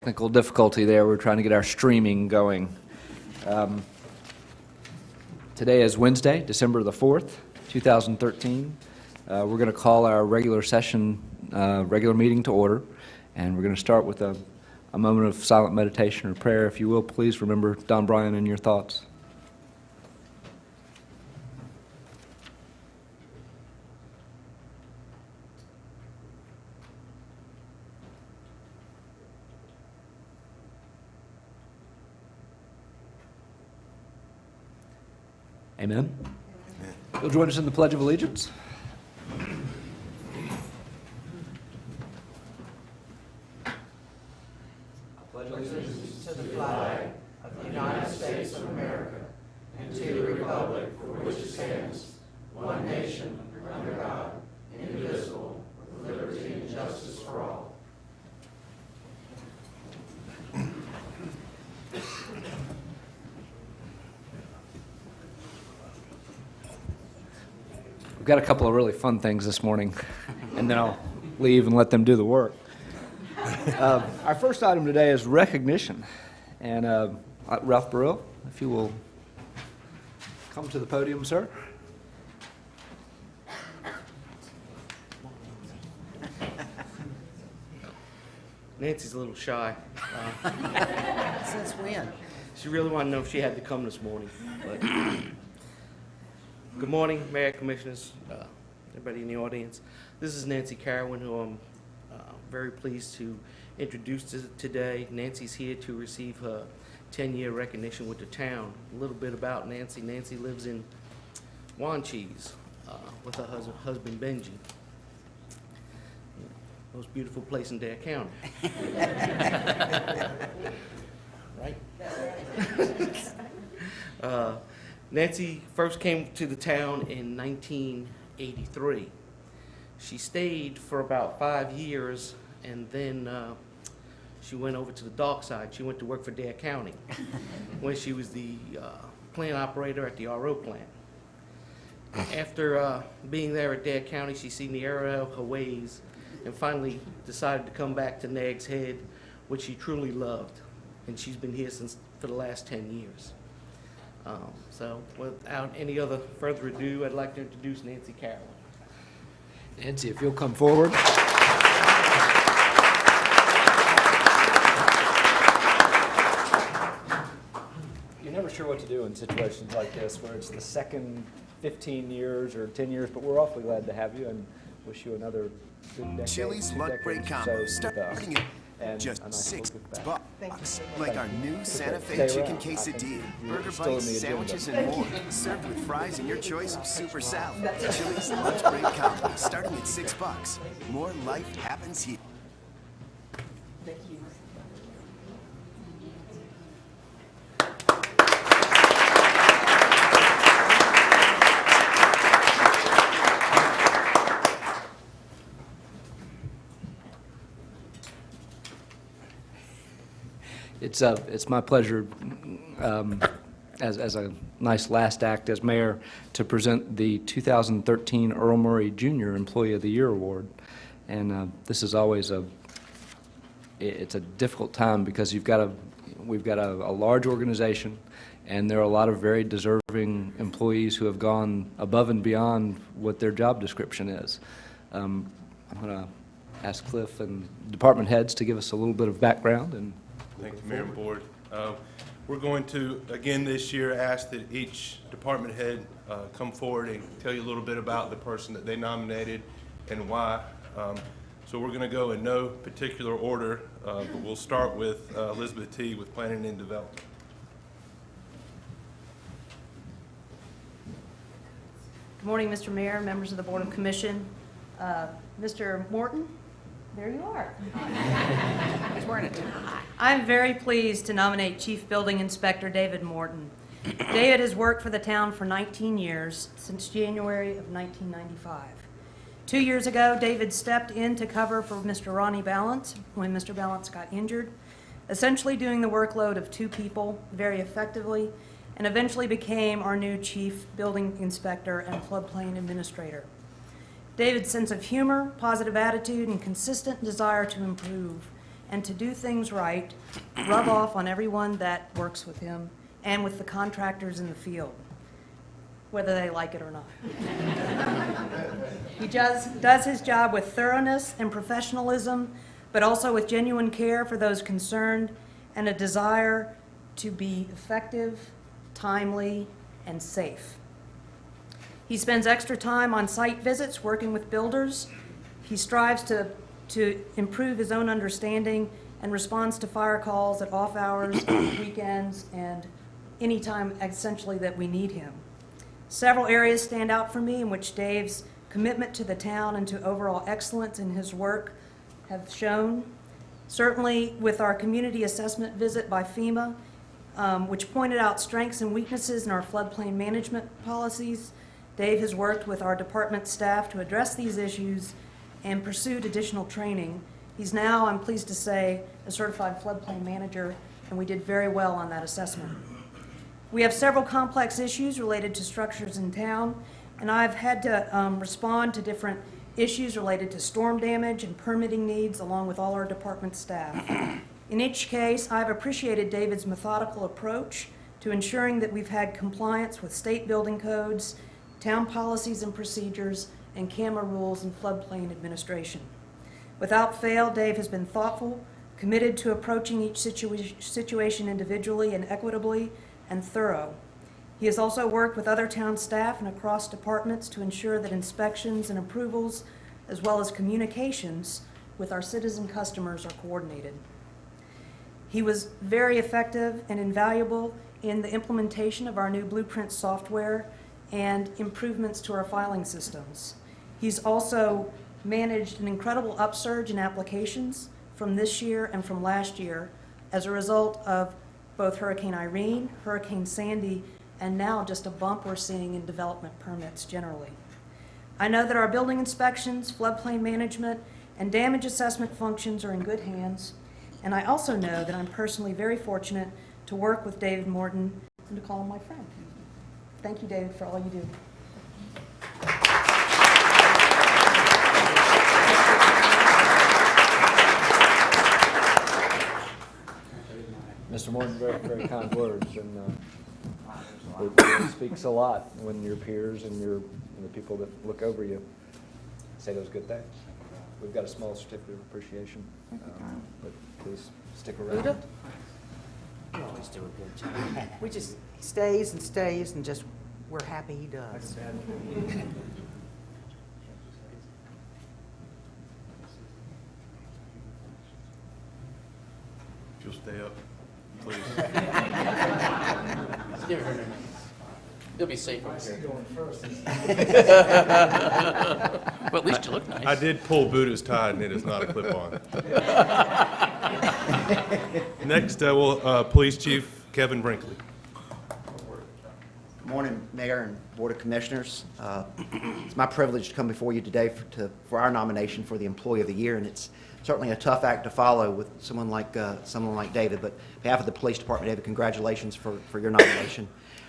Technical difficulty there. We're trying to get our streaming going. Today is Wednesday, December the 4th, 2013. We're going to call our regular meeting to order, and we're going to start with a moment of silent meditation or prayer. If you will, please remember Don Bryan in your thoughts. Amen. You'll join us in the Pledge of Allegiance. I pledge allegiance to the flag of the United States of America and to the republic for which it stands, one nation, under God, indivisible, with liberty and justice for all. We've got a couple of really fun things this morning, and then I'll leave and let them do the work. Our first item today is recognition, and Ralph Burrell, if you will come to the podium, sir. Nancy's a little shy. Since when? She really wanted to know if she had to come this morning. But good morning, Mayor, Commissioners, everybody in the audience. This is Nancy Carwin, who I'm very pleased to introduce today. Nancy's here to receive her 10-year recognition with the town. A little bit about Nancy. Nancy lives in Wanchese with her husband Benji. Most beautiful place in Dare County. Right? Nancy first came to the town in 1983. She stayed for about 5 years, and then she went over to the dark side. She went to work for Dare County, when she was the plant operator at the RO plant. After being there at Dare County, she seen the error of her ways and finally decided to come back to Nags Head, which she truly loved. And she's been here for the last 10 years. So without any other further ado, I'd like to introduce Nancy Carwin. Nancy, if you'll come forward. You're never sure what to do in situations like this, where it's the second 15 years or 10 years, but we're awfully glad to have you and wish you another good decade. Chili's lunch break combo starting at just $6. Like our new Santa Fe chicken quesadilla, burger bites, sandwiches, and more. Served with fries and your choice of super salad. Chili's lunch break combo starting at $6. More life happens here. Thank you. It's my pleasure, as a nice last act as mayor, to present the 2013 Earl Murray Jr. Employee of the Year Award. And this is always it's a difficult time because we've got a large organization, and there are a lot of very deserving employees who have gone above and beyond what their job description is. I'm going to ask Cliff and department heads to give us a little bit of background. And thank you, Mayor and Board. We're going to, again this year, ask that each department head come forward and tell you a little bit about the person that they nominated and why. So we're going to go in no particular order, but we'll start with Elizabeth T. with Planning and Development. Good morning, Mr. Mayor, members of the Board of Commission. Mr. Morton, there you are. He's wearing it. I'm very pleased to nominate Chief Building Inspector David Morton. David has worked for the town for 19 years, since January of 1995. 2 years ago, David stepped in to cover for Mr. Ronnie Balance when Mr. Balance got injured, essentially doing the workload of two people very effectively, and eventually became our new Chief Building Inspector and Floodplain Administrator. David's sense of humor, positive attitude, and consistent desire to improve and to do things right rub off on everyone that works with him and with the contractors in the field, whether they like it or not. He does his job with thoroughness and professionalism, but also with genuine care for those concerned and a desire to be effective, timely, and safe. He spends extra time on site visits working with builders. He strives to improve his own understanding and responds to fire calls at off hours, weekends, and any time essentially that we need him. Several areas stand out for me in which Dave's commitment to the town and to overall excellence in his work have shown. Certainly with our community assessment visit by FEMA, which pointed out strengths and weaknesses in our floodplain management policies, Dave has worked with our department staff to address these issues and pursued additional training. He's now, I'm pleased to say, a certified floodplain manager, and we did very well on that assessment. We have several complex issues related to structures in town, and I've had to respond to different issues related to storm damage and permitting needs along with all our department staff. In each case, I've appreciated David's methodical approach to ensuring that we've had compliance with state building codes, town policies and procedures, and CAMA rules and floodplain administration. Without fail, Dave has been thoughtful, committed to approaching each situation individually and equitably, and thorough. He has also worked with other town staff and across departments to ensure that inspections and approvals, as well as communications with our citizen customers, are coordinated. He was very effective and invaluable in the implementation of our new blueprint software and improvements to our filing systems. He's also managed an incredible upsurge in applications from this year and from last year as a result of both Hurricane Irene, Hurricane Sandy, and now just a bump we're seeing in development permits generally. I know that our building inspections, floodplain management, and damage assessment functions are in good hands, and I also know that I'm personally very fortunate to work with David Morton and to call him my friend. Thank you, David, for all you do. Mr. Morton, very, very kind words, and it speaks a lot when your peers and the people that look over you say those good things. We've got a small certificate of appreciation, but please stick around. Luda? You always do a good job. We just, he stays and just, we're happy he does. If you'll stay up, please. Give her a minute. You'll be safe over here. Well, at least you look nice. I did pull Buddha's tie, and it is not a clip-on. Next, Police Chief Kevin Brinkley. Good morning, Mayor and Board of Commissioners. It's my privilege to come before you today for our nomination for the Employee of the Year, and it's certainly a tough act to follow with someone like David. But on behalf of the Police Department, David, congratulations for your nomination.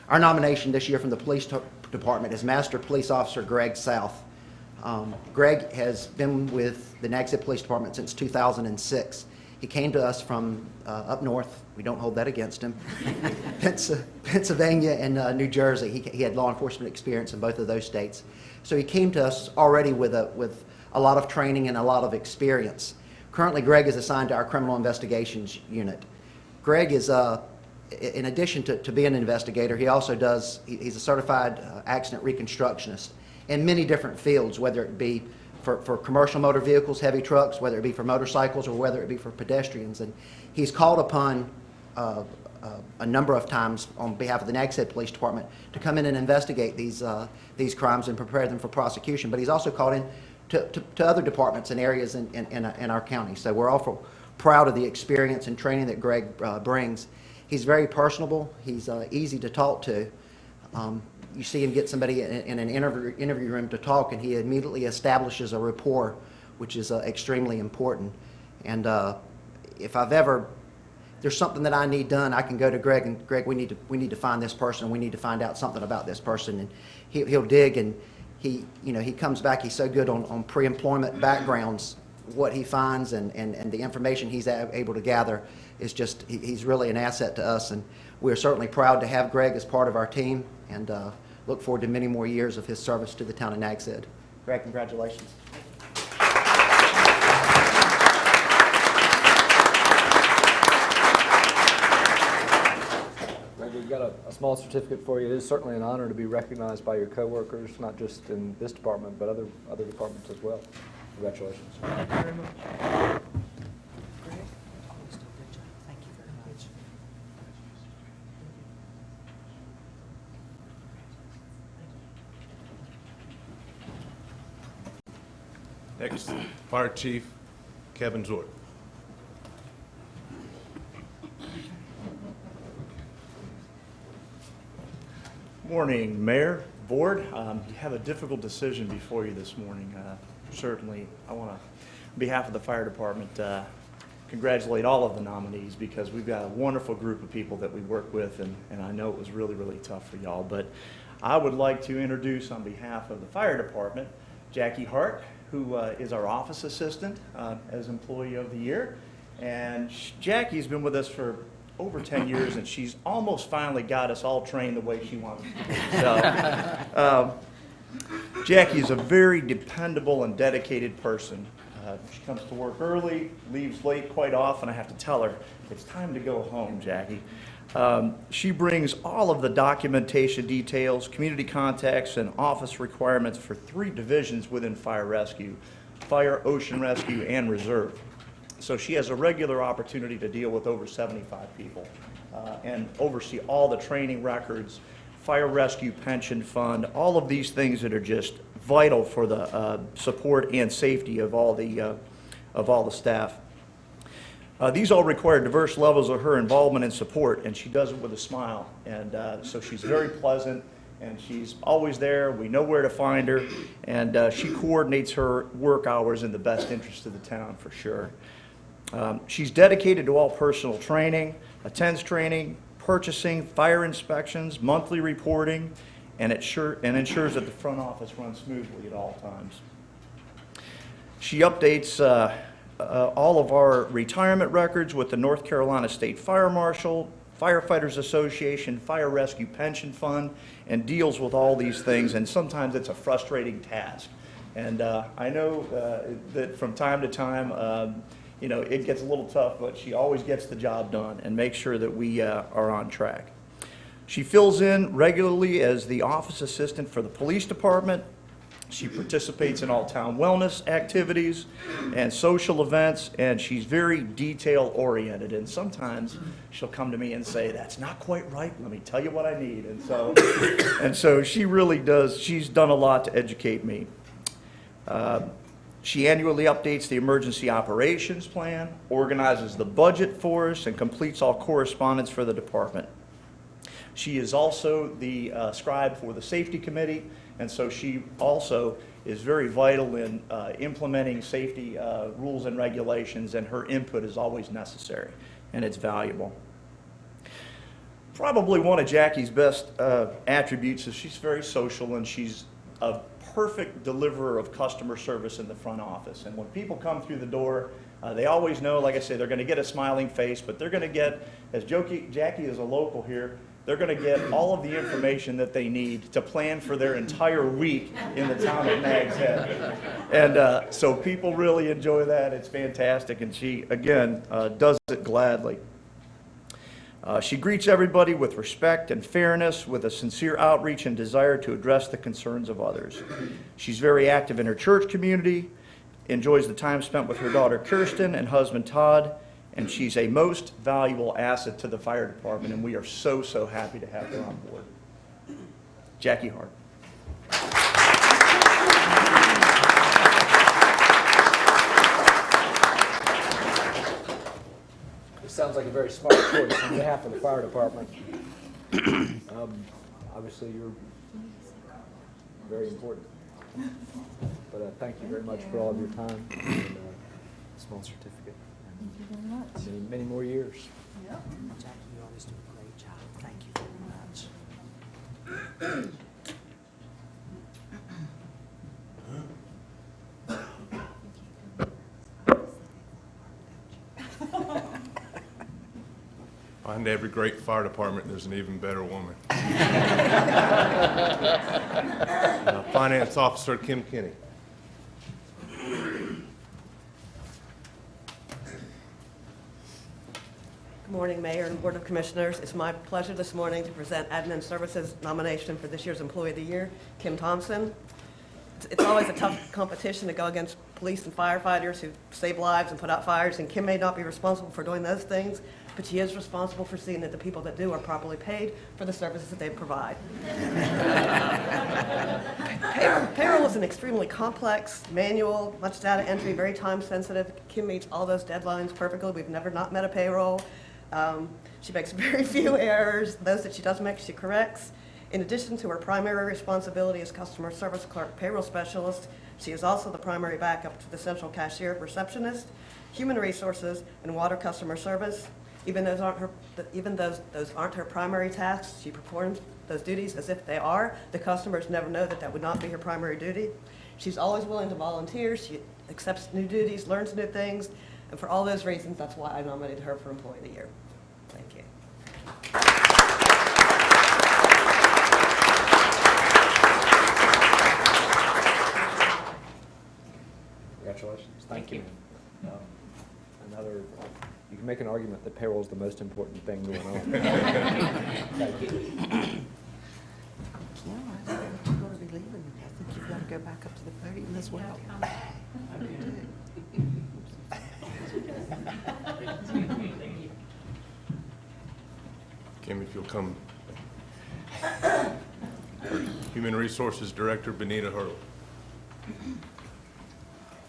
Our nomination this year from the Police Department is Master Police Officer Greg South. Greg has been with the Nags Head Police Department since 2006. He came to us from up north. We don't hold that against him. Pennsylvania and New Jersey. He had law enforcement experience in both of those states. So he came to us already with a lot of training and a lot of experience. Currently, Greg is assigned to our Criminal Investigations Unit. Greg is, in addition to being an investigator, he also he's a certified accident reconstructionist in many different fields, whether it be for commercial motor vehicles, heavy trucks, whether it be for motorcycles or whether it be for pedestrians. And he's called upon a number of times on behalf of the Nags Head Police Department to come in and investigate these crimes and prepare them for prosecution. But he's also called in to other departments and areas in our county. So we're all proud of the experience and training that Greg brings. He's very personable. He's easy to talk to. You see him get somebody in an interview room to talk, and he immediately establishes a rapport, which is extremely important. And if there's something that I need done, I can go to Greg, and Greg, we need to find this person. We need to find out something about this person, and he'll dig, and he comes back. He's so good on pre-employment backgrounds what he finds and the information he's able to gather is just, he's really an asset to us. And we're certainly proud to have Greg as part of our team and look forward to many more years of his service to the town of Nags Head. Greg, congratulations. We've got a small certificate for you. It is certainly an honor to be recognized by your coworkers, not just in this department, but other departments as well. Congratulations. Thank you very much. Greg, always do a good job. Thank you very much. Next, Fire Chief Kevin Zort. Morning, Mayor, Board. You have a difficult decision before you this morning. Certainly, I want to, on behalf of the fire department, congratulate all of the nominees because we've got a wonderful group of people that we work with, and I know it was really, really tough for y'all. But I would like to introduce on behalf of the fire department, Jackie Hart, who is our office assistant as Employee of the Year. And Jackie's been with us for over 10 years, and she's almost finally got us all trained the way she wants to. So, Jackie is a very dependable and dedicated person. She comes to work early, leaves late quite often. I have to tell her, it's time to go home, Jackie. She brings all of the documentation details, community contacts, and office requirements for 3 divisions within fire rescue: fire, ocean rescue, and reserve. So she has a regular opportunity to deal with over 75 people and oversee all the training records, fire rescue pension fund, all of these things that are just vital for the support and safety of all the staff. These all require diverse levels of her involvement and support, and she does it with a smile. And so she's very pleasant, and she's always there. We know where to find her, and she coordinates her work hours in the best interest of the town for sure. She's dedicated to all personal training, attends training, purchasing, fire inspections, monthly reporting, and ensures that the front office runs smoothly at all times. She updates all of our retirement records with the North Carolina State Fire Marshal, Firefighters Association, Fire Rescue Pension Fund, and deals with all these things, and sometimes it's a frustrating task. And I know that from time to time, it gets a little tough, but she always gets the job done and makes sure that we are on track. She fills in regularly as the office assistant for the police department. She participates in all town wellness activities and social events, and she's very detail-oriented. And sometimes she'll come to me and say, "That's not quite right. Let me tell you what I need." And so she really does. She's done a lot to educate me. She annually updates the emergency operations plan, organizes the budget for us, and completes all correspondence for the department. She is also the scribe for the safety committee, and so she also is very vital in implementing safety rules and regulations, and her input is always necessary, and it's valuable. Probably one of Jackie's best attributes is she's very social, and she's a perfect deliverer of customer service in the front office. And when people come through the door, they always know, like I say, they're going to get a smiling face, but they're going to get, as Jackie is a local here, they're going to get all of the information that they need to plan for their entire week in the town of Nags Head. And so people really enjoy that. It's fantastic, and she, again, does it gladly. She greets everybody with respect and fairness, with a sincere outreach and desire to address the concerns of others. She's very active in her church community, enjoys the time spent with her daughter Kirsten and husband Todd, and she's a most valuable asset to the fire department, and we are so, so happy to have her on board. Jackie Hart. Sounds like a very smart choice on behalf of the fire department. Obviously, you're very important. But thank you very much for all of your time and small certificate. Thank you very much. Many more years. Yep. Jackie, you always do a great job. Thank you very much. Behind every great fire department, there's an even better woman. Finance Officer Kim Kinney. Good morning, Mayor and Board of Commissioners. It's my pleasure this morning to present Admin Services nomination for this year's Employee of the Year, Kim Thompson. It's always a tough competition to go against police and firefighters who save lives and put out fires, and Kim may not be responsible for doing those things, but she is responsible for seeing that the people that do are properly paid for the services that they provide. Payroll is an extremely complex, manual, much data entry, very time sensitive. Kim meets all those deadlines perfectly. We've never not met a payroll. She makes very few errors. Those that she does make, she corrects. In addition to her primary responsibility as customer service clerk payroll specialist, she is also the primary backup to the central cashier, receptionist, human resources, and water customer service. Even those aren't her primary tasks, she performs those duties as if they are. The customers never know that that would not be her primary duty. She's always willing to volunteer. She accepts new duties, learns new things, and for all those reasons, that's why I nominated her for Employee of the Year. Thank you. Congratulations. Thank you. You can make an argument that payroll is the most important thing going on. Thank you. Yeah, I think you're going to be leaving. I think you've got to go back up to the podium as well. Kim, if you'll come. Human Resources Director Benita Hurley.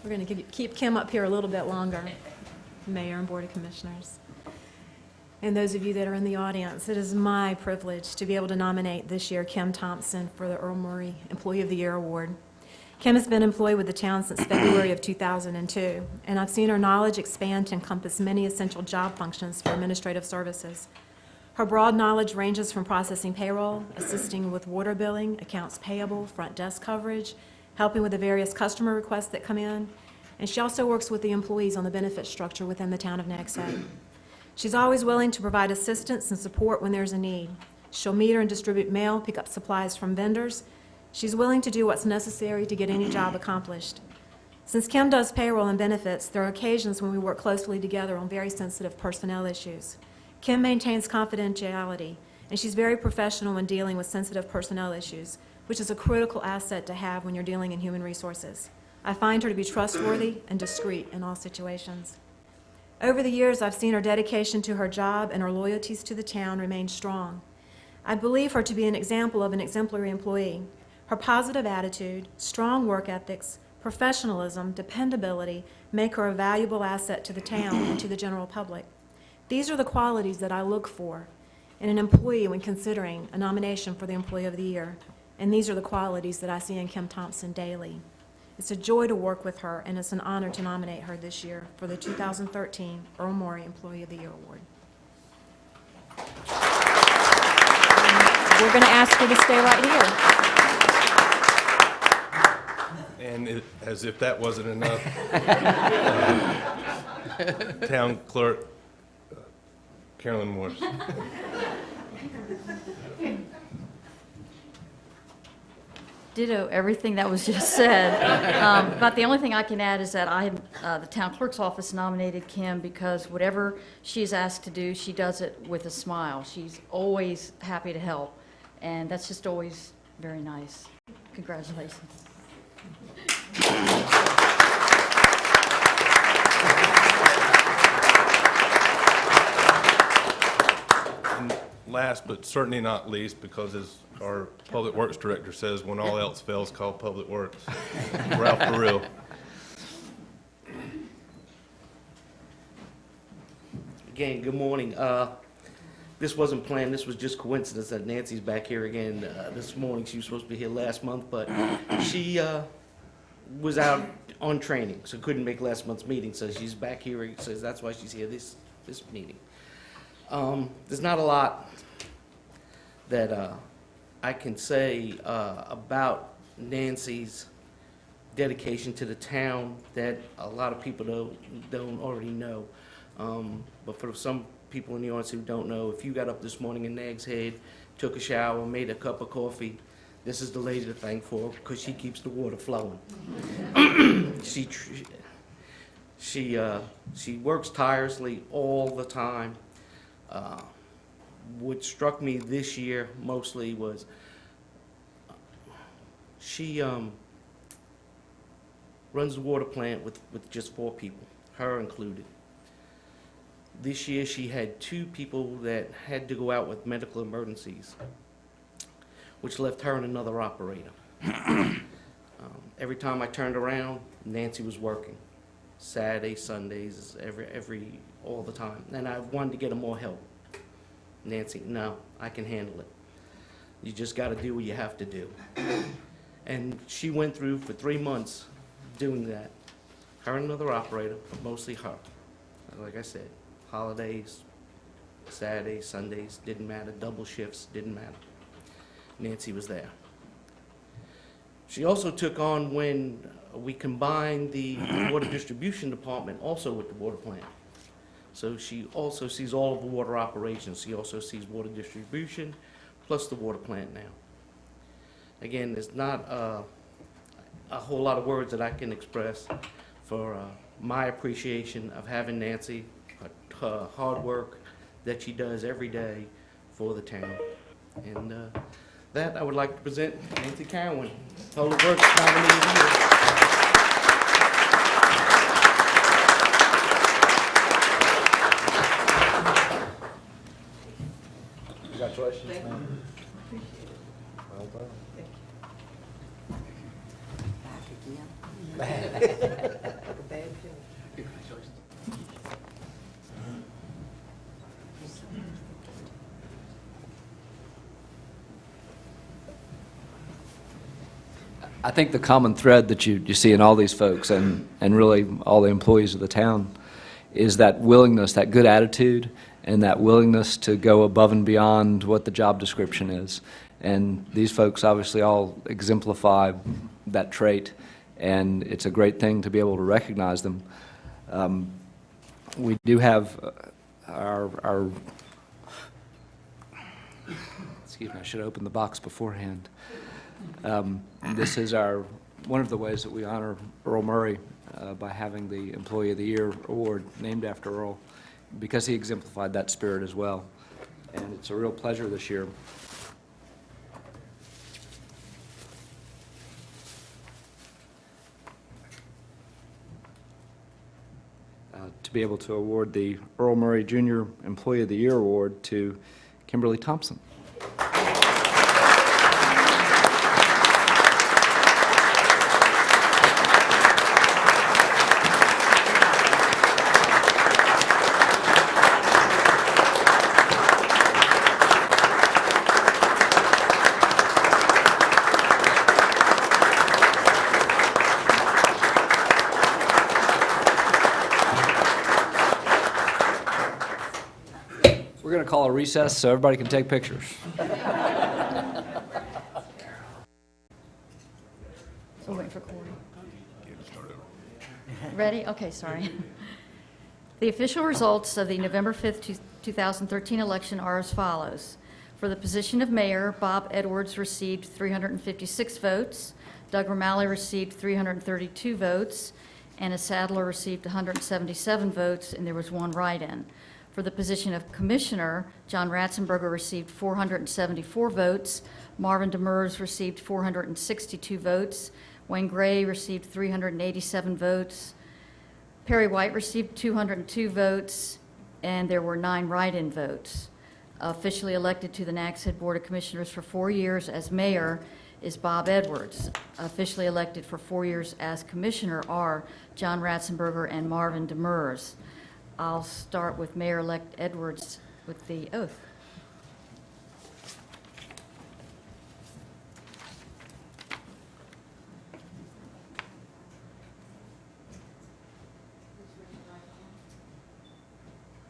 We're going to keep Kim up here a little bit longer, Mayor and Board of Commissioners. And those of you that are in the audience, it is my privilege to be able to nominate this year Kim Thompson for the Earl Murray Employee of the Year Award. Kim has been employed with the town since February of 2002, and I've seen her knowledge expand to encompass many essential job functions for administrative services. Her broad knowledge ranges from processing payroll, assisting with water billing, accounts payable, front desk coverage, helping with the various customer requests that come in, and she also works with the employees on the benefit structure within the town of Nags Head. She's always willing to provide assistance and support when there's a need. She'll meter and distribute mail, pick up supplies from vendors. She's willing to do what's necessary to get any job accomplished. Since Kim does payroll and benefits, there are occasions when we work closely together on very sensitive personnel issues. Kim maintains confidentiality, and she's very professional when dealing with sensitive personnel issues, which is a critical asset to have when you're dealing in human resources. I find her to be trustworthy and discreet in all situations. Over the years, I've seen her dedication to her job and her loyalties to the town remain strong. I believe her to be an example of an exemplary employee. Her positive attitude, strong work ethics, professionalism, dependability make her a valuable asset to the town and to the general public. These are the qualities that I look for in an employee when considering a nomination for the Employee of the Year, and these are the qualities that I see in Kim Thompson daily. It's a joy to work with her, and it's an honor to nominate her this year for the 2013 Earl Murray Employee of the Year Award. We're going to ask her to stay right here. And as if that wasn't enough, Town Clerk Carolyn Morris. Ditto everything that was just said. But the only thing I can add is that the town clerk's office nominated Kim because whatever she's asked to do, she does it with a smile. She's always happy to help, and that's just always very nice. Congratulations. And last but certainly not least, because as our Public Works Director says, when all else fails, call Public Works. Ralph Burrill. Again, good morning. This wasn't planned. This was just coincidence that Nancy's back here again this morning. She was supposed to be here last month, but she was out on training, so couldn't make last month's meeting. So she's back here. So that's why she's here this meeting. There's not a lot that I can say about Nancy's dedication to the town that a lot of people don't already know. But for some people in the audience who don't know, if you got up this morning in Nags Head, took a shower, made a cup of coffee, this is the lady to thank for because she keeps the water flowing. She works tirelessly all the time. What struck me this year mostly was she runs the water plant with just 4 people, her included. This year she had 2 people that had to go out with medical emergencies, which left her and another operator. Every time I turned around, Nancy was working. Saturdays, Sundays, all the time. And I wanted to get her more help. Nancy, no, I can handle it. You just got to do what you have to do. And she went through for 3 months doing that. Her and another operator, but mostly her. Like I said, holidays, Saturdays, Sundays, didn't matter. Double shifts, didn't matter. Nancy was there. She also took on when we combined the water distribution department also with the water plant. So she also sees all of the water operations. She also sees water distribution plus the water plant now. Again, there's not a whole lot of words that I can express for my appreciation of having Nancy, her hard work that she does every day for the town. And that I would like to present Nancy Carwin, Public Works nominee of the year. Congratulations, ma'am. Well done. I think the common thread that you see in all these folks and really all the employees of the town is that willingness, that good attitude, and that willingness to go above and beyond what the job description is. And these folks obviously all exemplify that trait, and it's a great thing to be able to recognize them. We do have our excuse me, I should have opened the box beforehand. This is one of the ways that we honor Earl Murray by having the Employee of the Year award named after Earl, because he exemplified that spirit as well. And it's a real pleasure this year to be able to award the Earl Murray Jr. Employee of the Year award to Kimberly Thompson. We're going to call a recess so everybody can take pictures. We're waiting for Corey. Ready? Okay, sorry. The official results of the November 5th, 2013 election are as follows. For the position of mayor, Bob Edwards received 356 votes, Doug Romali received 332 votes, Anna Sadler received 177 votes, and there was 1 write-in. For the position of commissioner, John Ratzenberger received 474 votes, Marvin Demers received 462 votes, Wayne Gray received 387 votes, Perry White received 202 votes, and there were 9 write-in votes. Officially elected to the Nags Head Board of Commissioners for 4 years as mayor is Bob Edwards. Officially elected for 4 years as commissioner are John Ratzenberger and Marvin Demers. I'll start with Mayor-elect Edwards with the oath.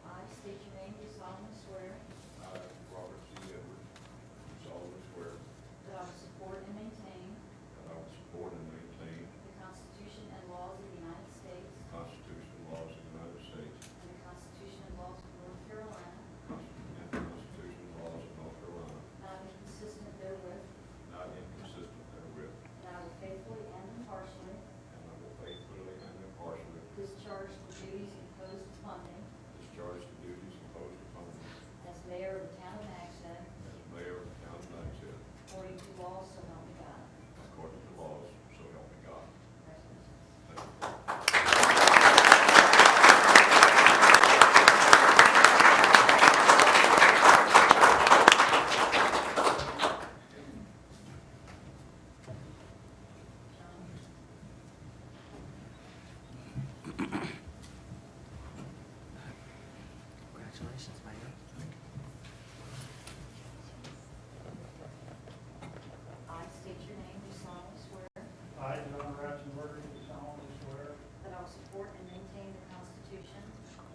I state your name, do solemnly swear I, Robert C. Edwards, do solemnly swear that I will support and maintain that I will support and maintain the Constitution and laws of the United States the Constitution and laws of the United States and the Constitution and laws of North Carolina, rights and liberties, do solemnly swear that I will support and maintain the Constitution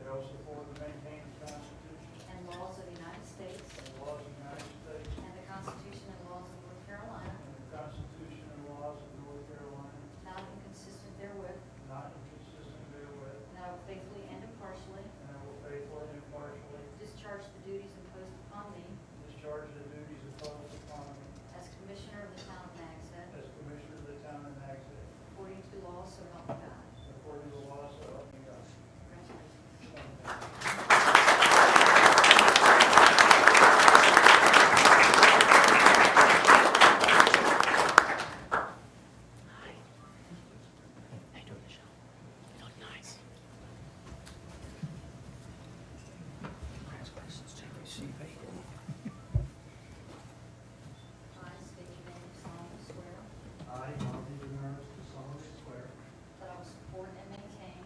that I will support and maintain the Constitution and laws of the United States and the laws of the United States and the Constitution and laws of North Carolina, and the Constitution and laws of North Carolina, not inconsistent therewith, not inconsistent therewith, and that I will faithfully and impartially and I will faithfully and impartially discharge the duties imposed upon me discharge the duties imposed upon me as Commissioner of the Town of Nags Head, as Commissioner of the Town of Nags Head, according to law, so help me God. according to the law, so help me God. Congratulations. I state your name, solemnly swear I, Monty DeNarnis, do solemnly swear that I will support and maintain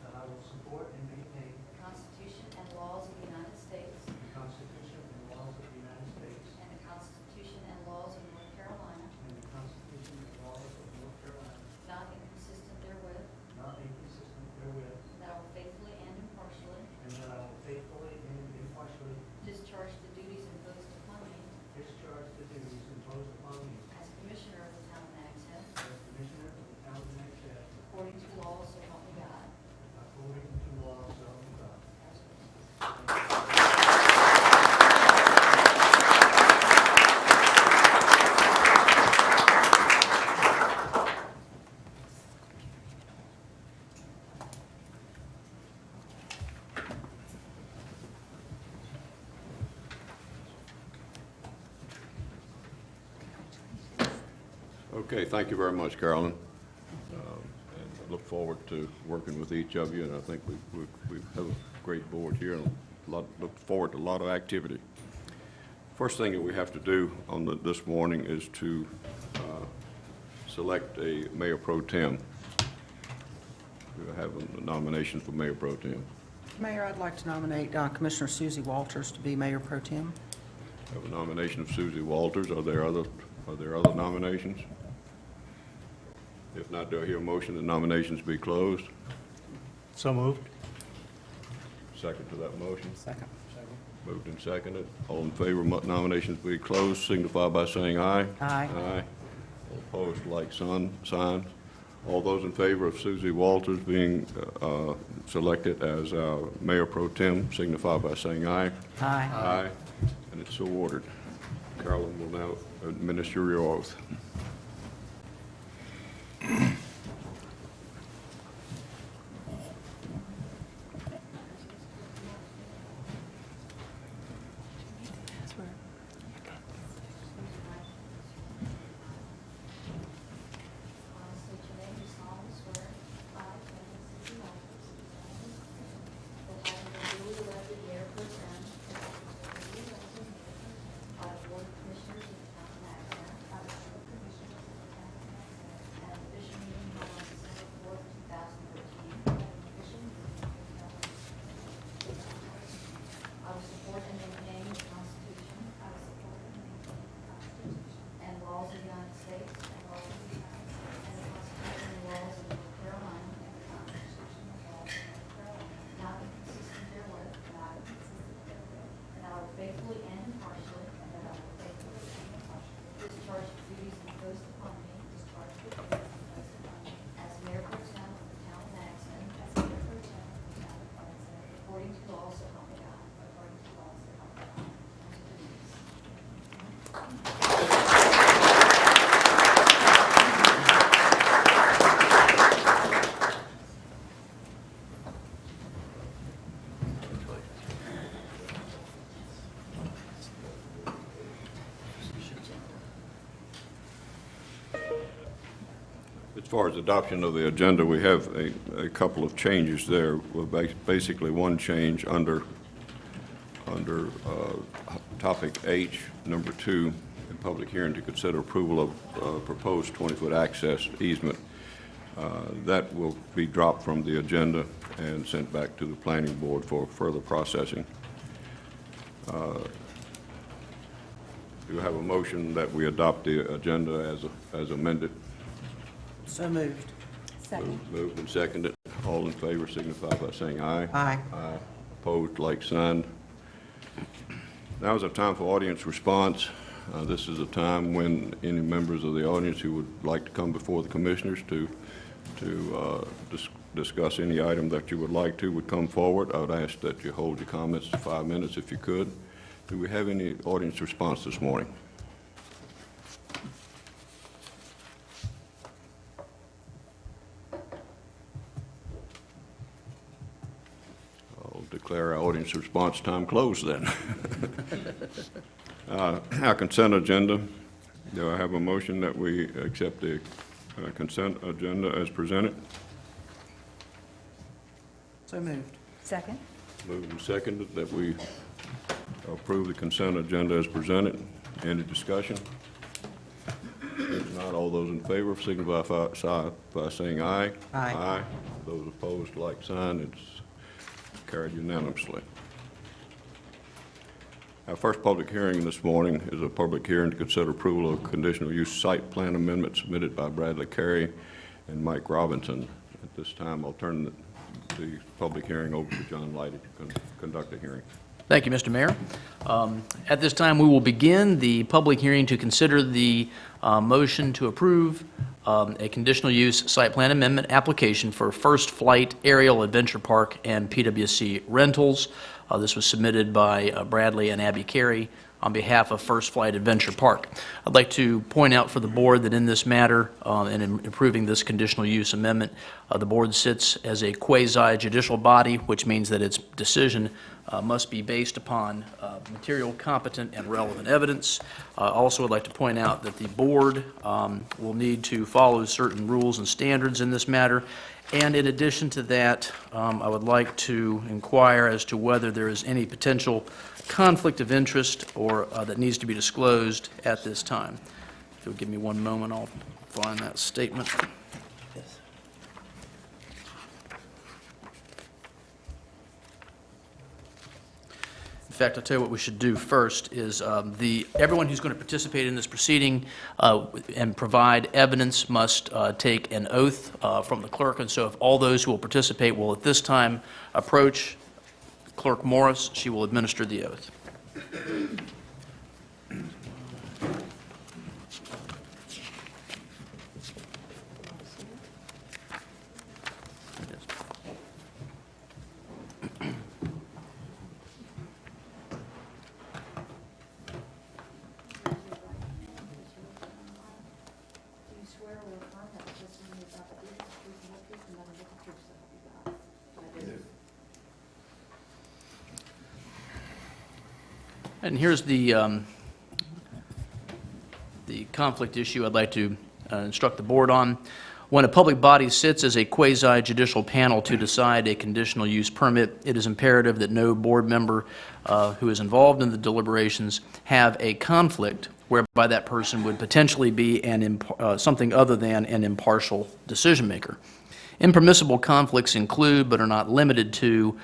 that I will support and maintain the Constitution and laws of the United States the Constitution and laws of the United States and the Constitution and laws of North Carolina, and the Constitution and laws of North Carolina, not inconsistent therewith, not inconsistent therewith, and that I will faithfully and impartially and that I will faithfully and impartially discharge the duties imposed upon me discharge the duties imposed upon me as Commissioner of the Town of Nags Head, as Commissioner of the Town of Nags Head, according to law, so help me God. according to law, so help me God. Okay, thank you very much, Carolyn. And I look forward to working with each of you, and I think we have a great board here, and look forward to a lot of activity. First thing that we have to do on this morning is to select a mayor pro tem. We have a nomination for mayor pro tem. Mayor, I'd like to nominate Commissioner Susie Walters to be Mayor Pro Tem. I have a nomination of Susie Walters. Are there other nominations? If not, do I hear a motion that nominations be closed? So moved. Second to that motion? Second. Moved and seconded. All in favor of nominations be closed, signify by saying aye. Aye. Aye. All opposed, like sign. All those in favor of Susie Walters being selected as Mayor Pro Tem, signify by saying aye. Aye. Aye. And it's so ordered. Carolyn will now administer your oath. I state your name, do solemnly swear, I, Susie Walters, that having been duly elected Mayor Pro Tem by the Board of Commissioners of the Town of Nags Head, and official meeting held on December 4th, 2013, I will support and maintain the Constitution and laws of the United States and the Constitution and laws of North Carolina, not inconsistent therewith, and I will faithfully and impartially discharge the duties imposed upon me as Mayor Pro Tem of the Town of Nags Head, according to law, so help me God. As far as adoption of the agenda, we have a couple of changes there. Well, basically, one change under topic H, number 2, a public hearing to consider approval of proposed 20-foot access easement. That will be dropped from the agenda and sent back to the planning board for further processing. Do you have a motion that we adopt the agenda as amended? So moved. Second. Moved and seconded. All in favor signify by saying aye. Aye. Aye. Opposed, like sign. Now is a time for audience response. This is a time when any members of the audience who would like to come before the commissioners to discuss any item that you would like to would come forward. I would ask that you hold your comments to 5 minutes if you could. Do we have any audience response this morning? I'll declare our audience response time closed then. Our consent agenda. Do I have a motion that we accept the consent agenda as presented? So moved. Second. Moved and seconded that we approve the consent agenda as presented. Any discussion? If not, all those in favor signify by saying aye. Aye. Aye. Those opposed, like sign. It's carried unanimously. Our first public hearing this morning is a public hearing to consider approval of conditional use site plan amendment submitted by Bradley Carey and Mike Robinson. At this time, I'll turn the public hearing over to John Lighty to conduct the hearing. Thank you, Mr. Mayor. At this time, we will begin the public hearing to consider the motion to approve a conditional use site plan amendment application for First Flight Aerial Adventure Park and PWC Rentals. This was submitted by Bradley and Abby Carey on behalf of First Flight Adventure Park. I'd like to point out for the board that in this matter, and in approving this conditional use amendment, the board sits as a quasi-judicial body, which means that its decision must be based upon material, competent, and relevant evidence. Also, I'd like to point out that the board will need to follow certain rules and standards in this matter. And in addition to that, I would like to inquire as to whether there is any potential conflict of interest or that needs to be disclosed at this time. If you'll give me one moment, I'll find that statement. In fact, I'll tell you what we should do first is everyone who's going to participate in this proceeding and provide evidence must take an oath from the clerk. And so if all those who will participate will at this time approach Clerk Morris, she will administer the oath. And here's the conflict issue I'd like to instruct the board on. When a public body sits as a quasi-judicial panel to decide a conditional use permit, it is imperative that no board member who is involved in the deliberations have a conflict whereby that person would potentially be something other than an impartial decision maker. Impermissible conflicts include, but are not limited to,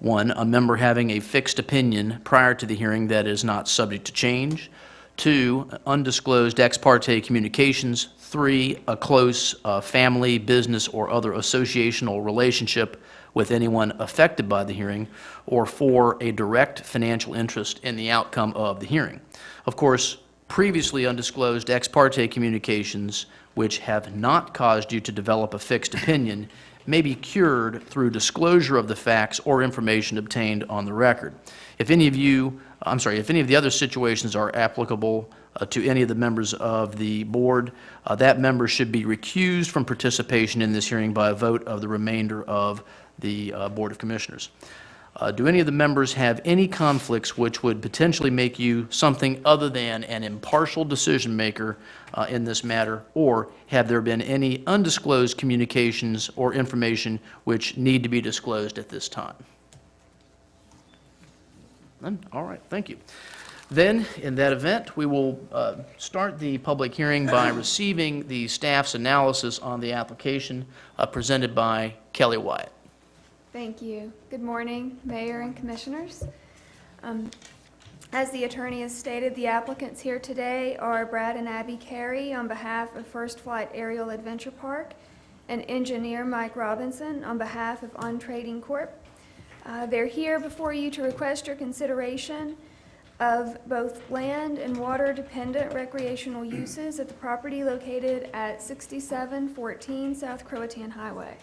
1, a member having a fixed opinion prior to the hearing that is not subject to change. 2, undisclosed ex parte communications. 3, a close family, business, or other associational relationship with anyone affected by the hearing. Or 4, a direct financial interest in the outcome of the hearing. Of course, previously undisclosed ex parte communications which have not caused you to develop a fixed opinion may be cured through disclosure of the facts or information obtained on the record. If any of the other situations are applicable to any of the members of the board, that member should be recused from participation in this hearing by a vote of the remainder of the Board of Commissioners. Do any of the members have any conflicts which would potentially make you something other than an impartial decision maker in this matter, or have there been any undisclosed communications or information which need to be disclosed at this time? None? All right, thank you. Then, in that event, we will start the public hearing by receiving the staff's analysis on the application presented by Kelly Wyatt. Thank you. Good morning, Mayor and Commissioners. As the attorney has stated, the applicants here today are Brad and Abby Carey on behalf of First Flight Aerial Adventure Park and engineer Mike Robinson on behalf of On Trading Corp. They're here before you to request your consideration of both land and water-dependent recreational uses at the property located at 6714 South Croatan Highway.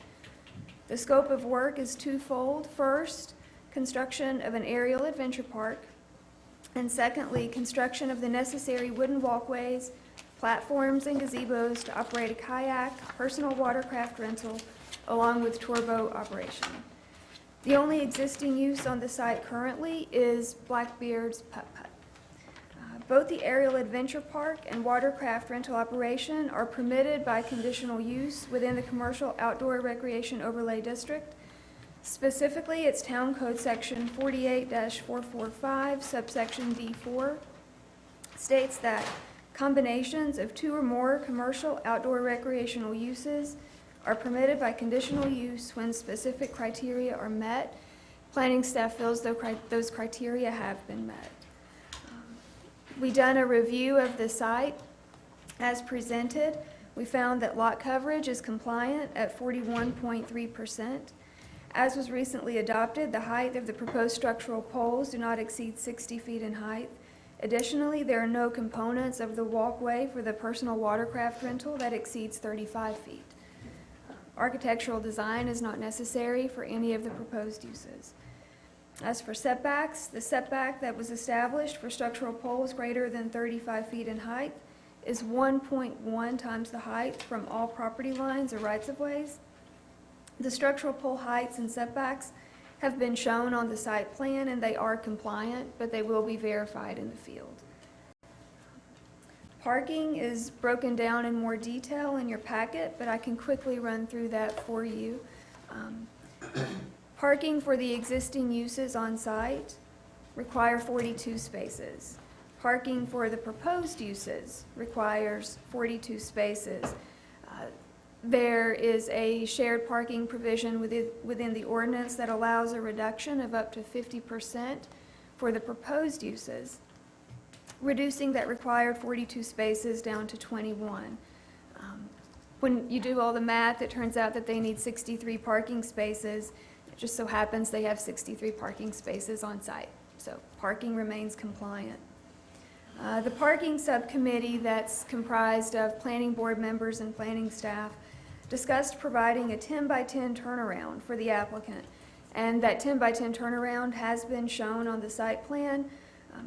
The scope of work is twofold. First, construction of an aerial adventure park, and secondly, construction of the necessary wooden walkways, platforms, and gazebos to operate a kayak, personal watercraft rental, along with tour boat operation. The only existing use on the site currently is Blackbeard's putt-putt. Both the aerial adventure park and watercraft rental operation are permitted by conditional use within the Commercial Outdoor Recreation Overlay District. Specifically, it's Town Code Section 48-445, subsection D4, states that combinations of 2 or more commercial outdoor recreational uses are permitted by conditional use when specific criteria are met. Planning staff feels those criteria have been met. We've done a review of the site as presented. We found that lot coverage is compliant at 41.3%. As was recently adopted, the height of the proposed structural poles do not exceed 60 feet in height. Additionally, there are no components of the walkway for the personal watercraft rental that exceeds 35 feet. Architectural design is not necessary for any of the proposed uses. As for setbacks, the setback that was established for structural poles greater than 35 feet in height is 1.1 times the height from all property lines or rights-of-ways. The structural pole heights and setbacks have been shown on the site plan and they are compliant, but they will be verified in the field. Parking is broken down in more detail in your packet, but I can quickly run through that for you. Parking for the existing uses on site require 42 spaces. Parking for the proposed uses requires 42 spaces. There is a shared parking provision within the ordinance that allows a reduction of up to 50% for the proposed uses, reducing that required 42 spaces down to 21. When you do all the math, it turns out that they need 63 parking spaces. It just so happens they have 63 parking spaces on site. So parking remains compliant. The parking subcommittee that's comprised of planning board members and planning staff discussed providing a 10 by 10 turnaround for the applicant. And that 10 by 10 turnaround has been shown on the site plan.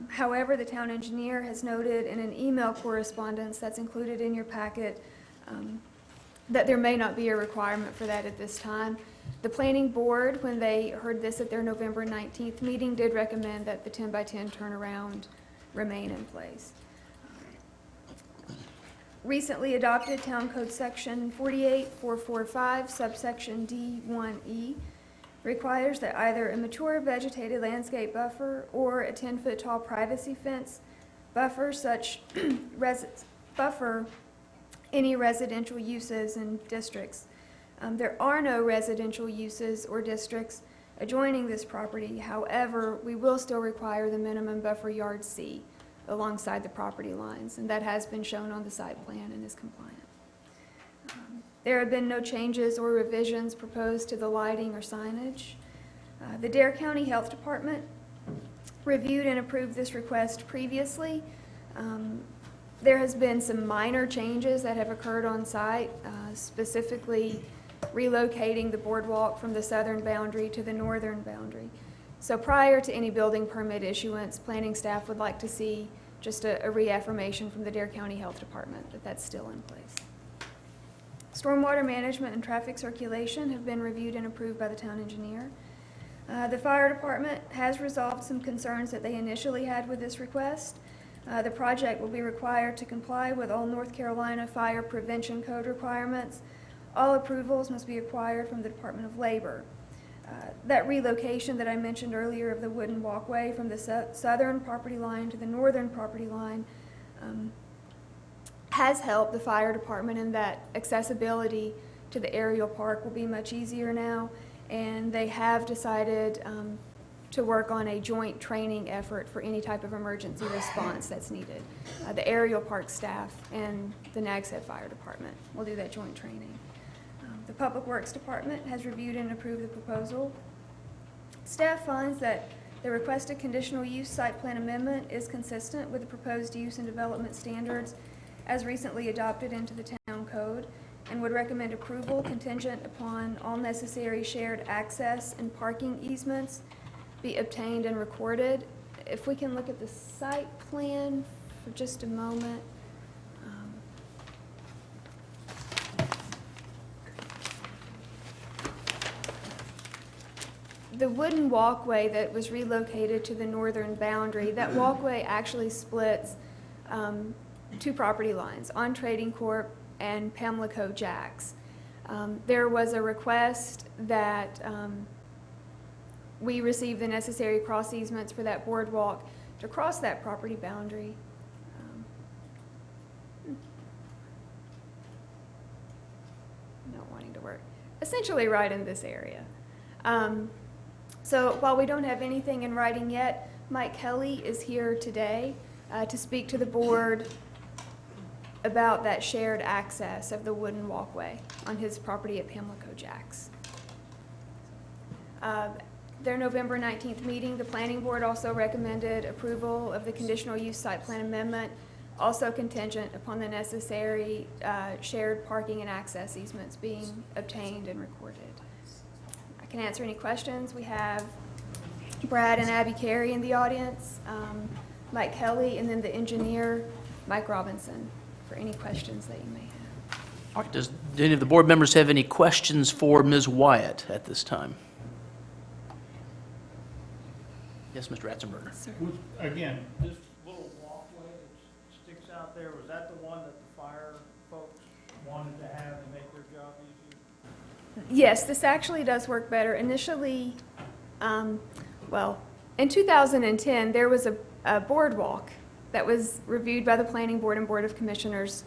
However, the town engineer has noted in an email correspondence that's included in your packet that there may not be a requirement for that at this time. The planning board, when they heard this at their November 19th meeting, did recommend that the 10 by 10 turnaround remain in place. Recently adopted Town Code Section 48-445, subsection D1E, requires that either a mature vegetated landscape buffer or a 10-foot tall privacy fence buffer any residential uses and districts. There are no residential uses or districts adjoining this property. However, we will still require the minimum buffer yard C alongside the property lines, and that has been shown on the site plan and is compliant. There have been no changes or revisions proposed to the lighting or signage. The Dare County Health Department reviewed and approved this request previously. There has been some minor changes that have occurred on site, specifically relocating the boardwalk from the southern boundary to the northern boundary. So prior to any building permit issuance, planning staff would like to see just a reaffirmation from the Dare County Health Department that that's still in place. Stormwater management and traffic circulation have been reviewed and approved by the town engineer. The fire department has resolved some concerns that they initially had with this request. The project will be required to comply with all North Carolina Fire Prevention Code requirements. All approvals must be acquired from the Department of Labor. That relocation that I mentioned earlier of the wooden walkway from the southern property line to the northern property line has helped the fire department in that accessibility to the aerial park will be much easier now, and they have decided to work on a joint training effort for any type of emergency response that's needed. The aerial park staff and the Nags Head Fire Department will do that joint training. The Public Works Department has reviewed and approved the proposal. Staff finds that the requested conditional use site plan amendment is consistent with the proposed use and development standards as recently adopted into the town code, and would recommend approval contingent upon all necessary shared access and parking easements be obtained and recorded. If we can look at the site plan for just a moment. The wooden walkway that was relocated to the northern boundary, that walkway actually splits two property lines, on Trading Corp and Pamlico Jacks. There was a request that we receive the necessary cross easements for that boardwalk to cross that property boundary. Not wanting to work. Essentially right in this area. So while we don't have anything in writing yet, Mike Kelly is here today to speak to the board about that shared access of the wooden walkway on his property at Pamlico Jacks. Their November 19th meeting, the planning board also recommended approval of the conditional use site plan amendment, also contingent upon the necessary shared parking and access easements being obtained and recorded. I can answer any questions. We have Brad and Abby Carey in the audience, Mike Kelly, and then the engineer, Mike Robinson, for any questions that you may have. All right, does any of the board members have any questions for Ms. Wyatt at this time? Yes, Mr. Ratzenberger. Again, this little walkway that sticks out there, was that the one that the fire folks wanted to have to make their job easier? Yes, this actually does work better. Initially, well, in 2010, there was a boardwalk that was reviewed by the Planning Board and Board of Commissioners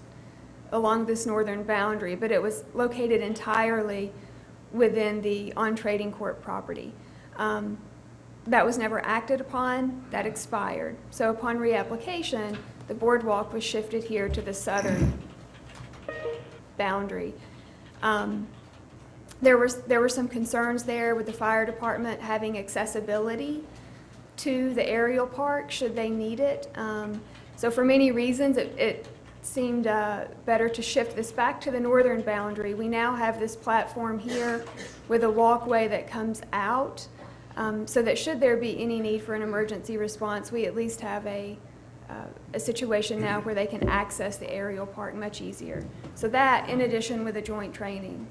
along this northern boundary, but it was located entirely within the on Trading Corp property. That was never acted upon, that expired. So upon reapplication, the boardwalk was shifted here to the southern boundary. There were some concerns there with the fire department having accessibility to the aerial park should they need it. So for many reasons, it seemed better to shift this back to the northern boundary. We now have this platform here with a walkway that comes out, so that should there be any need for an emergency response, we at least have a situation now where they can access the aerial park much easier. So that, in addition with the joint training,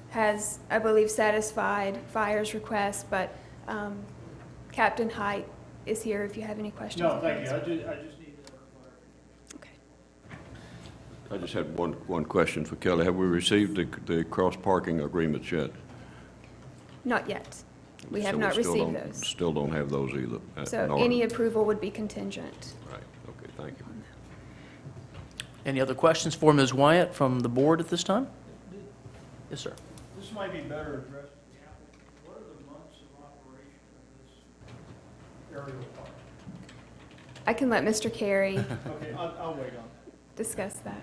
has, I believe, satisfied fire's request, but Captain Height is here if you have any questions. No, thank you. I just need to clarify. Okay. I just had one question for Kelly. Have we received the cross-parking agreements yet? Not yet. We have So not still received don't- those. Still don't have those either. So in order. any approval would be contingent. Right, okay, thank you. Any other questions for Ms. Wyatt from the board at this time? Yes, sir. This might be better addressed to the applicant. What are the months of operation of this aerial park? I can let Mr. Carey Okay, I'll wait on that. discuss that.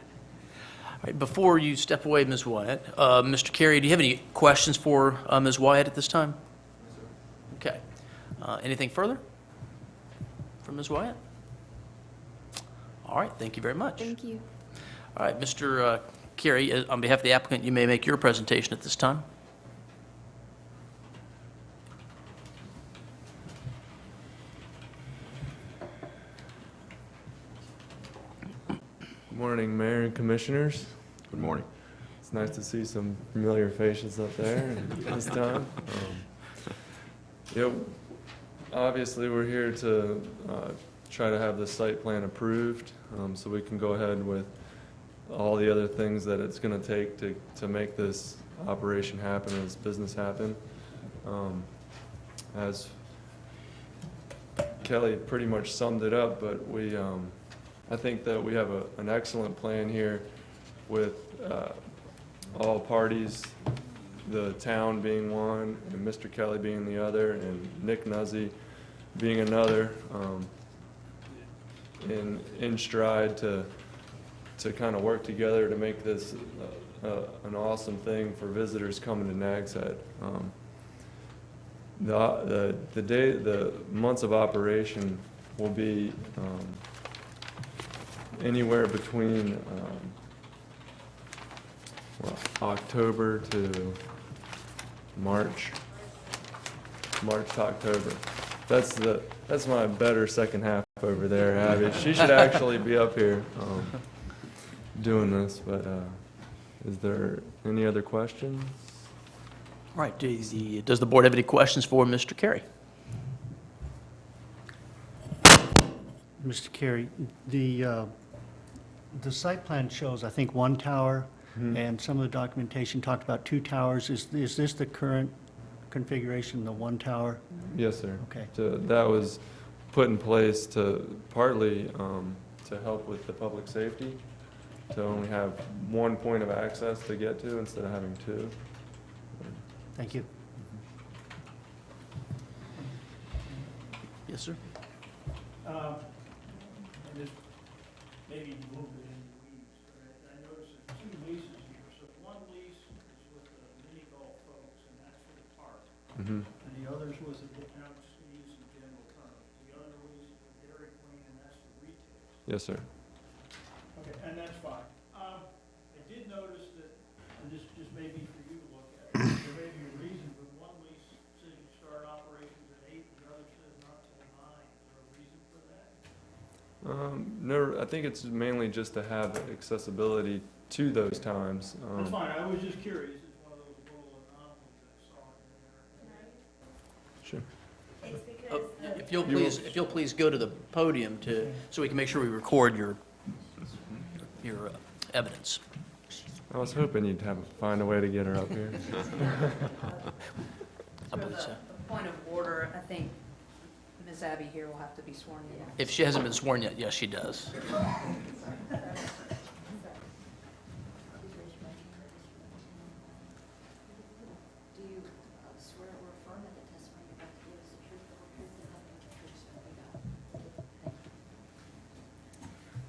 All right, before you step away, Ms. Wyatt, Mr. Carey, do you have any questions for Ms. Wyatt at this time? Okay. Anything further from Ms. Wyatt? All right, thank you very much. Thank you. All right, Mr. Carey, on behalf of the applicant, you may make your presentation at this time. Good morning, Mayor and Commissioners. Good morning. It's nice to see some familiar faces up there this time. Yep. Obviously, we're here to try to have the site plan approved so we can go ahead with all the other things that it's going to take to make this operation happen, this business happen. As Kelly pretty much summed it up, but I think that we have an excellent plan here with all parties the town being one, and Mr. Kelly being the other, and Nick Nuzzi being another, in stride to kind of work together to make this an awesome thing for visitors coming to Nags Head. The months of operation will be anywhere between October to March to October. That's my better second half over there, Abby. She should actually be up here doing this, but is there any other questions? All right, does the board have any questions for Mr. Carey? Mr. Carey, the site plan shows, I think, one tower, and some of the documentation talked about two towers. Is this the current configuration, the one tower? Yes, sir. Okay. That was put in place to partly to help with the public safety, to only have one point of access to get to instead of having two. Thank you. Yes, sir. And this maybe a little bit in the weeds, but I noticed there's two leases here. So one lease is with the mini golf folks, and that's for the park. Mm-hmm. And the other's was the Nags fees and general terms. The other lease is with Dairy Queen, and that's for retail. Yes, sir. Okay, and that's fine. I did notice that, and this just may be for you to look at, there may be a reason, but one lease says you start operations at 8, the other says not till 9. Is there a reason for that? No, I think it's mainly just to have accessibility to those times. That's fine, I was just curious, it's one of those little anomalies I saw in there. Sure. It's because If you'll please go to the podium so we can make sure we record your evidence. I was hoping you'd find a way to get her up here. I believe so. Point of order, I think Ms. Abby here will have to be sworn in. If she hasn't been sworn yet, yes, she does. Do you swear or affirm that the testimony you're about to give is the truth, the whole truth, and nothing but the truth,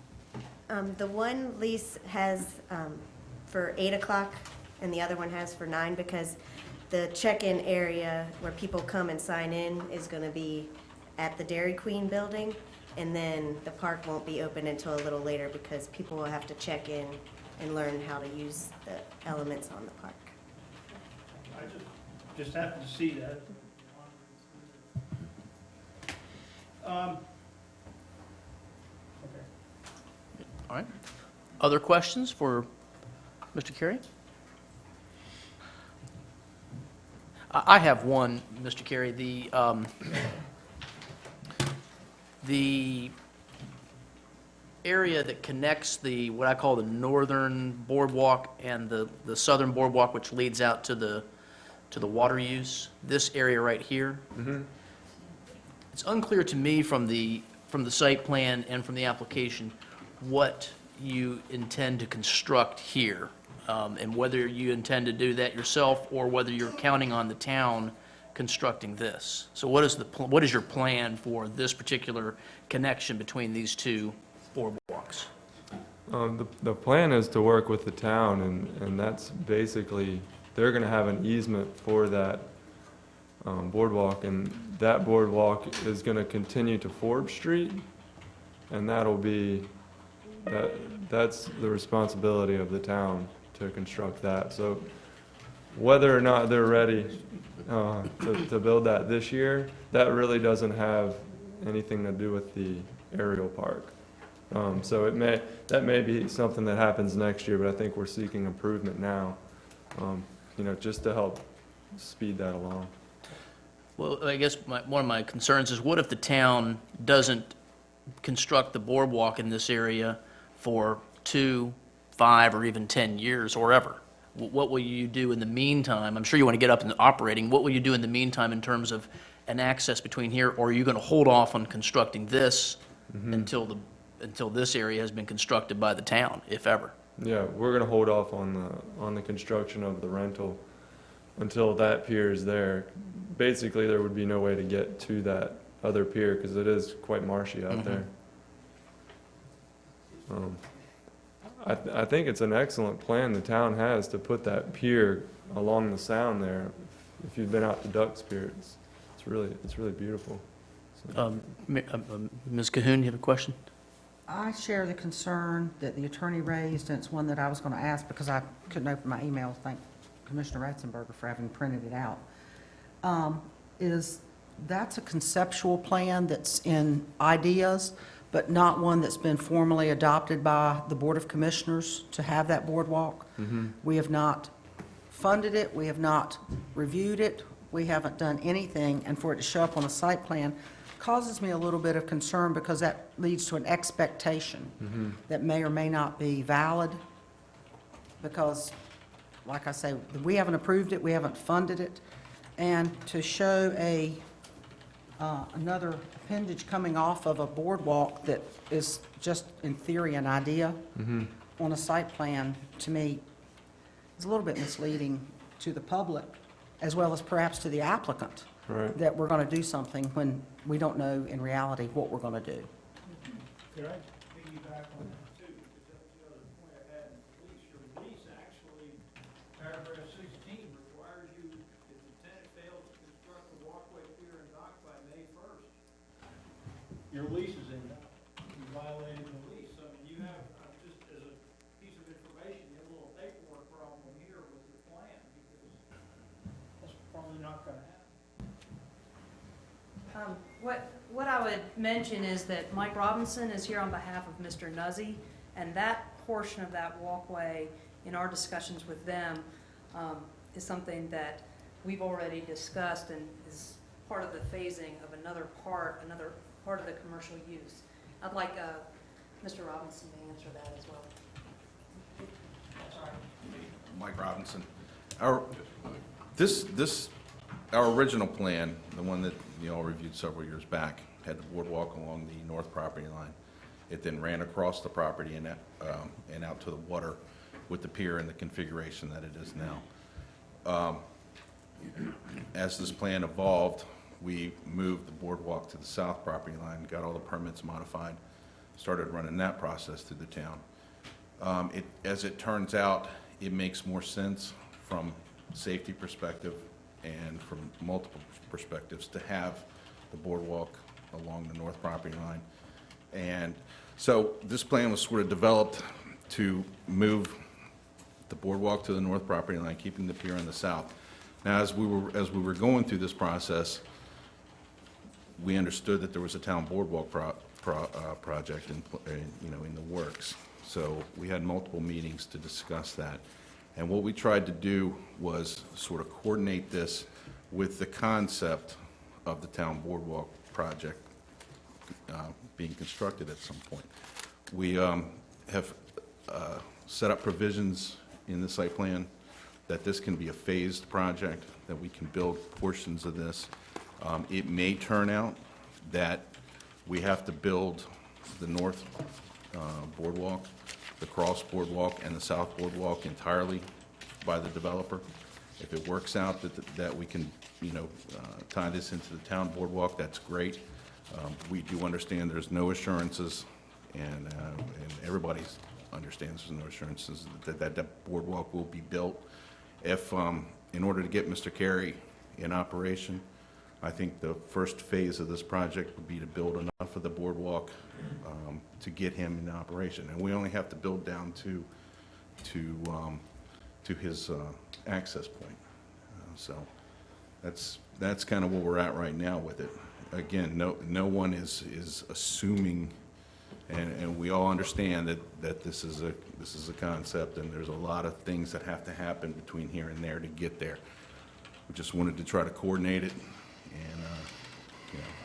so help you God? The one lease has for 8 o'clock and the other one has for 9 because the check-in area where people come and sign in is going to be at the Dairy Queen building, and then the park won't be open until a little later because people will have to check in and learn how to use the elements on the park. I just happened to see that. Okay. All right. Other questions for Mr. Carey? I have one, Mr. Carey. The area that connects what I call the northern boardwalk and the southern boardwalk, which leads out to the water use, this area right here. Mm-hmm. It's unclear to me from the site plan and from the application what you intend to construct here, and whether you intend to do that yourself or whether you're counting on the town constructing this. So what is your plan for this particular connection between these two boardwalks? The plan is to work with the town, and that's basically, they're going to have an easement for that boardwalk, and that boardwalk is going to continue to Forbes Street, and that's the responsibility of the town to construct that. So whether or not they're ready to build that this year, that really doesn't have anything to do with the aerial park. So that may be something that happens next year, but I think we're seeking improvement now, just to help speed that along. Well, I guess one of my concerns is, what if the town doesn't construct the boardwalk in this area for 2, 5, or even 10 years, or ever? What will you do in the meantime? I'm sure you want to get up and operating. What will you do in the meantime in terms of an access between here, or are you going to hold off on constructing this until this area has been constructed by the town, if ever? Yeah, we're going to hold off on the construction of the rental until that pier is there. Basically, there would be no way to get to that other pier because it is quite marshy out there. I think it's an excellent plan the town has to put that pier along the sound there. If you've been out to Duck's Pier, it's really beautiful. So. Ms. Cahoon, you have a question? I share the concern that the attorney raised, and it's one that I was going to ask because I couldn't open my email. Thank Commissioner Ratzenberger for having printed it out. That's a conceptual plan that's in ideas, but not one that's been formally adopted by the Board of Commissioners to have that boardwalk. We have not funded it, we have not reviewed it, we haven't done anything, and for it to show up on a site plan causes me a little bit of concern because that leads to an expectation that may or may not be valid because, like I say, we haven't approved it, we haven't funded it, and to show another appendage coming off of a boardwalk that is just in theory an idea on a site plan, to me, is a little bit misleading to the public as well as perhaps to the applicant. Right. That we're going to do something when we don't know in reality what we're going to do. Could I piggyback on that too? Because that was the other point I had in the lease. Your lease actually, paragraph 16, requires you, if the tenant fails to construct the walkway, pier, and dock by May 1st, your lease is in doubt. You violated the lease. So I mean, you have, just as a piece of information, you have a little paperwork problem here with your plan because that's probably not going to happen. What I would mention is that Mike Robinson is here on behalf of Mr. Nuzzi, and that portion of that walkway, in our discussions with them, is something that we've already discussed and is part of the phasing of another part of the commercial use. I'd like Mr. Robinson to answer that as well. Sorry. Mike Robinson. Our original plan, the one that you all reviewed several years back, had the boardwalk along the north property line. It then ran across the property and out to the water with the pier and the configuration that it is now. As this plan evolved, we moved the boardwalk to the south property line, got all the permits modified, started running that process through the town. As it turns out, it makes more sense from a safety perspective and from multiple perspectives to have the boardwalk along the north property line. And so this plan was sort of developed to move the boardwalk to the north property line, keeping the pier in the south. Now, as we were going through this process, we understood that there was a town boardwalk project in the works. So we had multiple meetings to discuss that. And what we tried to do was sort of coordinate this with the concept of the town boardwalk project being constructed at some point. We have set up provisions in the site plan that this can be a phased project, that we can build portions of this. It may turn out that we have to build the north boardwalk, the cross boardwalk, and the south boardwalk entirely by the developer. If it works out that we can, tie this into the town boardwalk, that's great. We do understand there's no assurances, and everybody understands there's no assurances that boardwalk will be built. If, in order to get Mr. Carey in operation, I think the first phase of this project would be to build enough of the boardwalk to get him in operation. And we only have to build down to his access point. So that's kind of where we're at right now with it. Again, no one is assuming, and we all understand that this is a concept, and there's a lot of things that have to happen between here and there to get there. We just wanted to try to coordinate it, and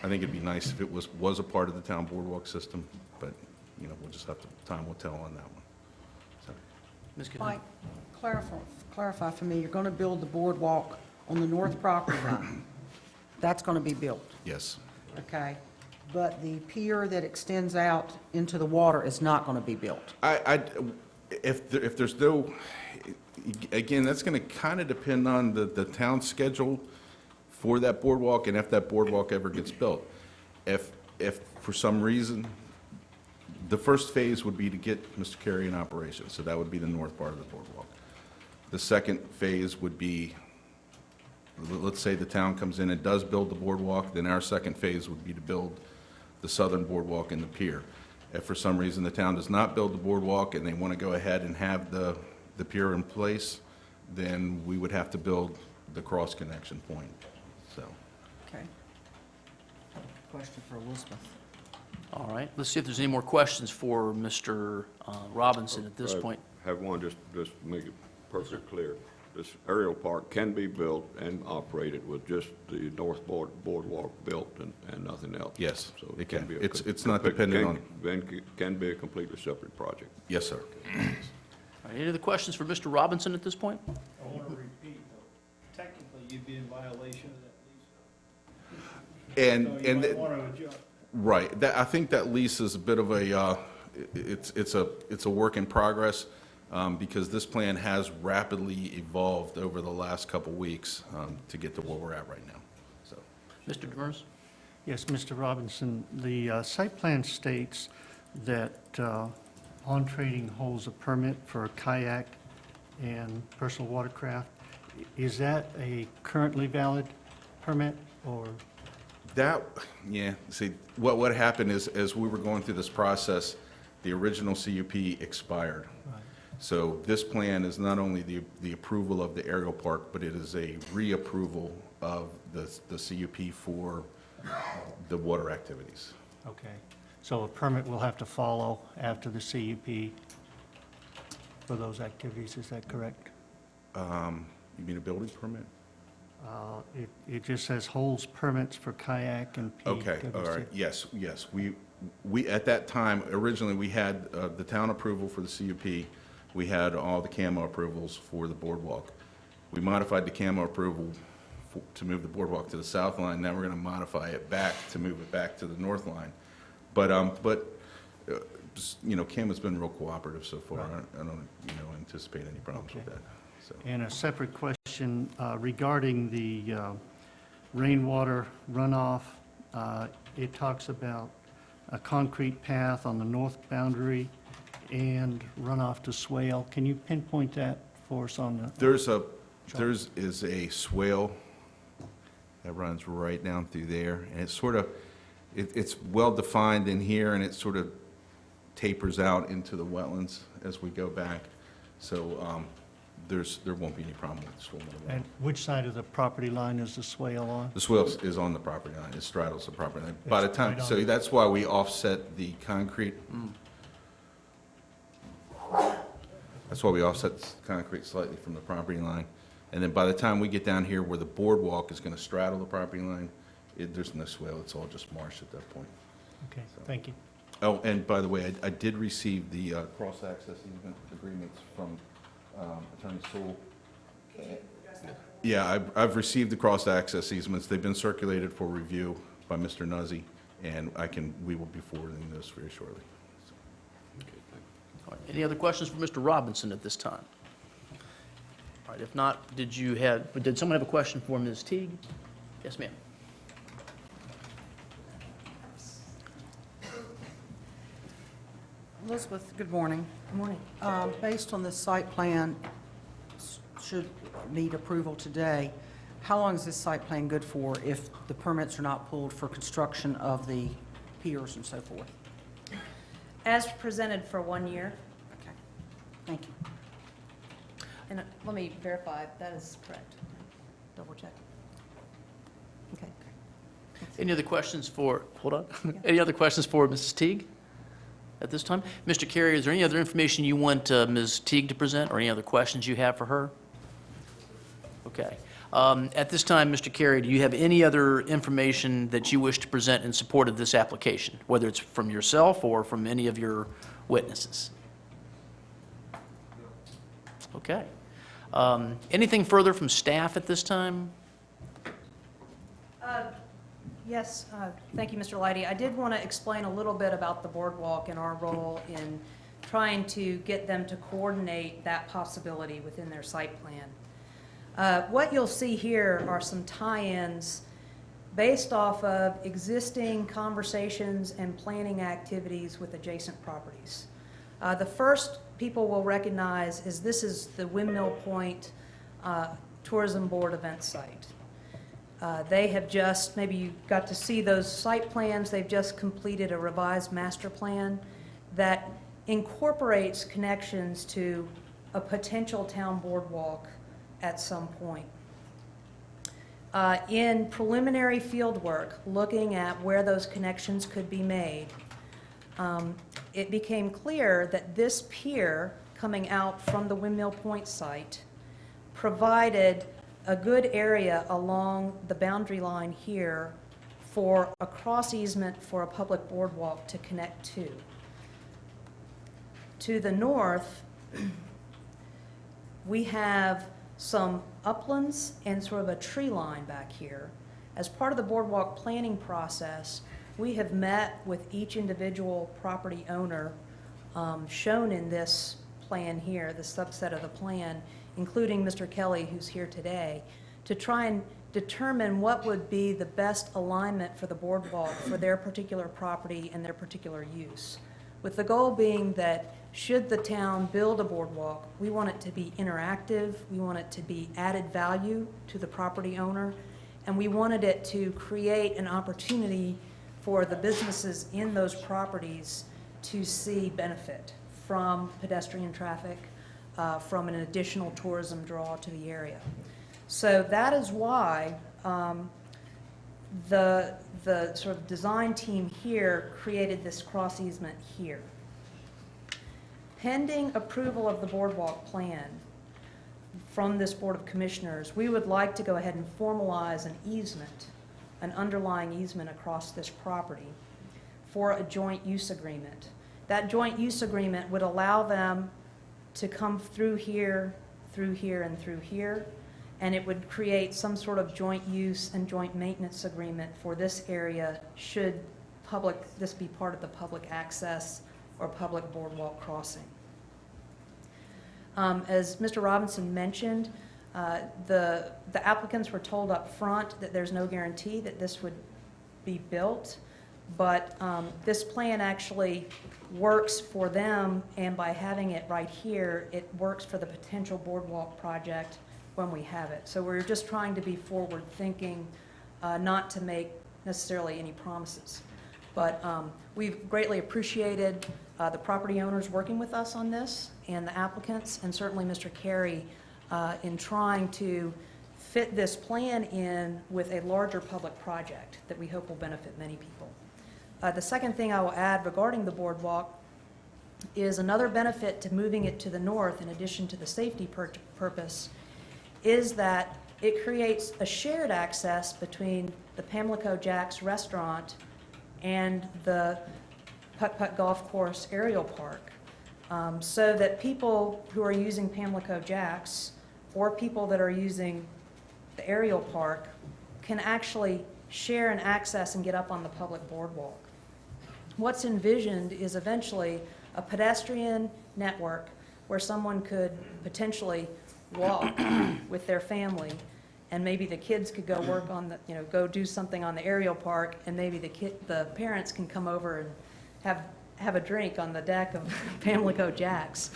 I think it'd be nice if it was a part of the town boardwalk system, but we'll just have to, time will tell on that one. So. Ms. Cahoon. Mike, clarify for me, you're going to build the boardwalk on the north property line. That's going to be built, Yes. okay? But the pier that extends out into the water is not going to be built. If there's no, again, that's going to kind of depend on the town's schedule for that boardwalk and if that boardwalk ever gets built. If for some reason, the first phase would be to get Mr. Carey in operation, so that would be the north part of the boardwalk. The second phase would be, let's say the town comes in and does build the boardwalk, then our second phase would be to build the southern boardwalk and the pier. If for some reason the town does not build the boardwalk and they want to go ahead and have the pier in place, then we would have to build the cross connection point, so. Okay. Question for Elizabeth. All right, let's see if there's any more questions for Mr. Robinson at this point. Have one, just to make it perfectly clear. This aerial park can be built and operated with just the north boardwalk built and nothing else. Yes, So it can. be It's not dependent on. Can be a completely separate project. Yes, sir. All right, any other questions for Mr. Robinson at this point? I want to repeat, though, technically, you'd be in violation of that lease. And, So you and, might want to adjust. right, that, I think that lease is a bit of a, it's a work in progress, because this plan has rapidly evolved over the last couple weeks, to get to where we're at right now, so. Mr. Demers? Yes, Mr. Robinson, the site plan states that On Trading holds a permit for a kayak and personal watercraft. Is that a currently valid permit, or? That, yeah, see, what happened is, as we were going through this process, the original CUP expired. Right. So this plan is not only the approval of the aerial park, but it is a reapproval of the CUP for the water activities. Okay, so a permit will have to follow after the CUP for those activities, is that correct? You mean a building permit? It just says holds permits for kayak and PWC. Okay, all right, yes. We, at that time, originally, we had the town approval for the CUP. We had all the CAMO approvals for the boardwalk. We modified the CAMO approval to move the boardwalk to the south line. Now we're going to modify it back to move it back to the north line. But you know, CAMO's been real cooperative so far. Right. I don't, you know, anticipate any problems with that, so. And a separate question regarding the rainwater runoff. It talks about a concrete path on the north boundary and runoff to swale. Can you pinpoint that for us on the? There is a swale that runs right down through there, and it's sort of, it's well-defined in here, and it sort of tapers out into the wetlands as we go back. So there won't be any problem with the swale. And which side of the property line is the swale on? The swale is on the property line. It straddles the property line. By the It's time, right on so it. that's why we offset the concrete. That's why we offset the concrete slightly from the property line. And then by the time we get down here where the boardwalk is going to straddle the property line, there's no swale. It's all just marsh at that point. Okay, thank you. Oh, and by the way, I did receive the cross-access easement agreements from Attorney Sewell. Yeah, I've received the cross-access easements. They've been circulated for review by Mr. Nuzzi, and we will be forwarding those very shortly. All right, any other questions for Mr. Robinson at this time? All right, if not, did someone have a question for Ms. Teague? Yes, ma'am. Elizabeth, good morning. Good morning. Based on this site plan, should need approval today, how long is this site plan good for if the permits are not pulled for construction of the piers and so forth? As presented for 1 year. Okay, thank you. And let me verify, that is correct. Double check. Okay. Any other questions for, hold on, any other questions for Mrs. Teague at this time? Mr. Carey, is there any other information you want Ms. Teague to present, or any other questions you have for her? Okay. At this time, Mr. Carey, do you have any other information that you wish to present in support of this application, whether it's from yourself or from any of your witnesses? Okay. Anything further from staff at this time? Yes, thank you, Mr. Leidy. I did want to explain a little bit about the boardwalk and our role in trying to get them to coordinate that possibility within their site plan. What you'll see here are some tie-ins based off of existing conversations and planning activities with adjacent properties. The first people will recognize is this is the Windmill Point Tourism Board event site. They have just, maybe you got to see those site plans, they've just completed a revised master plan that incorporates connections to a potential town boardwalk at some point. In preliminary field work, looking at where those connections could be made, it became clear that this pier coming out from the Windmill Point site provided a good area along the boundary line here for a cross easement for a public boardwalk to connect to. To the north, we have some uplands and sort of a tree line back here. As part of the boardwalk planning process, we have met with each individual property owner shown in this plan here, the subset of the plan, including Mr. Kelly, who's here today, to try and determine what would be the best alignment for the boardwalk for their particular property and their particular use. With the goal being that should the town build a boardwalk, we want it to be interactive, we want it to be added value to the property owner, and we wanted it to create an opportunity for the businesses in those properties to see benefit from pedestrian traffic, from an additional tourism draw to the area. So that is why the sort of design team here created this cross easement here. Pending approval of the boardwalk plan from this Board of Commissioners, we would like to go ahead and formalize an easement, an underlying easement across this property for a joint use agreement. That joint use agreement would allow them to come through here, and through here, and it would create some sort of joint use and joint maintenance agreement for this area should this be part of the public access or public boardwalk crossing. As Mr. Robinson mentioned, the applicants were told up front that there's no guarantee that this would be built, but this plan actually works for them, and by having it right here, it works for the potential boardwalk project when we have it. So we're just trying to be forward-thinking, not to make necessarily any promises. But we've greatly appreciated the property owners working with us on this, and the applicants, and certainly Mr. Carey in trying to fit this plan in with a larger public project that we hope will benefit many people. The second thing I will add regarding the boardwalk is another benefit to moving it to the north, in addition to the safety purpose, is that it creates a shared access between the Pamlico Jack's restaurant and the Putt-Putt Golf Course aerial park, so that people who are using Pamlico Jack's or people that are using the aerial park can actually share and access and get up on the public boardwalk. What's envisioned is eventually a pedestrian network where someone could potentially walk with their family, and maybe the kids could go work on the, go do something on the aerial park, and maybe the parents can come over and have a drink on the deck of Pamlico Jack's.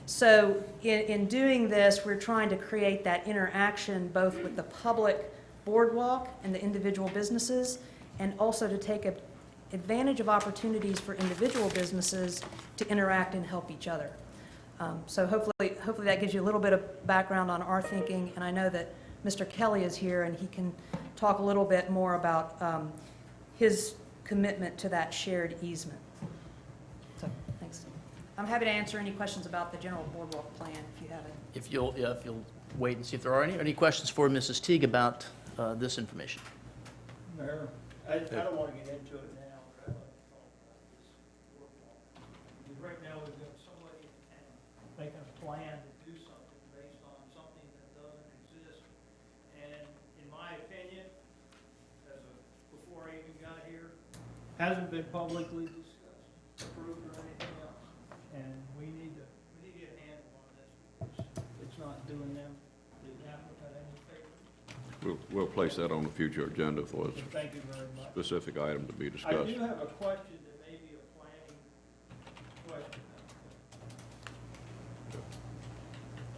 So in doing this, we're trying to create that interaction both with the public boardwalk and the individual businesses, and also to take advantage of opportunities for individual businesses to interact and help each other. So hopefully that gives you a little bit of background on our thinking, and I know that Mr. Kelly is here and he can talk a little bit more about his commitment to that shared easement. So, thanks. I'm happy to answer any questions about the general boardwalk plan if you have it. If you'll wait and see if there are any questions for Mrs. Teague about this information. Mayor, I don't want to get into it now, but I'd like to talk about this boardwalk. Because right now we've got somebody in town making a plan to do something based on something that doesn't exist. And in my opinion, before I even got here, hasn't been publicly discussed, approved, or anything else. doing them, the applicant any favor? We'll place that on the future agenda for a Thank you very much. specific item to be I discussed. do have a question that may be a planning question.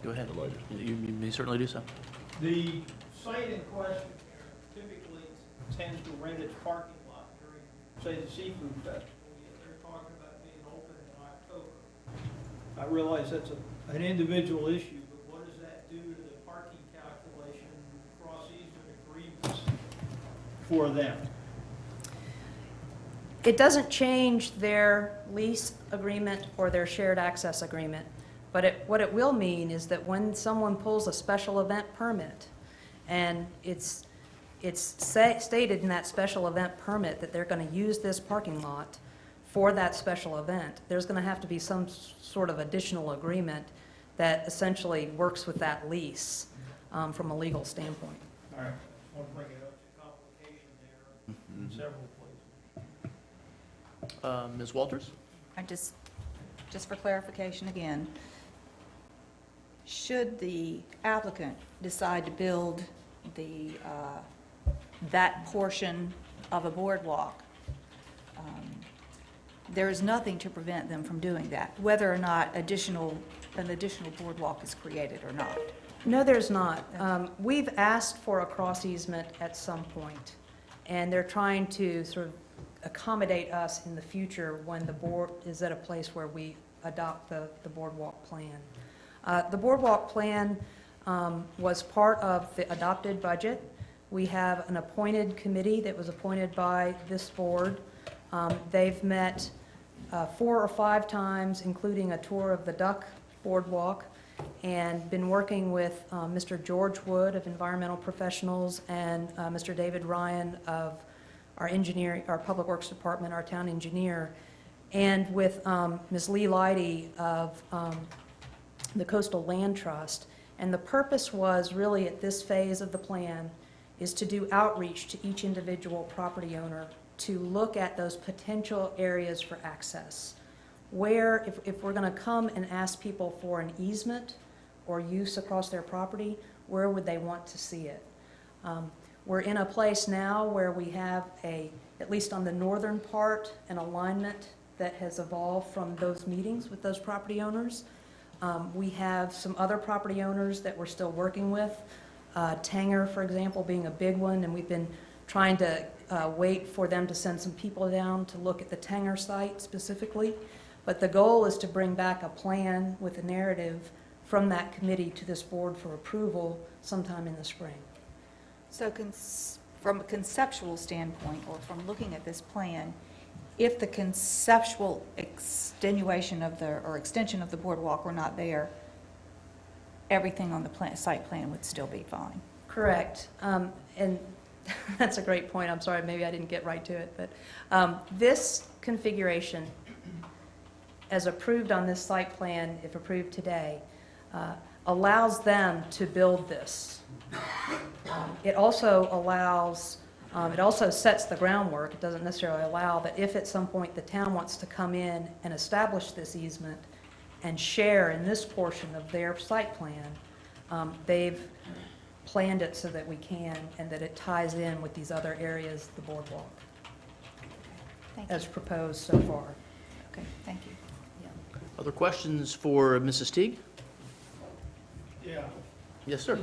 Go ahead. You may certainly do so. The site in question here typically tends to rent its parking lot during, say, the seafood festival. They're talking about being open in October. I realize that's an individual issue, but what does that do to the parking calculation, cross-easement agreements for them? It doesn't change their lease agreement or their shared access agreement, but what it will mean is that when someone pulls a special event permit, and it's stated in that special event permit that they're going to use this parking lot for that special event, there's going to have to be some sort of additional agreement that essentially works with that lease from a legal standpoint. All right, I want to bring it up to complication there in several places. Ms. Walters? I just for clarification again, should the applicant decide to build that portion of a boardwalk, there is nothing to prevent them from doing that, whether or not an additional boardwalk is created or not. No, there's not. We've asked for a cross easement at some point, and they're trying to sort of accommodate us in the future when the board is at a place where we adopt the boardwalk plan. The boardwalk plan was part of the adopted budget. We have an appointed committee that was appointed by this board. They've met 4 or 5 times, including a tour of the Duck Boardwalk, and been working with Mr. George Wood of Environmental Professionals and Mr. David Ryan of our engineering, our Public Works Department, our town engineer, and with Ms. Lee Leidy of the Coastal Land Trust. And the purpose was really at this phase of the plan is to do outreach to each individual property owner to look at those potential areas for access. Where, if we're going to come and ask people for an easement or use across their property, where would they want to see it? We're in a place now where we have at least on the northern part, an alignment that has evolved from those meetings with those property owners. We have some other property owners that we're still working with, Tanger, for example, being a big one, and we've been trying to wait for them to send some people down to look at the Tanger site specifically. But the goal is to bring back a plan with a narrative from that committee to this board for approval sometime in the spring. So from a conceptual standpoint, or from looking at this plan, if the conceptual extenuation of or extension of the boardwalk were not there, everything on the site plan would still be fine. Correct. And that's a great point. I'm sorry, maybe I didn't get right to it. But this configuration, as approved on this site plan, if approved today, allows them to build this. It also allows, it also sets the groundwork. It doesn't necessarily allow that if at some point the town wants to come in and establish this easement and share in this portion of their site plan, they've planned it so that we can, and that it ties in with these other areas of the boardwalk as proposed so far. Okay, thank you. Other questions for Mrs. Teague? Yeah. Yes, sir.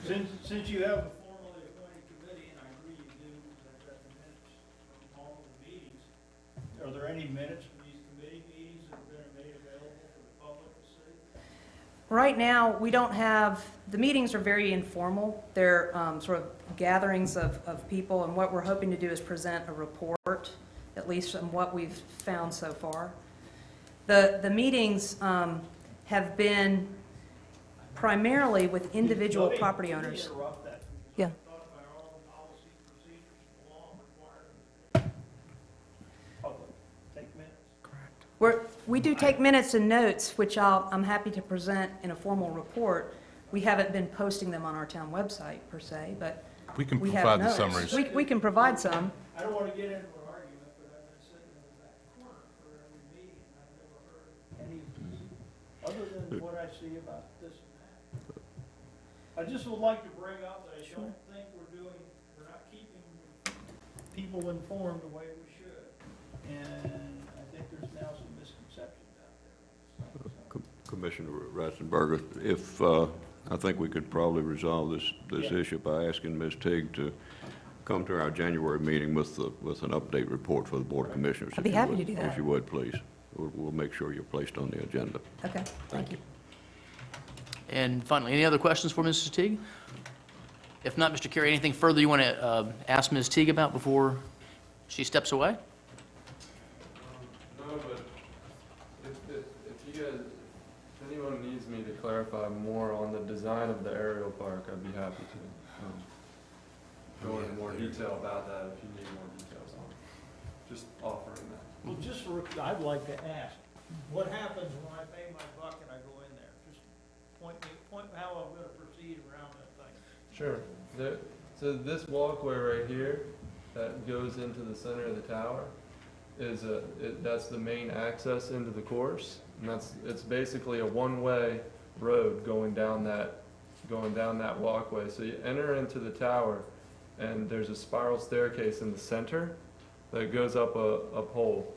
Since you have a formally appointed committee, and I agree you do, because I've got the minutes from all of the meetings, are there any minutes from these committee meetings that have been made available for the public to see? Right now, we don't have, the meetings are very informal. They're sort of gatherings of people, and what we're hoping to do is present a report, at least from what we've found so far. The meetings have been primarily with individual property owners. Yeah. We do take minutes and notes, which I'm happy to present in a formal report. We haven't been posting them on our town website per se, but we can have provide the notes. summaries. We can provide some. I don't want to get into an argument, but I've been sitting in the back corner for every meeting, and I've never heard any, other than what I see about this and that. I just would like to bring up that I don't think we're not keeping people informed the way we should. And I think there's now some misconceptions out there. Commissioner Ratzenberger, if, I think we could probably resolve this issue by asking Ms. Teague to come to our January meeting with an update report for the Board of Commissioners. I'd be happy to do that. If you would, please. We'll make sure you're placed on the agenda. Okay, thank you. And finally, any other questions for Mrs. Teague? If not, Mr. Carey, anything further you want to ask Ms. Teague about before she steps away? No, but if you guys, if anyone needs me to clarify more on the design of the aerial park, I'd be happy to go into more detail about that if you need more details on it. Just offering that. Well, I'd like to ask, what happens when I pay my buck and I go in there? Just point how I'm gonna proceed around that thing. Sure. So this walkway right here that goes into the center of the tower is that's the main access into the course, and it's basically a one-way road going down that walkway. So you enter into the tower, and there's a spiral staircase in the center that goes up a pole,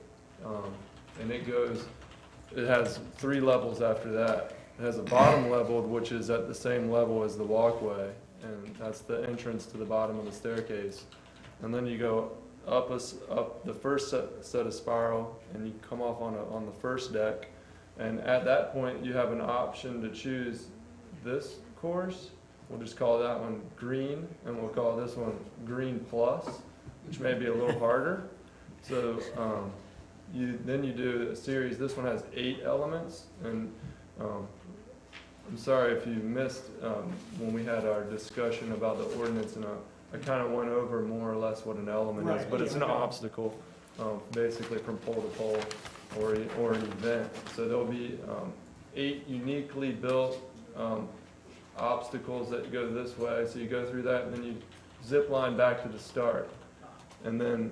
and it has 3 levels after that. It has a bottom level, which is at the same level as the walkway, and that's the entrance to the bottom of the staircase. And then you go up the first set of spiral, and you come off on the first deck. And at that point, you have an option to choose this course. We'll just call that one green, and we'll call this one green plus, which may be a little harder. So then you do a series. This one has 8 elements, and I'm sorry if you missed when we had our discussion about the ordinance, and I kind of went over more or less what an element is, but it's an obstacle, basically from pole to pole or an event. So there'll be 8 uniquely built obstacles that go this way. So you go through that, and then you zip line back to the start, and then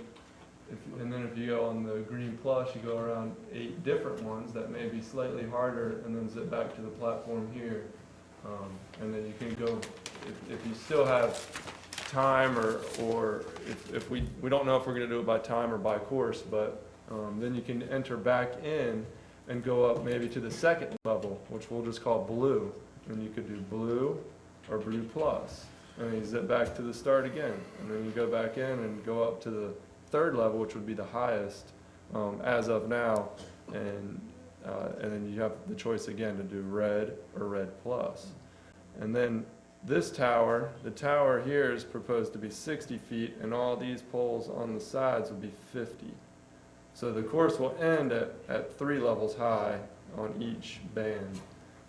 if you go on the green plus, you go around 8 different ones that may be slightly harder, and then zip back to the platform here. And then you can go, if you still have time, or if we don't know if we're going to do it by time or by course, but then you can enter back in and go up maybe to the second level, which we'll just call blue. And you could do blue or blue plus. And then you zip back to the start again. And then you go back in and go up to the 3rd level, which would be the highest as of now, and then you have the choice again to do red or red plus. And then this tower, the tower here is proposed to be 60 feet, and all these poles on the sides would be 50. So the course will end at 3 levels high on each band,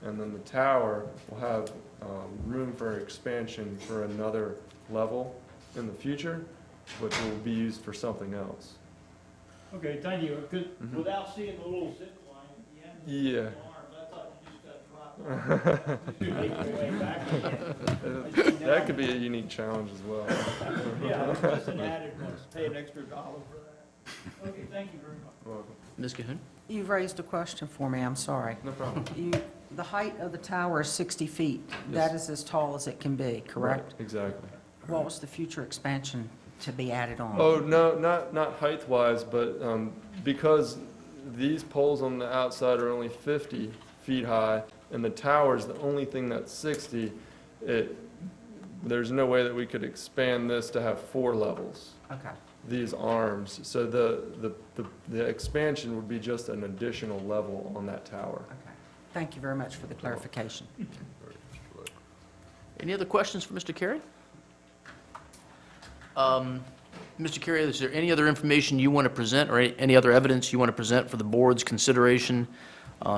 and then the tower will have room for expansion for another level in the future, which will be used for something else. Okay, thank you. Without seeing the little zip line at the end Yeah. of the arms, I thought you just got dropped. You make your way back. That could be a unique challenge as well. Yeah, just an added one. Pay an extra $1 for that. Okay, thank you very much. Welcome. Ms. Cahoon? You've raised a question for me, I'm sorry. No problem. The height of the tower is 60 feet. Yes. That is as tall as it can be, correct? Right, exactly. What was the future expansion to be added on? Oh, no, not height-wise, but because these poles on the outside are only 50 feet high, and the tower is the only thing that's 60, there's no way that we could expand this to have 4 levels. Okay. These arms. So the expansion would be just an additional level on that tower. Okay. Thank you very much for the clarification. Any other questions for Mr. Carey? Mr. Carey, is there any other information you want to present, or any other evidence you want to present for the board's consideration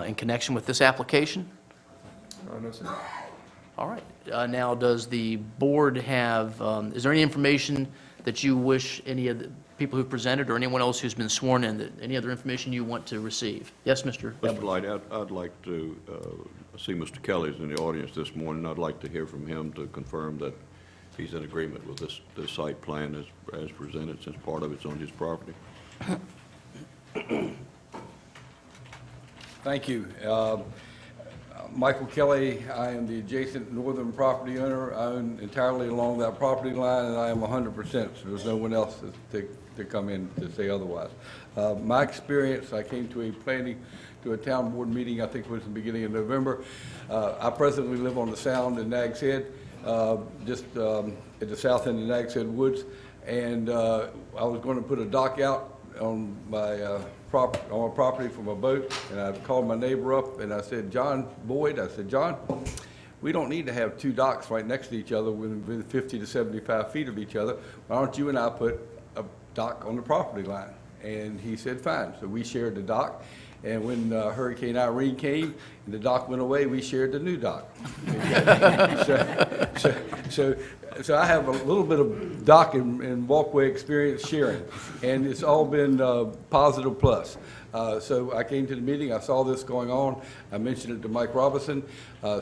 in connection with this application? No, sir. All right. Now, does the board have, is there any information that you wish any of the people who presented or anyone else who's been sworn in, any other information you want to receive? Yes, Mr. Mr. Light, I'd like to see Mr. Kelly's in the audience this morning. I'd like to hear from him to confirm that he's in agreement with this site plan as presented, since part of it's on his property. Thank you. Michael Kelly. I am the adjacent northern property owner. I own entirely along that property line, and I am 100%, so there's no one else to come in to say otherwise. My experience, I came to a town board meeting, I think it was the beginning of November. I presently live on the Sound in Nags Head, just at the south end of Nags Head Woods, and I was going to put a dock out on my property from a boat, and I called my neighbor up and I said, John Boyd, I said, John, we don't need to have two docks right next to each other within 50 to 75 feet of each other. Why don't you and I put a dock on the property line? And he said, fine. So we shared the dock. And when Hurricane Irene came and the dock went away, we shared the new dock. So I have a little bit of dock and walkway experience sharing, and it's all been positive plus. So I came to the meeting, I saw this going on, I mentioned it to Mike Robinson,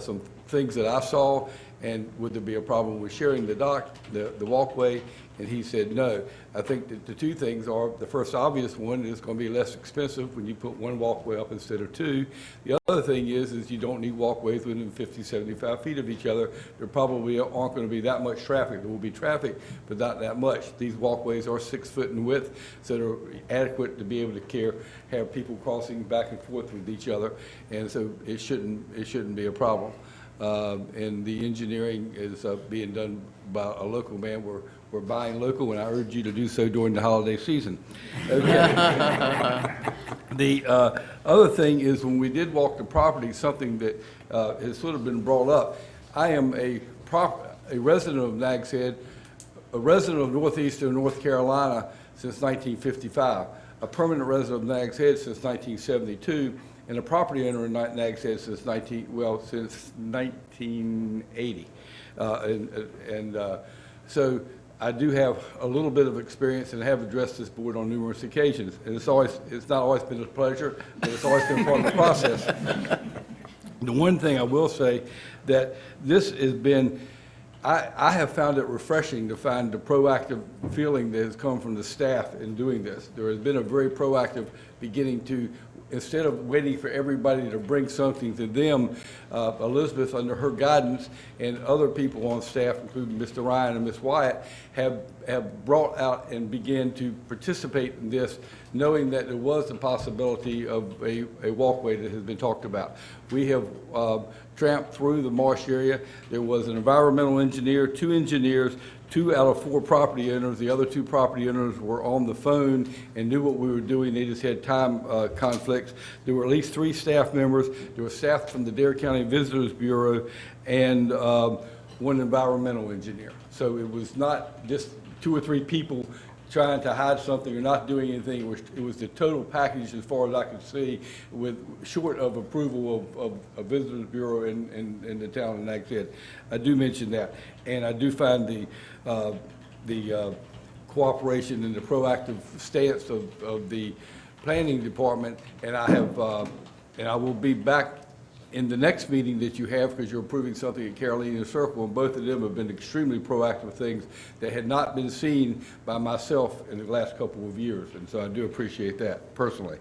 some things that I saw, and would there be a problem with sharing the dock, the walkway, and he said no. I think that the two things are, the first obvious one is going to be less expensive when you put one walkway up instead of two. The other thing is you don't need walkways within 50, 75 feet of each other. There probably aren't going to be that much traffic. There will be traffic, but not that much. These walkways are 6 foot in width, so they're adequate to be able to have people crossing back and forth with each other, and so it shouldn't be a problem. And the engineering is being done by a local man. We're buying local, and I urge you to do so during the holiday season. Okay. The other thing is, when we did walk the property, something that has sort of been brought up. I am a resident of Nags Head, a resident of northeastern North Carolina since 1955, a permanent resident of Nags Head since 1972, and a property owner in Nags Head since 1980. So I do have a little bit of experience and have addressed this board on numerous occasions. And it's not always been a pleasure, but it's always been part of the process. The one thing I will say that this has been, I have found it refreshing to find the proactive feeling that has come from the staff in doing this. There has been a very proactive beginning to, instead of waiting for everybody to bring something to them, Elizabeth, under her guidance, and other people on staff, including Mr. Ryan and Ms. Wyatt, have brought out and began to participate in this, knowing that there was a possibility of a walkway that has been talked about. We have tramped through the marsh area. There was an environmental engineer, 2 engineers, 2 out of 4 property owners. The other 2 property owners were on the phone and knew what we were doing. They just had time conflicts. There were at least 3 staff members. There was staff from the Dare County Visitors Bureau and 1 environmental engineer. So it was not just 2 or 3 people trying to hide something or not doing anything. It was the total package, as far as I could see, short of approval of a Visitors Bureau in the town of Nags Head. I do mention that, and I do find the cooperation and the proactive stance of the planning department, and I will be back in the next meeting that you have, because you're approving something at Carolina Circle, and both of them have been extremely proactive things that had not been seen by myself in the last couple of years, and so I do appreciate that personally.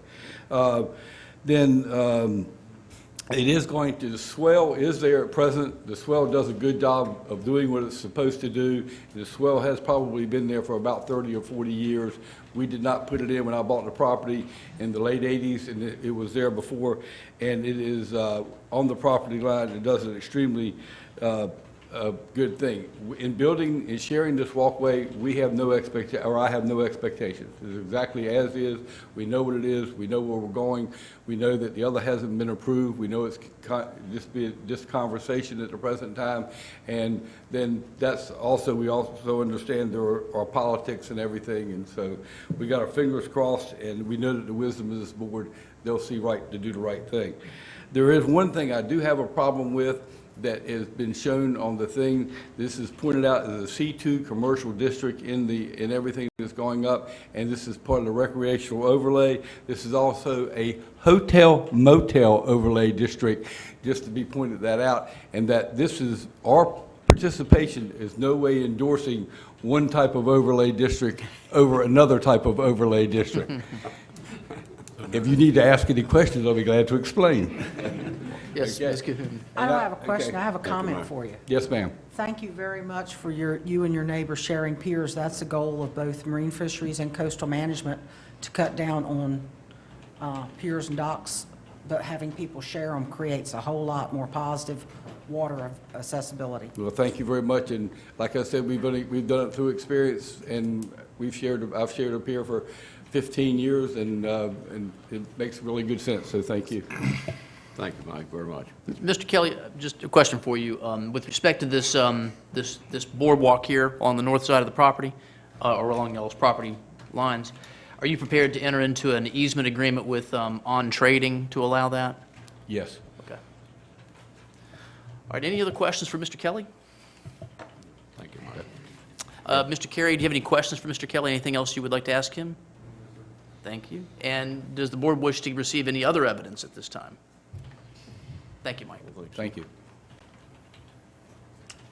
It is going to, the swell is there at present. The swell does a good job of doing what it's supposed to do. The swell has probably been there for about 30 or 40 years. We did not put it in when I bought the property in the late 80s, and it was there before, and it is on the property line. It does an extremely good thing. In building and sharing this walkway, we have no expectation, or I have no expectations. It's exactly as is. We know what it is. We know where we're going. We know that the other hasn't been approved. We know it's just conversation at the present time. And then we also understand there are politics and everything. And so we got our fingers crossed, and we know that the wisdom of this board, they'll see right to do the right thing. There is one thing I do have a problem with that has been shown on the thing. This is pointed out as a C2 commercial district in everything that's going up, and this is part of the recreational overlay. This is also a hotel motel overlay district, just to be pointed that out, and that this is our participation is no way endorsing one type of overlay district over another type of overlay district. If you need to ask any questions, I'll be glad to explain. Yes, Okay. Ms. Cahoon. I don't have a question, Okay. I have a Thank you, comment ma'am. for you. Yes, ma'am. Thank you very much for you and your neighbor sharing piers. That's the goal of both marine fisheries and coastal management, to cut down on piers and docks, but having people share them creates a whole lot more positive water accessibility. Well, thank you very much, and like I said, we've done it through experience, and I've shared up here for 15 years, and it makes really good sense, so thank you. Thank you, Mike, very much. Mr. Kelly, just a question for you. With respect to this boardwalk here on the north side of the property, or along y'all's property lines, are you prepared to enter into an easement agreement with On Trading to allow that? Yes. Okay. All right, any other questions for Mr. Kelly? Thank you, Mike. Mr. Carey, do you have any questions for Mr. Kelly? Anything else you would like to ask him? Thank you. And does the board wish to receive any other evidence at this time? Thank you, Mike. Thank you.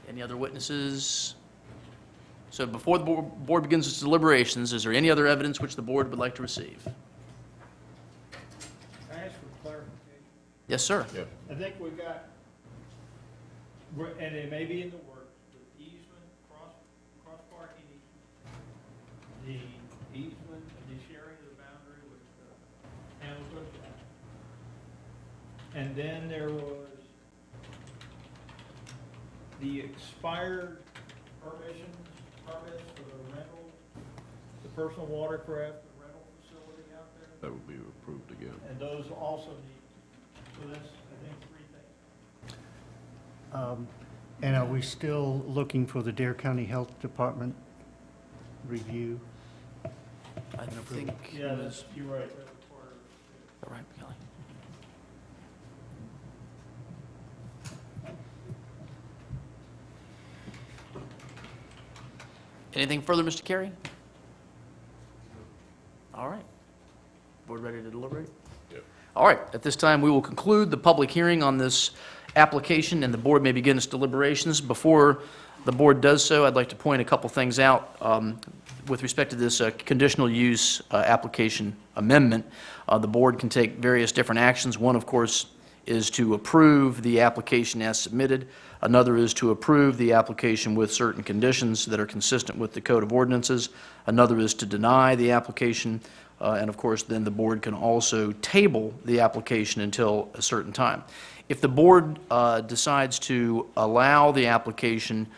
Any other witnesses? So before the board begins its deliberations, is there any other evidence which the board would like to receive? Can I ask for clarification? Yes, sir. Yeah. I think we got, and it may be in the works, the easement, cross parking easement, the easement, the sharing of the boundary with Hamilton. And then there was the expired permits for the rental, the personal watercraft, the rental facility out there, That will be approved again. and those also need, so that's, I think, 3 things. And are we still looking for the Dare County Health Department review? I think Yeah, it that's, was, you're right, that's part of it. all right, Kelly. Anything further, Mr. Carey? All right. Board ready to deliberate? Yep. All right, at this time, we will conclude the public hearing on this application, and the board may begin its deliberations. Before the board does so, I'd like to point a couple things out with respect to this conditional use application amendment. The board can take various different actions. One, of course, is to approve the application as submitted. Another is to approve the application with certain conditions that are consistent with the Code of Ordinances. Another is to deny the application. And of course, then the board can also table the application until a certain time. If the board decides to allow the application,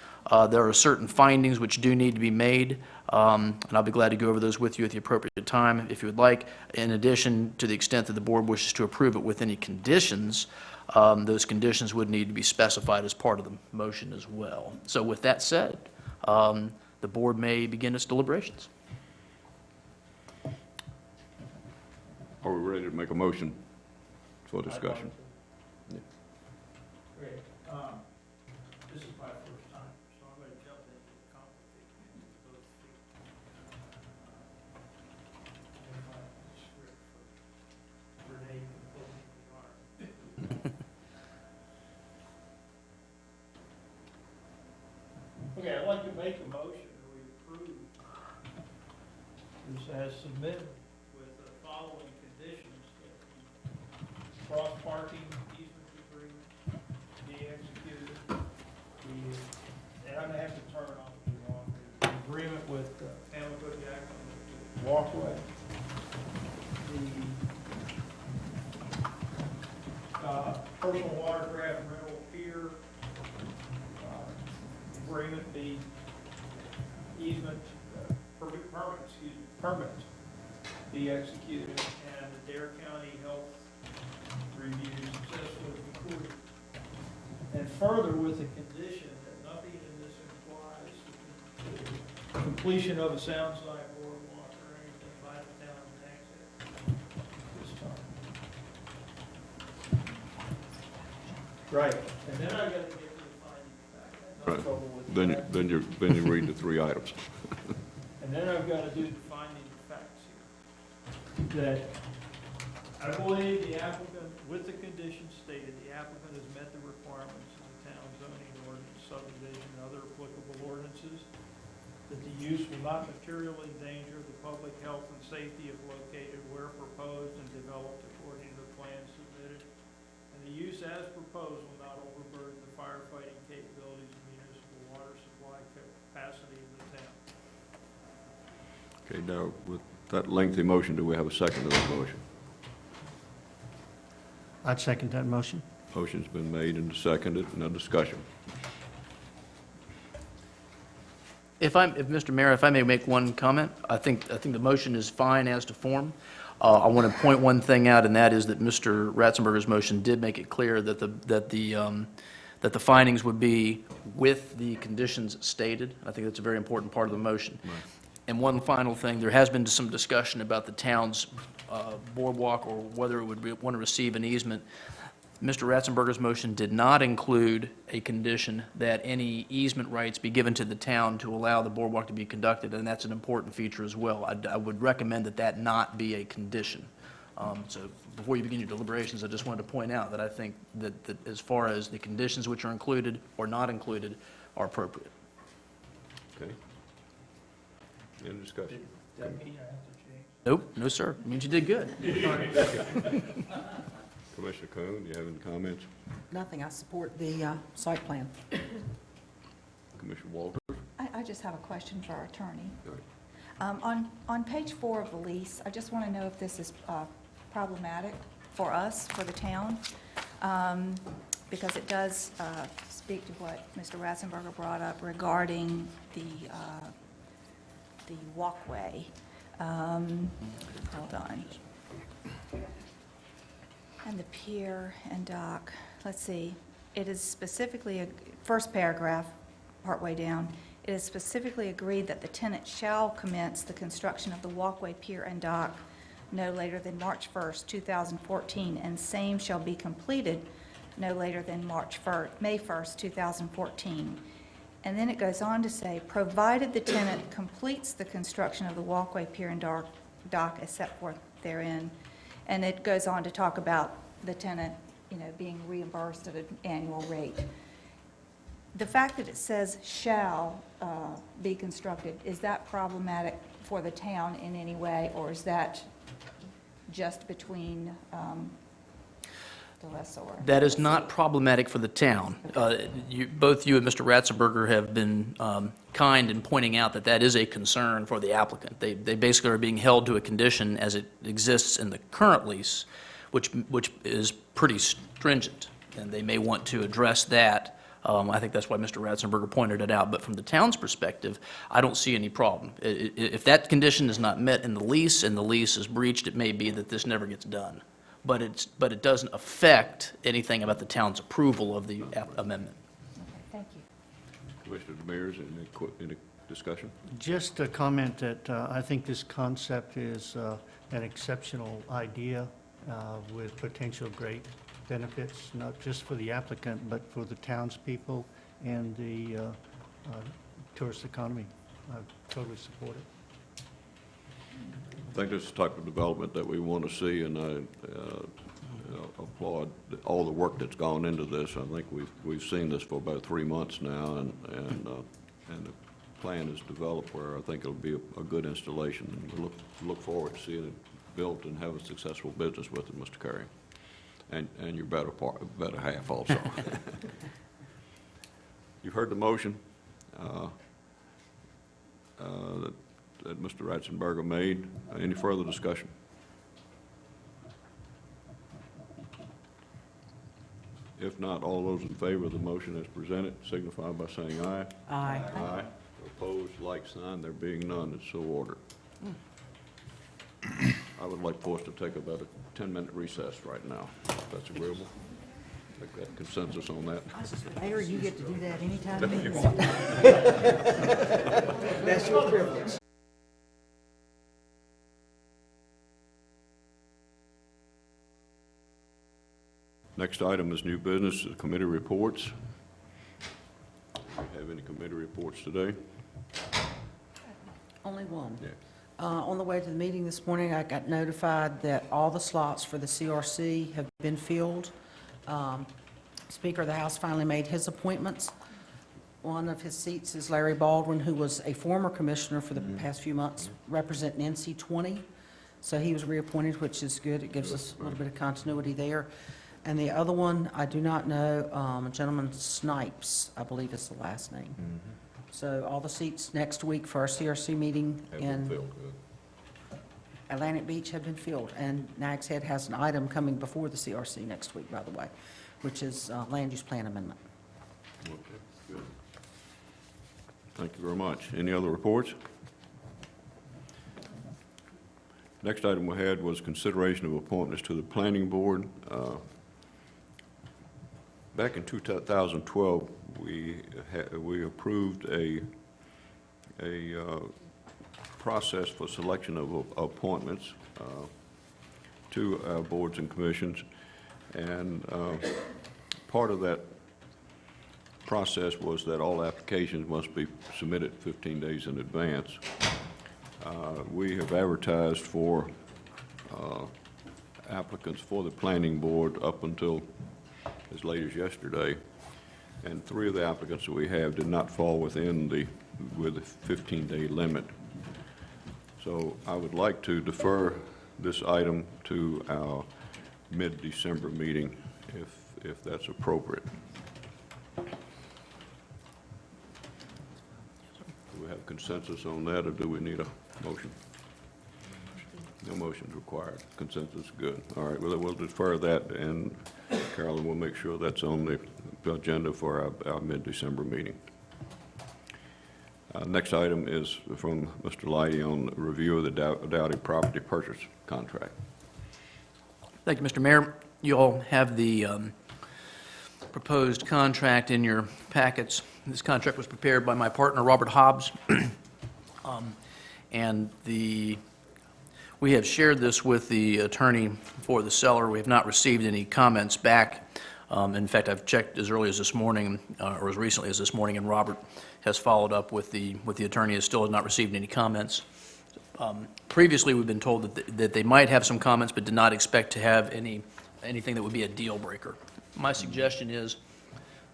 there are certain findings which do need to be made, and I'll be glad to go over those with you at the appropriate time if you would like. In addition, to the extent that the board wishes to approve it with any conditions, those conditions would need to be specified as part of the motion as well. So with that said, the board may begin its deliberations. Are we ready to make a motion for discussion? Great. This is my first time, so I'm going to jump into the complicated, so to speak. And my script for Renee composing the art. Okay, I'd like to make a motion that we approve this as submitted with the following conditions: that the cross-parking easement agreement be executed. And I'm gonna have to turn off the wrong, the agreement with Hamilton Jackson, the walkway. The personal watercraft rental pier agreement be easement, permit be executed, and the Dare County Health review successfully concluded. And further, with the condition that nothing in this implies the completion of a sound side boardwalk or anything by the town of Nags Head this time. Right, and then I gotta get to the finding of fact. I have no trouble with that. Then you read the 3 items. And then I've got to do the finding of facts here. That I believe the applicant, with the conditions stated, the applicant has met the requirements of the town zoning ordinance, subdivision, and other applicable ordinances. That the use will not materially endanger the public health and safety if located where proposed and developed according to the plan submitted. And the use as Okay, now, with that lengthy motion, do we have a second to that motion? I'd second that motion. Motion's been made and seconded. No discussion. If Mr. Mayor, if I may make one comment, I think the motion is fine as to form. I want to point one thing out, and that is that Mr. Ratzenberger's motion did make it clear that the findings would be with the conditions stated. I think that's a very important part of the motion. Right. And one final thing, there has been some discussion about the town's boardwalk or whether it would want to receive an easement. Mr. Ratzenberger's motion did not include a condition that any easement rights be given to the town to allow the boardwalk to be conducted, and that's an important feature as well. I would recommend that that not be a condition. So before you begin your deliberations, I just wanted to point out that I think that as far as the conditions which are included or not included are appropriate. Okay. Any discussion? Does that mean I have to change? Nope, no, sir. It means you did good. Commissioner Coon, do you have any comments? Nothing, I support the site plan. Commissioner Walters? I just have a question for our attorney. Go ahead. On page 4 of the lease, I just want to know if this is problematic for us, for the town, because it does speak to what Mr. Ratzenberger brought up regarding the walkway. Hold on. And the pier and dock. Let's see. It is specifically, first paragraph, partway down, it is specifically agreed that the tenant shall commence the construction of the walkway, pier, and dock no later than March 1st, 2014, and same shall be completed no later than May 1st, 2014. And then it goes on to say, provided the tenant completes the construction of the walkway, pier, and dock as set forth therein. And it goes on to talk about the tenant, being reimbursed at an annual rate. The fact that it says shall be constructed, is that problematic for the town in any way, or is that just between the lessor? That is not problematic for the town. Both you and Mr. Ratzenberger have been kind in pointing out that that is a concern for the applicant. They basically are being held to a condition as it exists in the current lease, which is pretty stringent, and they may want to address that. I think that's why Mr. Ratzenberger pointed it out. But from the town's perspective, I don't see any problem. If that condition is not met in the lease and the lease is breached, it may be that this never gets done. But it doesn't affect anything about the town's approval of the amendment. Okay, thank you. Commissioner Demers, any discussion? Just a comment that I think this concept is an exceptional idea with potential great benefits, not just for the applicant, but for the townspeople and the tourist economy. I totally support it. I think this is the type of development that we want to see, and I applaud all the work that's gone into this. I think we've seen this for about 3 months now, and the plan is developed where I think it'll be a good installation, and we look forward to seeing it built and have a successful business with it, Mr. Carey, and your better half also. You've heard the motion that Mr. Ratzenberger made. Any further discussion? If not, all those in favor of the motion as presented signify by saying aye. Aye. Aye. Opposed, like sign. There being none, it's so ordered. I would like for us to take about a 10-minute recess right now, if that's agreeable. I think that consensus on that. Mayor, you get to do that anytime you No, want. That's your privilege. Next item is new business, committee reports. Do you have any committee reports today? Only one. Yeah. On the way to the meeting this morning, I got notified that all the slots for the CRC have been filled. Speaker of the House finally made his appointments. One of his seats is Larry Baldwin, who was a former commissioner for the past few months, representing NC 20. So he was reappointed, which is good. It gives us a little bit of continuity there. And the other one, I do not know, a gentleman Snipes, I believe is the last name. So all the seats next week for our CRC meeting Have been in filled, good. Atlantic Beach have been filled. And Nags Head has an item coming before the CRC next week, by the way, which is land use plan amendment. Okay, good. Thank you very much. Any other reports? Next item we had was consideration of appointments to the planning board. Back in 2012, we approved a process for selection of appointments to our boards and commissions, and part of that process was that all applications must be submitted 15 days in advance. We have advertised for applicants for the planning board up until as late as yesterday, and 3 of the applicants that we have did not fall within the 15-day limit. So I would like to defer this item to our mid-December meeting, if that's appropriate. Do we have consensus on that, or do we need a motion? No motion required. Consensus, good. All right, well, we'll defer that, and Carolyn will make sure that's on the agenda for our mid-December meeting. Next item is from Mr. Leidy on review of the Dowdy property purchase contract. Thank you, Mr. Mayor. You all have the proposed contract in your packets. This contract was prepared by my partner, Robert Hobbs, and we have shared this with the attorney for the seller. We have not received any comments back. In fact, I've checked as early as this morning, or as recently as this morning, and Robert has followed up with the attorney and still has not received any comments. Previously, we've been told that they might have some comments, but did not expect to have anything that would be a deal breaker. My suggestion is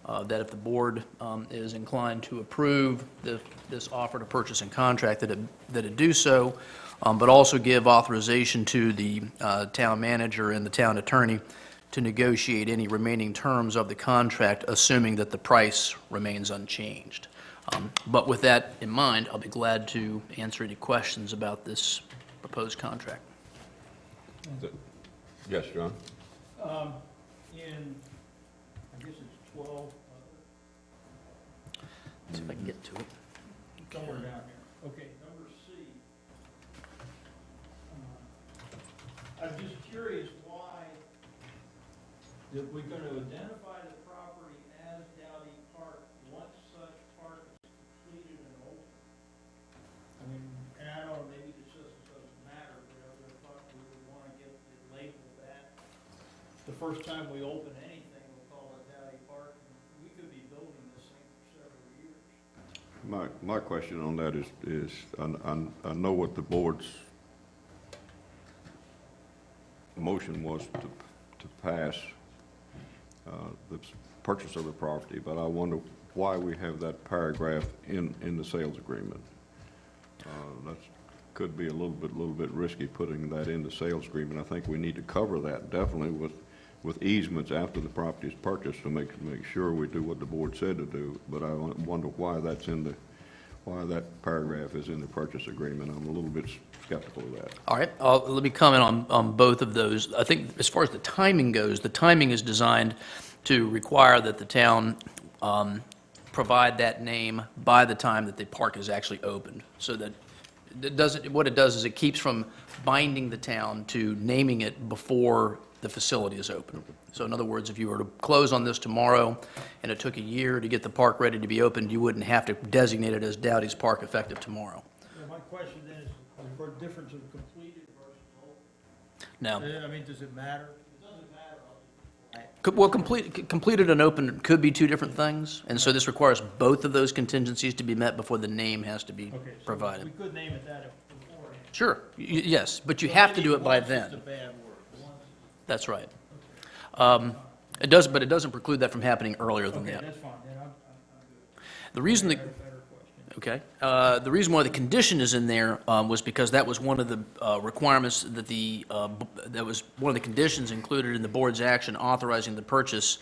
that if the board is inclined to approve this offer to purchase and contract, that it do so, but also give authorization to the town manager and the town attorney to negotiate any remaining terms of the contract, assuming that the price remains unchanged. But with that in mind, I'll be glad to answer any questions about this proposed contract. Yes, John? In, I guess it's 12, Let's see if I can get to it. somewhere down here. Okay, number C. I'm just curious why that we're going to identify the property as Dowdy Park once such park is completed and open. I mean, and I don't know, maybe this doesn't matter, but I would have thought we would want to get it labeled that. The first time we open anything, we'll call it Dowdy Park, and we could be building this thing for several years. My question on that is I know what the board's motion was to pass the purchase of the property, but I wonder why we have that paragraph in the sales agreement. That could be a little bit risky putting that in the sales agreement. I think we need to cover that definitely with easements after the property is purchased to make sure we do what the board said to do. But I wonder why why that paragraph is in the purchase agreement. I'm a little bit skeptical of that. All right, let me comment on both of those. I think as far as the timing goes, the timing is designed to require that the town provide that name by the time that the park is actually opened, so that what it does is it keeps from binding the town to naming it before the facility is open. So in other words, if you were to close on this tomorrow and it took a year to get the park ready to be opened, you wouldn't have to designate it as Dowdy's Park effective tomorrow. So my question then is for a difference of completed versus open? No. I mean, does it matter? It doesn't matter. Well, completed and open could be two different things, and so this requires both of those contingencies to be met before the name has to be Okay, so provided. we could name it that beforehand. Sure, yes, but you So have to maybe do it by once then. is a bad word. Once- That's right. It doesn't preclude that from happening earlier than Okay, that. that's fine, then I'm good. The reason I that, had a better question. Okay. The reason why the condition is in there was because that was one of the requirements that that was one of the conditions included in the board's action authorizing the purchase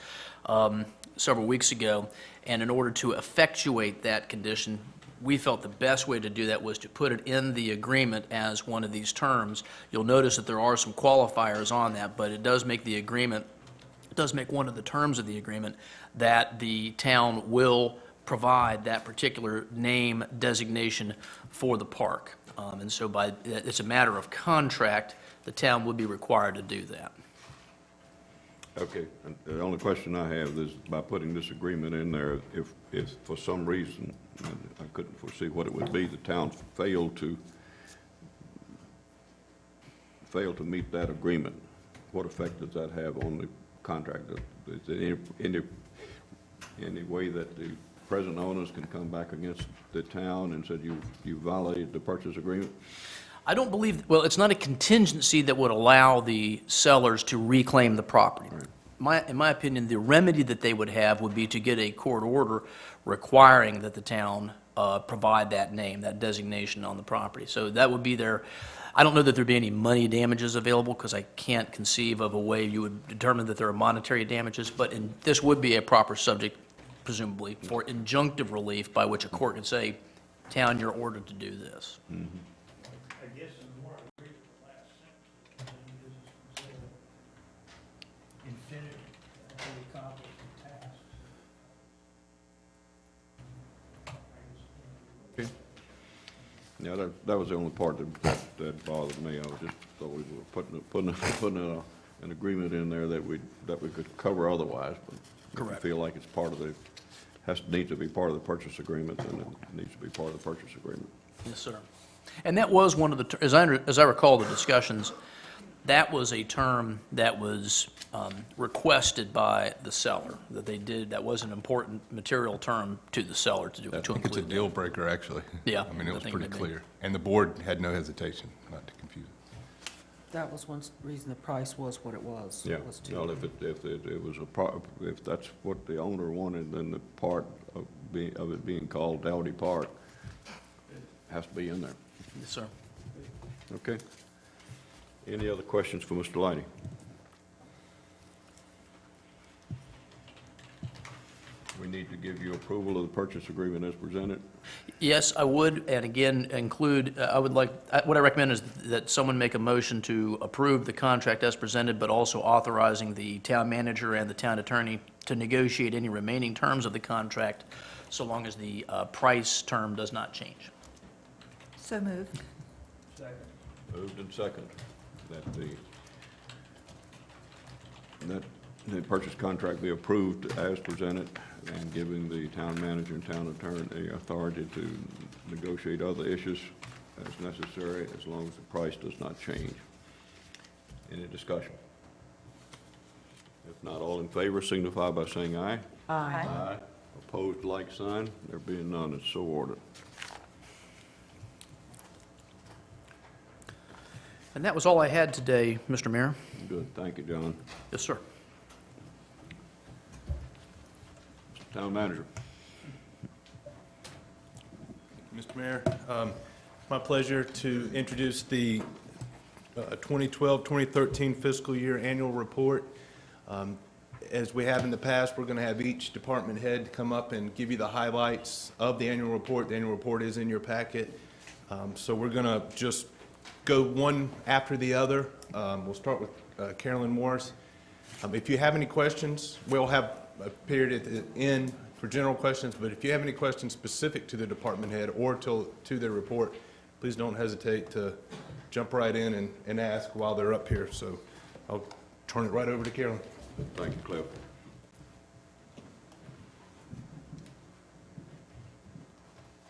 several weeks ago. And in order to effectuate that condition, we felt the best way to do that was to put it in the agreement as one of these terms. You'll notice that there are some qualifiers on that, but it does make the agreement, it does make one of the terms of the agreement that the town will provide that particular name designation for the park. And so it's a matter of contract, the town would be required to do that. Okay, and the only question I have is, by putting this agreement in there, if for some reason, and I couldn't foresee what it would be, the town failed to meet that agreement, what effect does that have on the contract? Is there any way that the present owners can come back against the town and said you violated the purchase agreement? I don't believe, well, it's not a contingency that would allow the sellers to reclaim the property. Right. In my opinion, the remedy that they would have would be to get a court order requiring that the town provide that name, that designation on the property. So that would be their, I don't know that there'd be any money damages available, because I can't conceive of a way you would determine that there are monetary damages, but this would be a proper subject, presumably, for injunctive relief by which a court could say, town, you're ordered to do this. Mm-hmm. I guess in the more I read the last sentence, then this is considered infinity to accomplish the task. Okay. Yeah, that was the only part that bothered me. I was just thought we were putting an agreement in there that we could cover otherwise, but Correct. I feel like it's part of needs to be part of the purchase agreement, and it needs to be part of the purchase agreement. Yes, sir. And that was one of the, as I recall the discussions, that was a term that was requested by the seller, that they did, that was an important material term to the seller to I think include. it's a deal breaker, actually. Yeah, I mean, it was I think pretty maybe. clear. And the board had no hesitation not to confuse it. That was one reason the price was what it was. Yeah, was to- well, if it was if that's what the owner wanted, then the part of it being called Dowdy Park has to be in there. Yes, sir. Okay. Any other questions for Mr. Lighty? We need to give you approval of the purchase agreement as presented. Yes, I would, and again, include, I would like, what I recommend is that someone make a motion to approve the contract as presented, but also authorizing the town manager and the town attorney to negotiate any remaining terms of the contract, so long as the price term does not change. So moved. Second. Moved and second that the purchase contract be approved as presented, and giving the town manager and town attorney the authority to negotiate other issues as necessary, as long as the price does not change. Any discussion? If not, all in favor signify by saying aye. Aye. Aye. Opposed, like sign. There being none, it's so ordered. And that was all I had today, Mr. Mayor. Good, thank you, John. Yes, sir. Town manager. Mr. Mayor, it's my pleasure to introduce the 2012-2013 fiscal year annual report. As we have in the past, we're going to have each department head come up and give you the highlights of the annual report. The annual report is in your packet. So we're going to just go one after the other. We'll start with Carolyn Morris. If you have any questions, we'll have a period at the end for general questions, but if you have any questions specific to the department head or to their report, please don't hesitate to jump right in and ask while they're up here. So I'll turn it right over to Carolyn. Thank you, Cliff.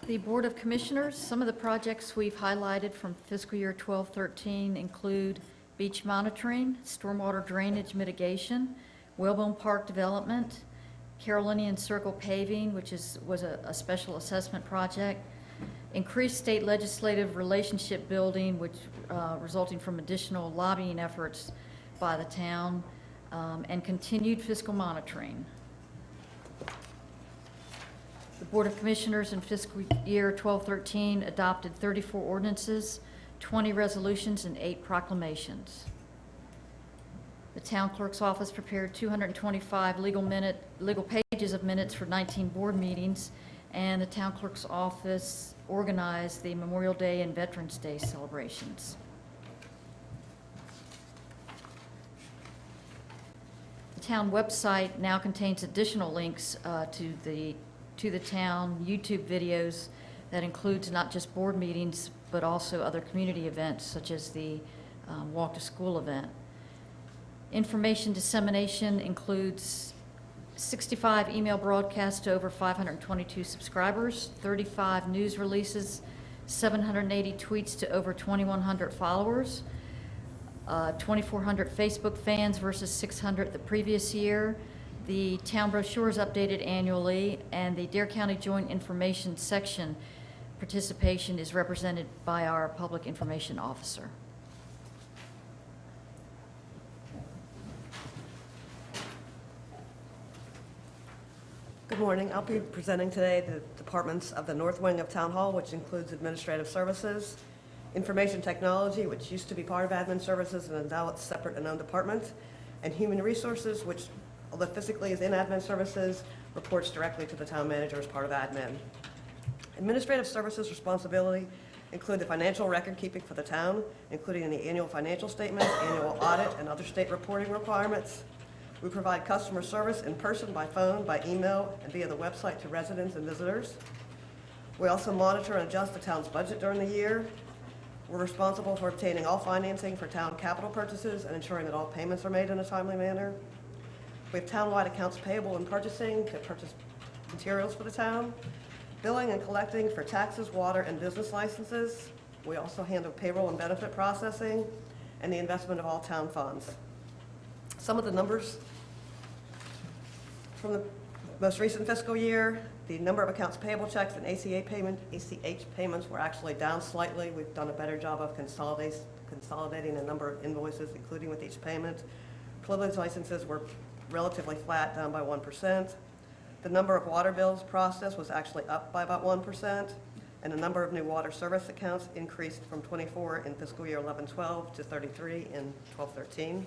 The Board of Commissioners, some of the projects we've highlighted from fiscal year 12-13 include beach monitoring, stormwater drainage mitigation, Whalebone Park development, Carolinian Circle paving, which was a special assessment project, increased state legislative relationship building, which resulting from additional lobbying efforts by the town, and continued fiscal monitoring. The Board of Commissioners in fiscal year 12-13 adopted 34 ordinances, 20 resolutions, and 8 proclamations. The Town Clerk's Office prepared 225 legal pages of minutes for 19 board meetings, and the Town Clerk's Office organized the Memorial Day and Veterans Day celebrations. The town website now contains additional links to the town YouTube videos that includes not just board meetings, but also other community events such as the Walk to School event. Information dissemination includes 65 email broadcasts to over 522 subscribers, 35 news releases, 780 tweets to over 2,100 followers, 2,400 Facebook fans versus 600 the previous year. The town brochure is updated annually, and the Dare County Joint Information Section participation is represented by our Public Information Officer. Good morning. I'll be presenting today the departments of the North Wing of Town Hall, which includes administrative services, information technology, which used to be part of admin services and now it's separate and own department, and human resources, which, although physically is in admin services, reports directly to the town manager as part of admin. Administrative services responsibility include the financial record keeping for the town, including the annual financial statements, annual audit, and other state reporting requirements. We provide customer service in person, by phone, by email, and via the website to residents and visitors. We also monitor and adjust the town's budget during the year. We're responsible for obtaining all financing for town capital purchases and ensuring that all payments are made in a timely manner. We have townwide accounts payable and purchasing to purchase materials for the town, billing and collecting for taxes, water, and business licenses. We also handle payroll and benefit processing and the investment of all town funds. Some of the numbers from the most recent fiscal year, the number of accounts payable checks and ACH payments were actually down slightly. We've done a better job of consolidating the number of invoices, including with each payment. Privilege licenses were relatively flat, down by 1%. The number of water bills processed was actually up by about 1%, and the number of new water service accounts increased from 24 in fiscal year 11-12 to 33 in 12-13.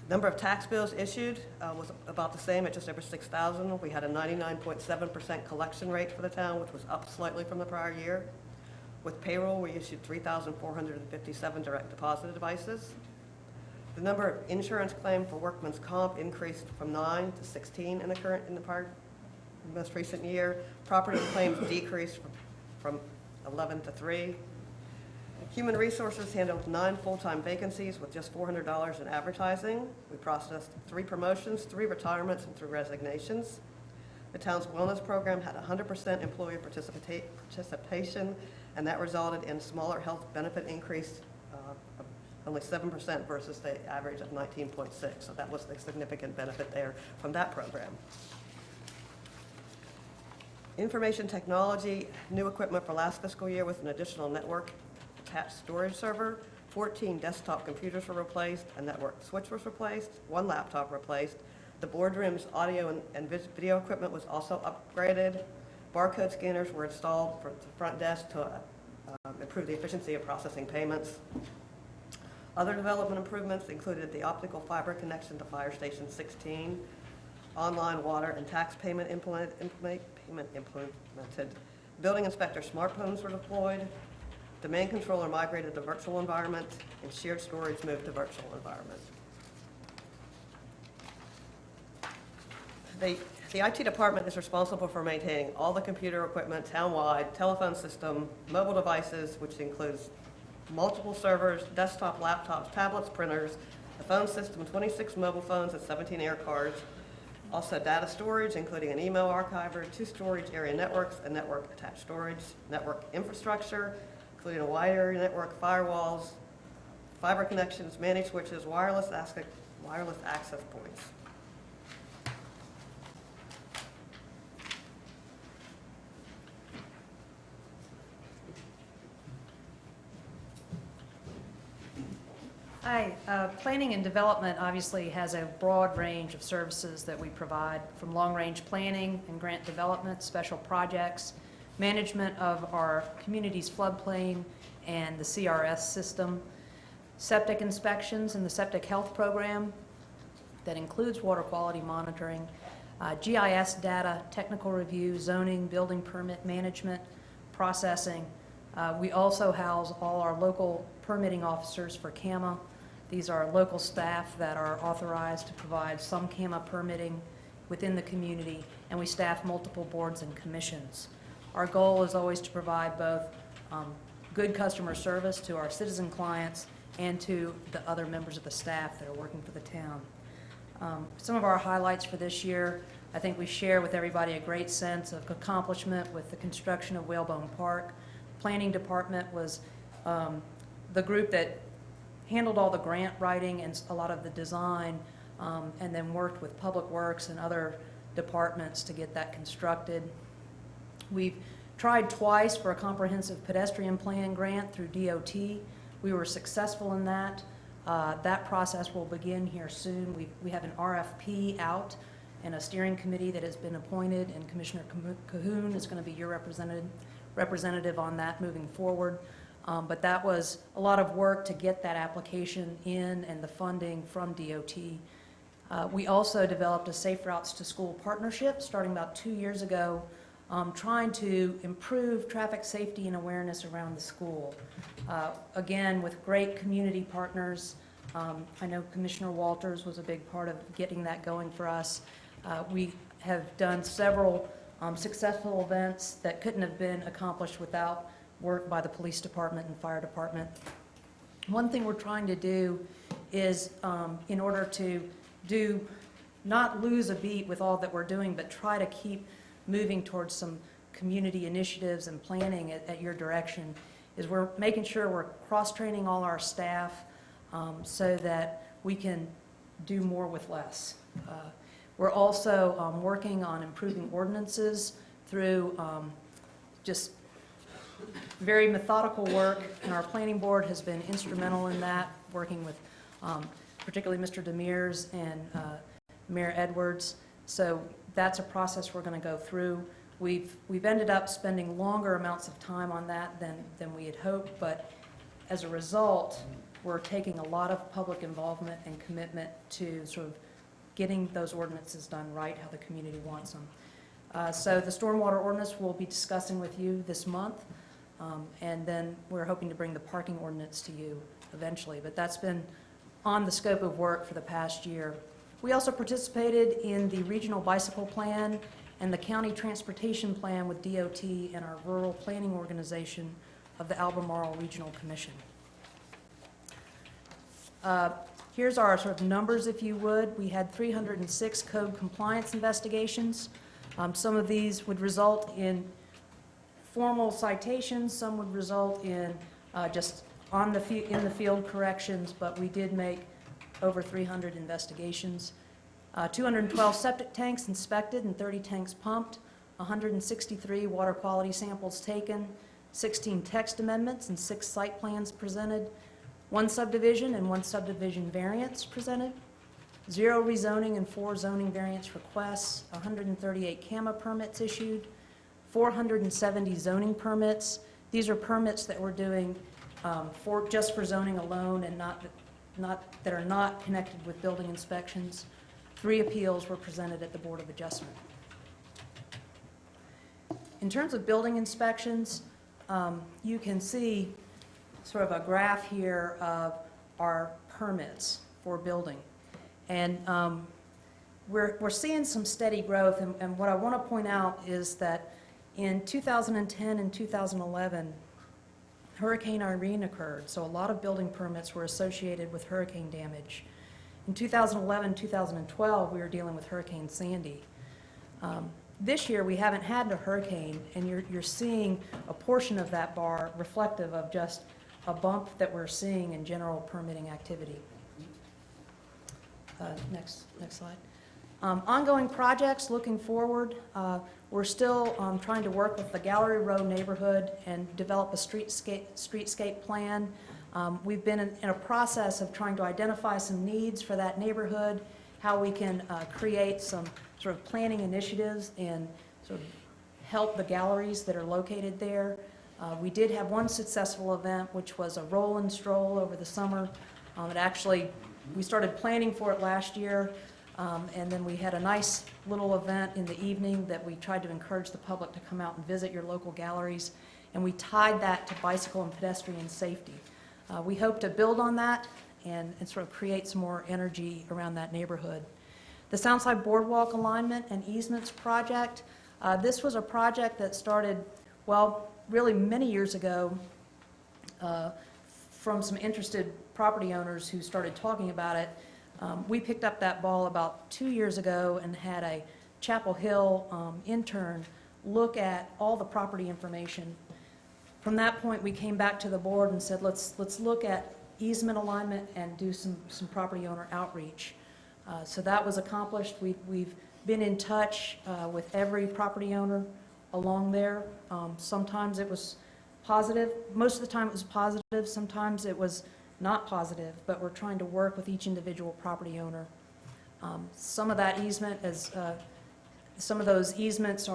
Number of tax bills issued was about the same at just over 6,000. We had a 99.7% collection rate for the town, which was up slightly from the prior year. With payroll, we issued 3,457 direct deposit devices. The number of insurance claims for workman's comp increased from 9 to 16 in the most recent year. Property claims decreased from 11 to 3. Human Resources handled 9 full-time vacancies with just $400 in advertising. We processed 3 promotions, 3 retirements, and 3 resignations. The town's wellness program had 100% employee participation, and that resulted in smaller health benefit increase of only 7% versus the average of 19.6. So that was a significant benefit there from that program. Information technology, new equipment for last fiscal year with an additional network attached storage server, 14 desktop computers were replaced, a network switch was replaced, 1 laptop replaced. The boardroom's audio and video equipment was also upgraded. Barcode scanners were installed for the front desk to improve the efficiency of processing payments. Other development improvements included the optical fiber connection to Fire Station 16, online water and tax payment implemented. Building inspector smartphones were deployed. Domain controller migrated to virtual environment, and shared storage moved to virtual environment. The IT department is responsible for maintaining all the computer equipment townwide, telephone system, mobile devices, which includes multiple servers, desktop, laptops, tablets, printers, the phone system, 26 mobile phones and 17 air cards. Also data storage, including an email archiver, 2 storage area networks, and network attached storage, network infrastructure, including a wide area network, firewalls, fiber connections, managed switches, wireless access points. Hi. Planning and development obviously has a broad range of services that we provide, from long-range planning and grant development, special projects, management of our community's floodplain and the CRS system, septic inspections and the septic health program that includes water quality monitoring, GIS data, technical review, zoning, building permit management, processing. We also house all our local permitting officers for CAMA. These are local staff that are authorized to provide some CAMA permitting within the community, and we staff multiple boards and commissions. Our goal is always to provide both good customer service to our citizen clients and to the other members of the staff that are working for the town. Some of our highlights for this year, I think we share with everybody a great sense of accomplishment with the construction of Whalebone Park. Planning department was the group that handled all the grant writing and a lot of the design, and then worked with Public Works and other departments to get that constructed. We've tried twice for a comprehensive pedestrian plan grant through DOT. We were successful in that. That process will begin here soon. We have an RFP out and a steering committee that has been appointed, and Commissioner Cahoon is going to be your representative on that moving forward. But that was a lot of work to get that application in and the funding from DOT. We also developed a Safe Routes to School partnership starting about 2 years ago, trying to improve traffic safety and awareness around the school. Again, with great community partners. I know Commissioner Walters was a big part of getting that going for us. We have done several successful events that couldn't have been accomplished without work by the police department and fire department. One thing we're trying to do is, in order to not lose a beat with all that we're doing, but try to keep moving towards some community initiatives and planning at your direction, is we're making sure we're cross-training all our staff so that we can do more with less. We're also working on improving ordinances through just very methodical work, and our planning board has been instrumental in that, working with particularly Mr. Demers and Mayor Edwards. So that's a process we're going to go through. We've ended up spending longer amounts of time on that than we had hoped, but as a result, we're taking a lot of public involvement and commitment to sort of getting those ordinances done right, how the community wants them. So the stormwater ordinance we'll be discussing with you this month, and then we're hoping to bring the parking ordinance to you eventually, but that's been on the scope of work for the past year. We also participated in the regional bicycle plan and the county transportation plan with DOT and our rural planning organization of the Albemarle Regional Commission. Here's our sort of numbers, if you would. We had 306 code compliance investigations. Some of these would result in formal citations, some would result in just in the field corrections, but we did make over 300 investigations. 212 septic tanks inspected and 30 tanks pumped, 163 water quality samples taken, 16 text amendments and 6 site plans presented, 1 subdivision and 1 subdivision variance presented, 0 rezoning and 4 zoning variance requests, 138 CAMA permits issued, 470 zoning permits. These are permits that we're doing just for zoning alone and that are not connected with building inspections. 3 appeals were presented at the Board of Adjustment. In terms of building inspections, you can see sort of a graph here of our permits for building. And we're seeing some steady growth, and what I want to point out is that in 2010 and 2011, Hurricane Irene occurred, so a lot of building permits were associated with hurricane damage. In 2011, 2012, we were dealing with Hurricane Sandy. This year, we haven't had a hurricane, and you're seeing a portion of that bar reflective of just a bump that we're seeing in general permitting activity. Next slide. Ongoing projects looking forward. We're still trying to work with the Gallery Row neighborhood and develop a streetscape plan. We've been in a process of trying to identify some needs for that neighborhood, how we can create some sort of planning initiatives and sort of help the galleries that are located there. We did have one successful event, which was a roll and stroll over the summer. We started planning for it last year, and then we had a nice little event in the evening that we tried to encourage the public to come out and visit your local galleries, and we tied that to bicycle and pedestrian safety. We hope to build on that and sort of create some more energy around that neighborhood. The Soundside Boardwalk Alignment and Easements Project, this was a project that started, well, really many years ago from some interested property owners who started talking about it. We picked up that ball about 2 years ago and had a Chapel Hill intern look at all the property information. From that point, we came back to the board and said, let's look at easement alignment and do some property owner outreach. So that was accomplished. We've been in touch with every property owner along there. Sometimes it was positive. Most of the time it was positive. Sometimes it was not positive, but we're trying to work with each individual property owner. Some of that easement some of those easements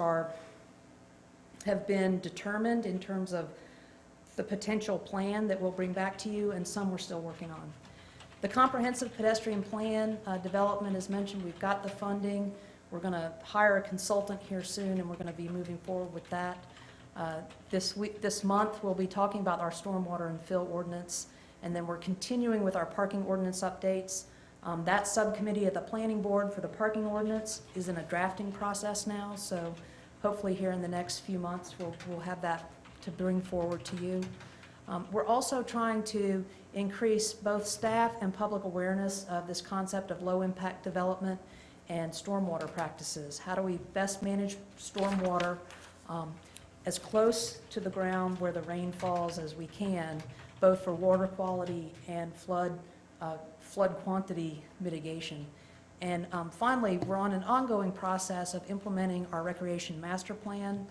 have been determined in terms of the potential plan that we'll bring back to you, and some we're still working on. The comprehensive pedestrian plan development, as mentioned, we've got the funding. We're going to hire a consultant here soon, and we're going to be moving forward with that. This month, we'll be talking about our stormwater and fill ordinance, and then we're continuing with our parking ordinance updates. That subcommittee at the planning board for the parking ordinance is in a drafting process now, so hopefully here in the next few months, we'll have that to bring forward to you. We're also trying to increase both staff and public awareness of this concept of low-impact development and stormwater practices. How do we best manage stormwater as close to the ground where the rain falls as we can, both for water quality and flood quantity mitigation. And finally, we're on an ongoing process of implementing our recreation master plan.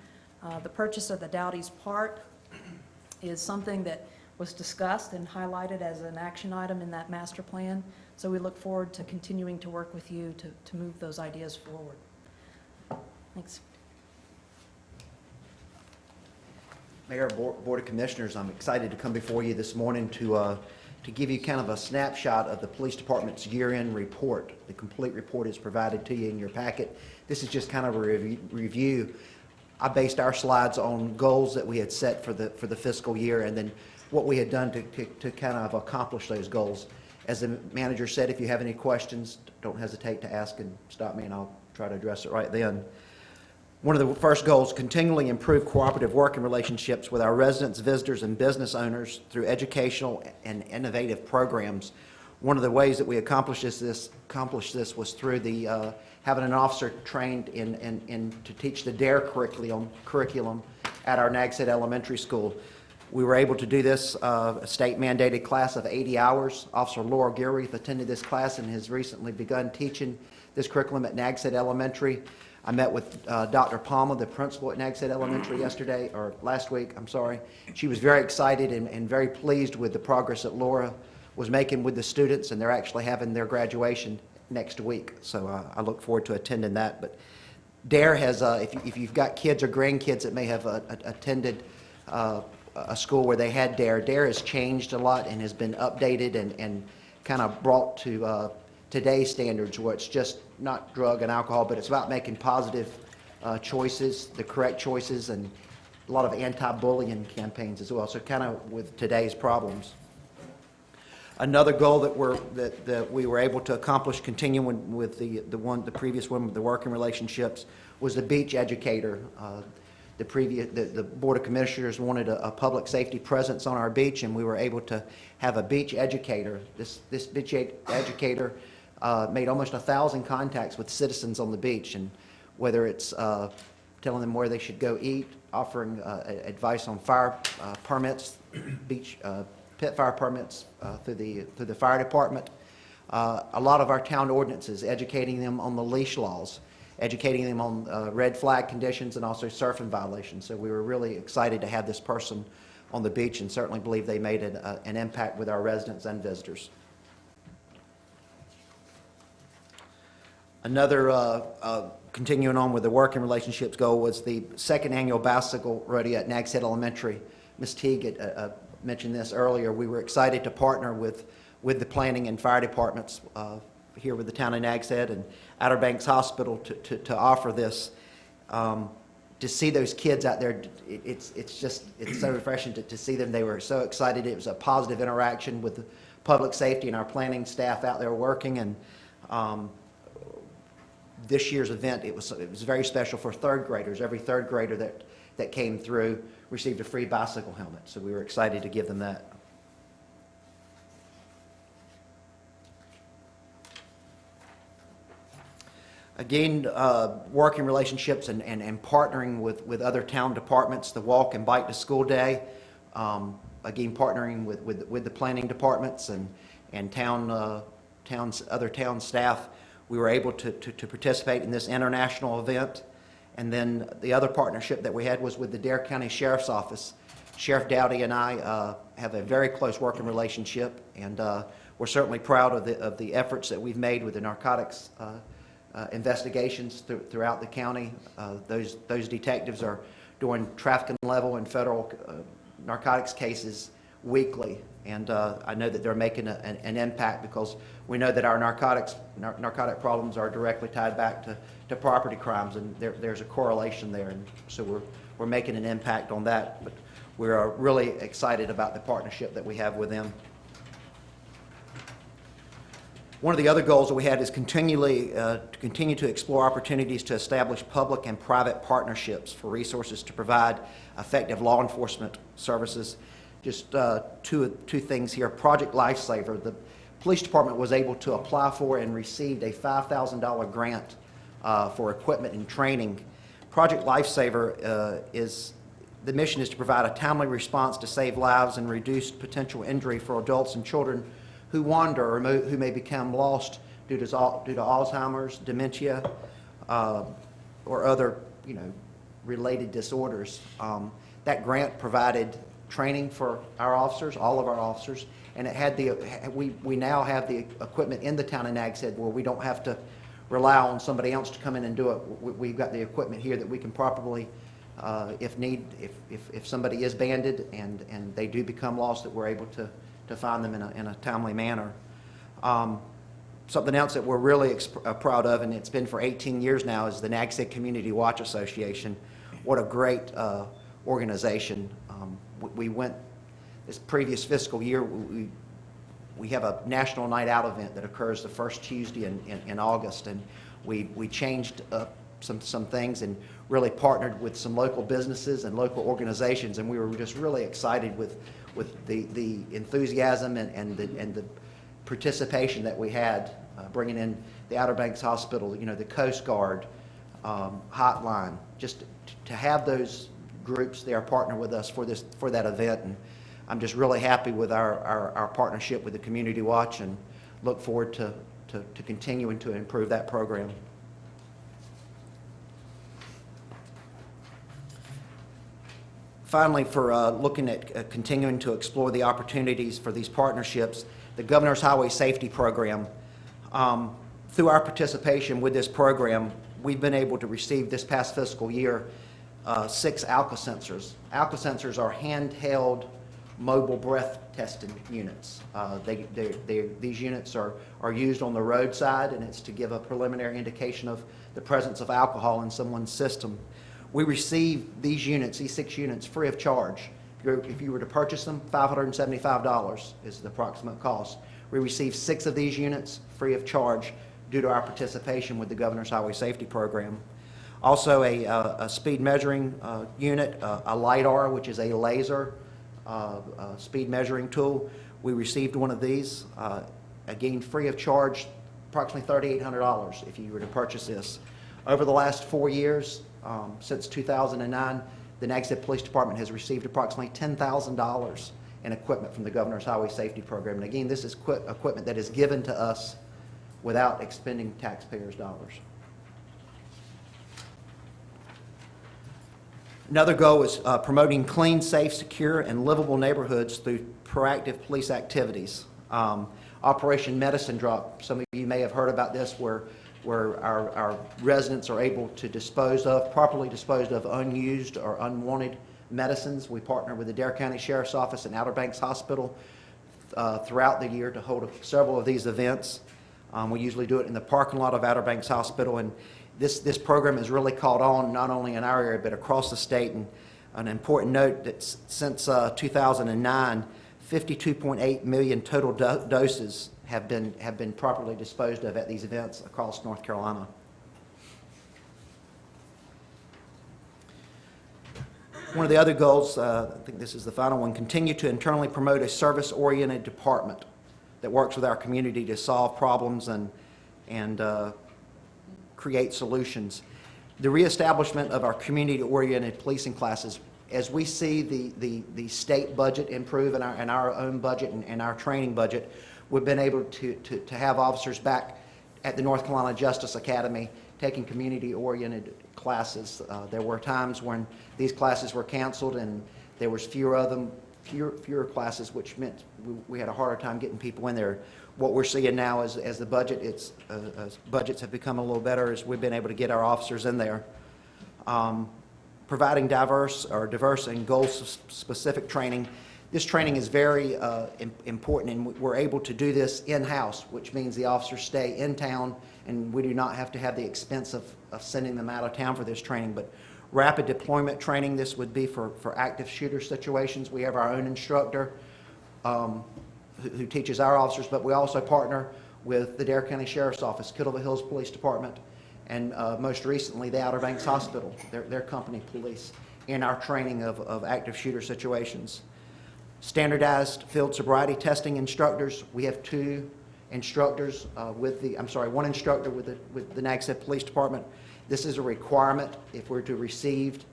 The purchase of the Dowdy's Park is something that was discussed and highlighted as an action item in that master plan. So we look forward to continuing to work with you to move those ideas forward. Thanks. Mayor, Board of Commissioners, I'm excited to come before you this morning to give you kind of a snapshot of the police department's year-end report. The complete report is provided to you in your packet. This is just kind of a review. I based our slides on goals that we had set for the fiscal year, and then what we had done to kind of accomplish those goals. As the manager said, if you have any questions, don't hesitate to ask and stop me, and I'll try to address it right then. One of the first goals, continually improve cooperative working relationships with our residents, visitors, and business owners through educational and innovative programs. One of the ways that we accomplished this was through the having an officer trained in to teach the DARE curriculum at our Nags Head Elementary School. We were able to do this, a state-mandated class of 80 hours. Officer Laura Gilreath attended this class and has recently begun teaching this curriculum at Nags Head Elementary. I met with Dr. Palmer, the principal at Nags Head Elementary last week. She was very excited and very pleased with the progress that Laura was making with the students, and they're actually having their graduation next week. So I look forward to attending that. But DARE has, if you've got kids or grandkids that may have attended a school where they had DARE has changed a lot and has been updated and kind of brought to today's standards, where it's just not drug and alcohol, but it's about making positive choices, the correct choices, and a lot of anti-bullying campaigns as well. So kind of with today's problems. Another goal that we were able to accomplish, continuing with the previous one with the working relationships, was the beach educator. The Board of Commissioners wanted a public safety presence on our beach, and we were able to have a beach educator. This beach educator made almost 1,000 contacts with citizens on the beach, and whether it's telling them where they should go eat, offering advice on fire permits, beach pit fire permits through the fire department. A lot of our town ordinances, educating them on the leash laws, educating them on red flag conditions, and also surfing violations. So we were really excited to have this person on the beach, and certainly believe they made an impact with our residents and visitors. Another continuing on with the working relationships goal was the second annual bicycle rodeo at Nags Head Elementary. Ms. Teague had mentioned this earlier. We were excited to partner with the planning and fire departments here with the town of Nags Head and Outer Banks Hospital to offer this. To see those kids out there, it's so refreshing to see them. They were so excited. It was a positive interaction with the public safety and our planning staff out there working. And this year's event, it was very special for third graders. Every third grader that came through received a free bicycle helmet. So we were excited to give them that. Again, working relationships and partnering with other town departments, the Walk and Bike to School Day, again, partnering with the planning departments and other town staff, we were able to participate in this international event. And then the other partnership that we had was with the Dare County Sheriff's Office. Sheriff Dowdy and I have a very close working relationship, and we're certainly proud of the efforts that we've made with the narcotics investigations throughout the county. Those detectives are doing trafficking level and federal narcotics cases weekly, and I know that they're making an impact, because we know that our narcotic problems are directly tied back to property crimes, and there's a correlation there, and so we're making an impact on that. But we're really excited about the partnership that we have with them. One of the other goals that we had is continue to explore opportunities to establish public and private partnerships for resources to provide effective law enforcement services. Just two things here. Project Lifesaver. The police department was able to apply for and received a $5,000 grant for equipment and training. Project Lifesaver the mission is to provide a timely response to save lives and reduce potential injury for adults and children who wander or who may become lost due to Alzheimer's, dementia, or other related disorders. That grant provided training for our officers, all of our officers, and it had we now have the equipment in the town of Nags Head where we don't have to rely on somebody else to come in and do it. We've got the equipment here that we can properly, if somebody is banded and they do become lost, that we're able to find them in a timely manner. Something else that we're really proud of, and it's been for 18 years now, is the Nags Head Community Watch Association. What a great organization. We went this previous fiscal year, we have a National Night Out event that occurs the first Tuesday in August, and we changed up some things and really partnered with some local businesses and local organizations, and we were just really excited with the enthusiasm and the participation that we had, bringing in the Outer Banks Hospital, the Coast Guard hotline, just to have those groups there partner with us for that event. And I'm just really happy with our partnership with the Community Watch, and look forward to continuing to improve that program. Finally, for looking at continuing to explore the opportunities for these partnerships, the Governor's Highway Safety Program. Through our participation with this program, we've been able to receive this past fiscal year 6 ALCA sensors. ALCA sensors are handheld mobile breath testing units. These units are used on the roadside, and it's to give a preliminary indication of the presence of alcohol in someone's system. We receive these 6 units, free of charge. If you were to purchase them, $575 is the approximate cost. We receive 6 of these units free of charge due to our participation with the Governor's Highway Safety Program. Also a speed measuring unit, a LiDAR, which is a laser speed measuring tool. We received one of these, again free of charge, approximately $3,800 if you were to purchase this. Over the last 4 years, since 2009, the Nags Head Police Department has received approximately $10,000 in equipment from the Governor's Highway Safety Program. And again, this is equipment that is given to us without expending taxpayers' dollars. Another goal is promoting clean, safe, secure, and livable neighborhoods through proactive police activities. Operation Medicine Drop, some of you may have heard about this, where our residents are able to properly dispose of unused or unwanted medicines. We partner with the Dare County Sheriff's Office and Outer Banks Hospital throughout the year to hold several of these events. We usually do it in the parking lot of Outer Banks Hospital, and this program has really caught on not only in our area but across the state. And an important note that since 2009, 52.8 million total doses have been properly disposed of at these events across North Carolina. One of the other goals, I think this is the final one, continue to internally promote a service-oriented department that works with our community to solve problems and create solutions. The reestablishment of our community-oriented policing classes, as we see the state budget improve and our own budget and our training budget, we've been able to have officers back at the North Carolina Justice Academy taking community-oriented classes. There were times when these classes were canceled and there was fewer classes, which meant we had a harder time getting people in there. What we're seeing now is as the budgets have become a little better, is we've been able to get our officers in there. Providing diverse and goal-specific training. This training is very important, and we're able to do this in-house, which means the officers stay in town, and we do not have to have the expense of sending them out of town for this training. But rapid deployment training, this would be for active shooter situations. We have our own instructor who teaches our officers, but we also partner with the Dare County Sheriff's Office, Kittleville Hills Police Department, and most recently the Outer Banks Hospital, their company police, in our training of active shooter situations. Standardized field sobriety testing instructors. We have one instructor with the Nags Head Police Department. This is a requirement if we're to receive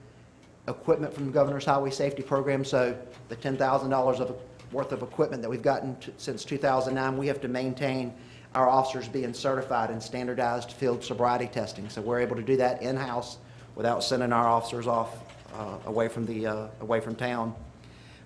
equipment from the Governor's Highway Safety Program. So the $10,000 worth of equipment that we've gotten since 2009, we have to maintain our officers being certified in standardized field sobriety testing. So we're able to do that in-house without sending our officers off away from town.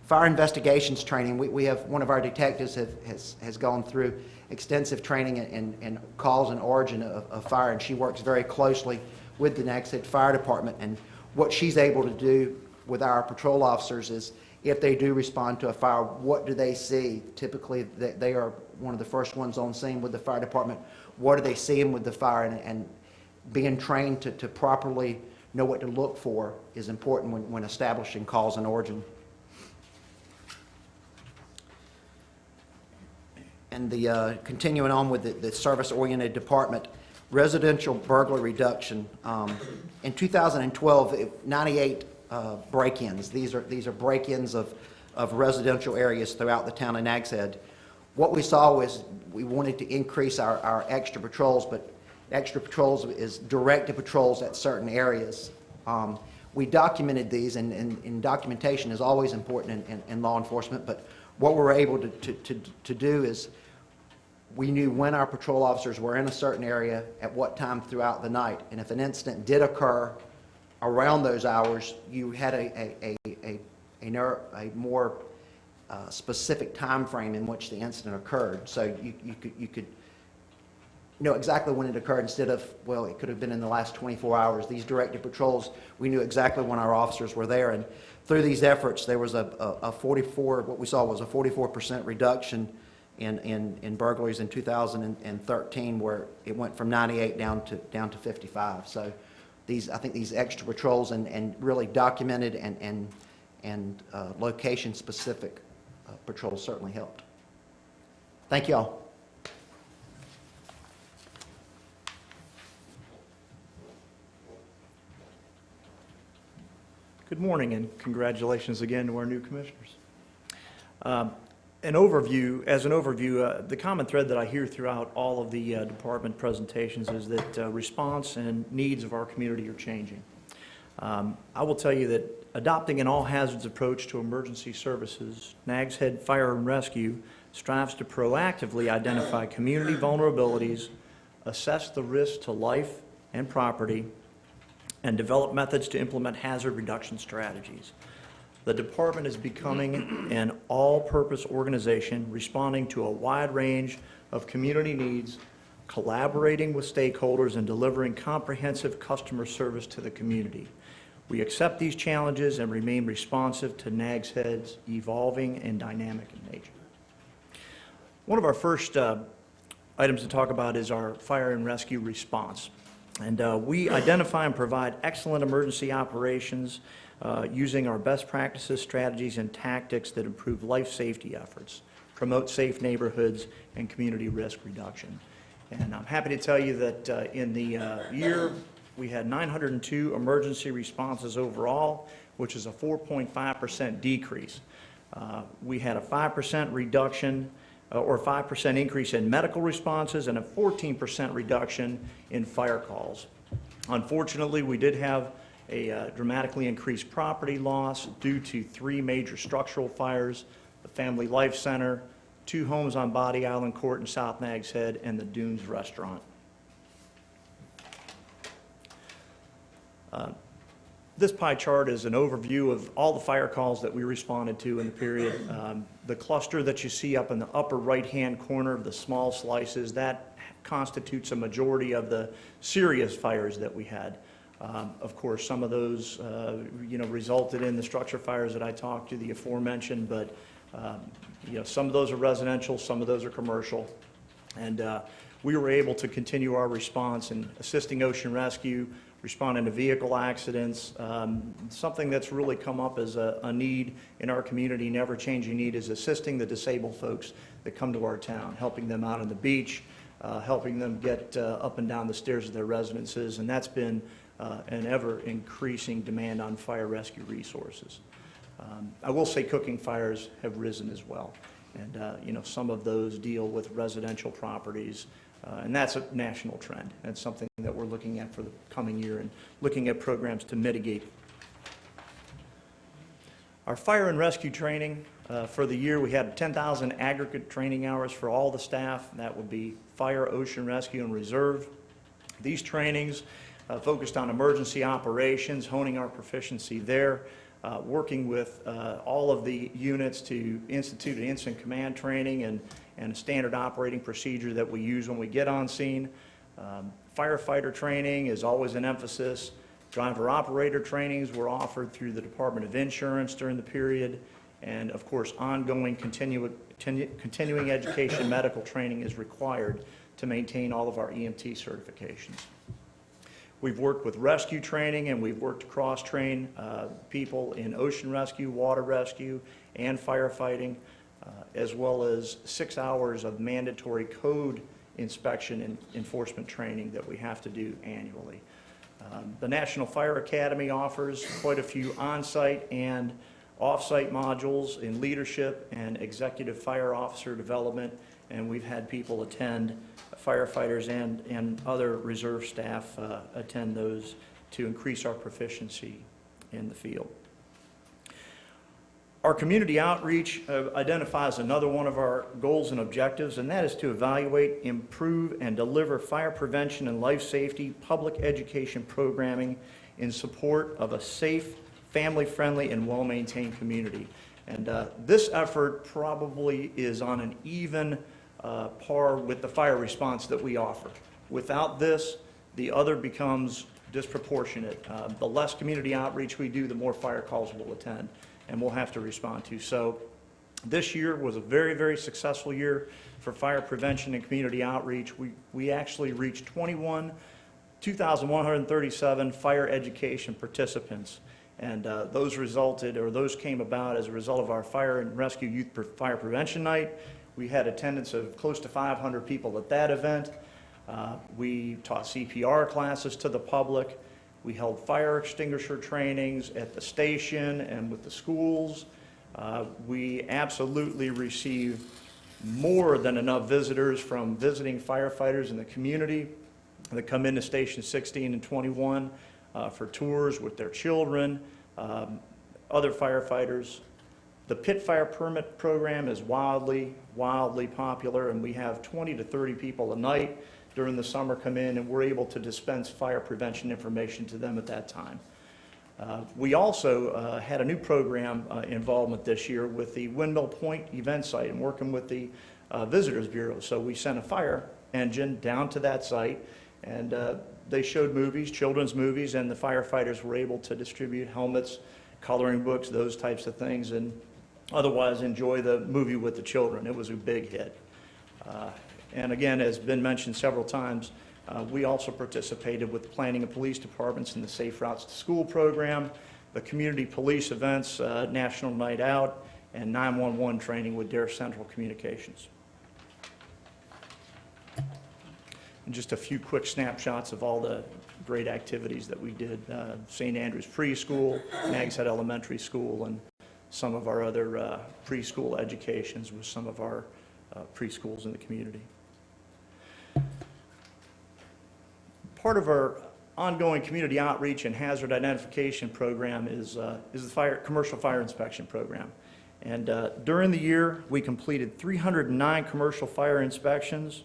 Fire investigations training. We have one of our detectives has gone through extensive training in cause and origin of fire, and she works very closely with the Nags Head Fire Department. And what she's able to do with our patrol officers is, if they do respond to a fire, what do they see? Typically, they are one of the first ones on scene with the fire department. What are they seeing with the fire? And being trained to properly know what to look for is important when establishing cause and origin. And continuing on with the service-oriented department, residential burglary reduction. In 2012, 98 break-ins. These are break-ins of residential areas throughout the town of Nags Head. What we saw was we wanted to increase our extra patrols, but extra patrols is directed patrols at certain areas. We documented these, and documentation is always important in law enforcement, but what we were able to do is we knew when our patrol officers were in a certain area at what time throughout the night, and if an incident did occur around those hours, you had a more specific time frame in which the incident occurred. So you could know exactly when it occurred instead of, well, it could have been in the last 24 hours. These directed patrols, we knew exactly when our officers were there. And through these efforts, there was what we saw was a 44% reduction in burglaries in 2013, where it went from 98 down to 55. So I think these extra patrols and really documented and location-specific patrols certainly helped. Thank you all. Good morning, and congratulations again to our new commissioners. As an overview, the common thread that I hear throughout all of the department presentations is that response and needs of our community are changing. I will tell you that adopting an all-hazards approach to emergency services, Nags Head Fire and Rescue strives to proactively identify community vulnerabilities, assess the risk to life and property, and develop methods to implement hazard reduction strategies. The department is becoming an all-purpose organization responding to a wide range of community needs, collaborating with stakeholders, and delivering comprehensive customer service to the community. We accept these challenges and remain responsive to Nags Head's evolving and dynamic in nature. One of our first items to talk about is our fire and rescue response. And we identify and provide excellent emergency operations using our best practices, strategies, and tactics that improve life safety efforts, promote safe neighborhoods, and community risk reduction. And I'm happy to tell you that in the year, we had 902 emergency responses overall, which is a 4.5% decrease. We had a 5% reduction or 5% increase in medical responses and a 14% reduction in fire calls. Unfortunately, we did have a dramatically increased property loss due to 3 major structural fires, the Family Life Center, 2 homes on Body Island Court in South Nags Head, and the Dunes Restaurant. This pie chart is an overview of all the fire calls that we responded to in the period. The cluster that you see up in the upper right-hand corner of the small slices, that constitutes a majority of the serious fires that we had. Of course, some of those, resulted in the structure fires that I talked to, the aforementioned, but, some of those are residential, some of those are commercial. And we were able to continue our response in assisting ocean rescue, responding to vehicle accidents. Something that's really come up as a need in our community, an ever-changing need, is assisting the disabled folks that come to our town, helping them out on the beach, helping them get up and down the stairs of their residences, and that's been an ever-increasing demand on fire rescue resources. I will say cooking fires have risen as well, and some of those deal with residential properties, and that's a national trend. That's something that we're looking at for the coming year and looking at programs to mitigate. Our fire and rescue training for the year, we had 10,000 aggregate training hours for all the staff. That would be fire, ocean rescue, and reserve. These trainings focused on emergency operations, honing our proficiency there, working with all of the units to institute an incident command training and a standard operating procedure that we use when we get on scene. Firefighter training is always an emphasis. Driver-operator trainings were offered through the Department of Insurance during the period. And, of course, ongoing continuing education medical training is required to maintain all of our EMT certifications. We've worked with rescue training, and we've worked to cross-train people in ocean rescue, water rescue, and firefighting, as well as 6 hours of mandatory code inspection and enforcement training that we have to do annually. The National Fire Academy offers quite a few on-site and off-site modules in leadership and executive fire officer development, and we've had people attend, firefighters and other reserve staff attend those to increase our proficiency in the field. Our community outreach identifies another one of our goals and objectives, and that is to evaluate, improve, and deliver fire prevention and life safety public education programming in support of a safe, family-friendly, and well-maintained community. And this effort probably is on an even par with the fire response that we offer. Without this, the other becomes disproportionate. The less community outreach we do, the more fire calls we'll attend and we'll have to respond to. So this year was a very, very successful year for fire prevention and community outreach. We actually reached 2,137 fire education participants. And those came about as a result of our Fire and Rescue Youth Fire Prevention Night. We had attendance of close to 500 people at that event. We taught CPR classes to the public. We held fire extinguisher trainings at the station and with the schools. We absolutely received more than enough visitors from visiting firefighters in the community that come into Station 16 and 21 for tours with their children, other firefighters. The pit fire permit program is wildly popular, and we have 20 to 30 people a night during the summer come in, and we're able to dispense fire prevention information to them at that time. We also had a new program involvement this year with the Windmill Point event site and working with the Visitors Bureau. So we sent a fire engine down to that site, and they showed movies, children's movies, and the firefighters were able to distribute helmets, coloring books, those types of things, and otherwise enjoy the movie with the children. It was a big hit. And again, as been mentioned several times, we also participated with planning and police departments in the Safe Routes to School program, the community police events, National Night Out, and 911 training with Dare Central Communications. And just a few quick snapshots of all the great activities that we did. St. Andrews Preschool, Nags Head Elementary School, and some of our other preschool educations with some of our preschools in the community. Part of our ongoing community outreach and hazard identification program is the commercial fire inspection program. And during the year, we completed 309 commercial fire inspections.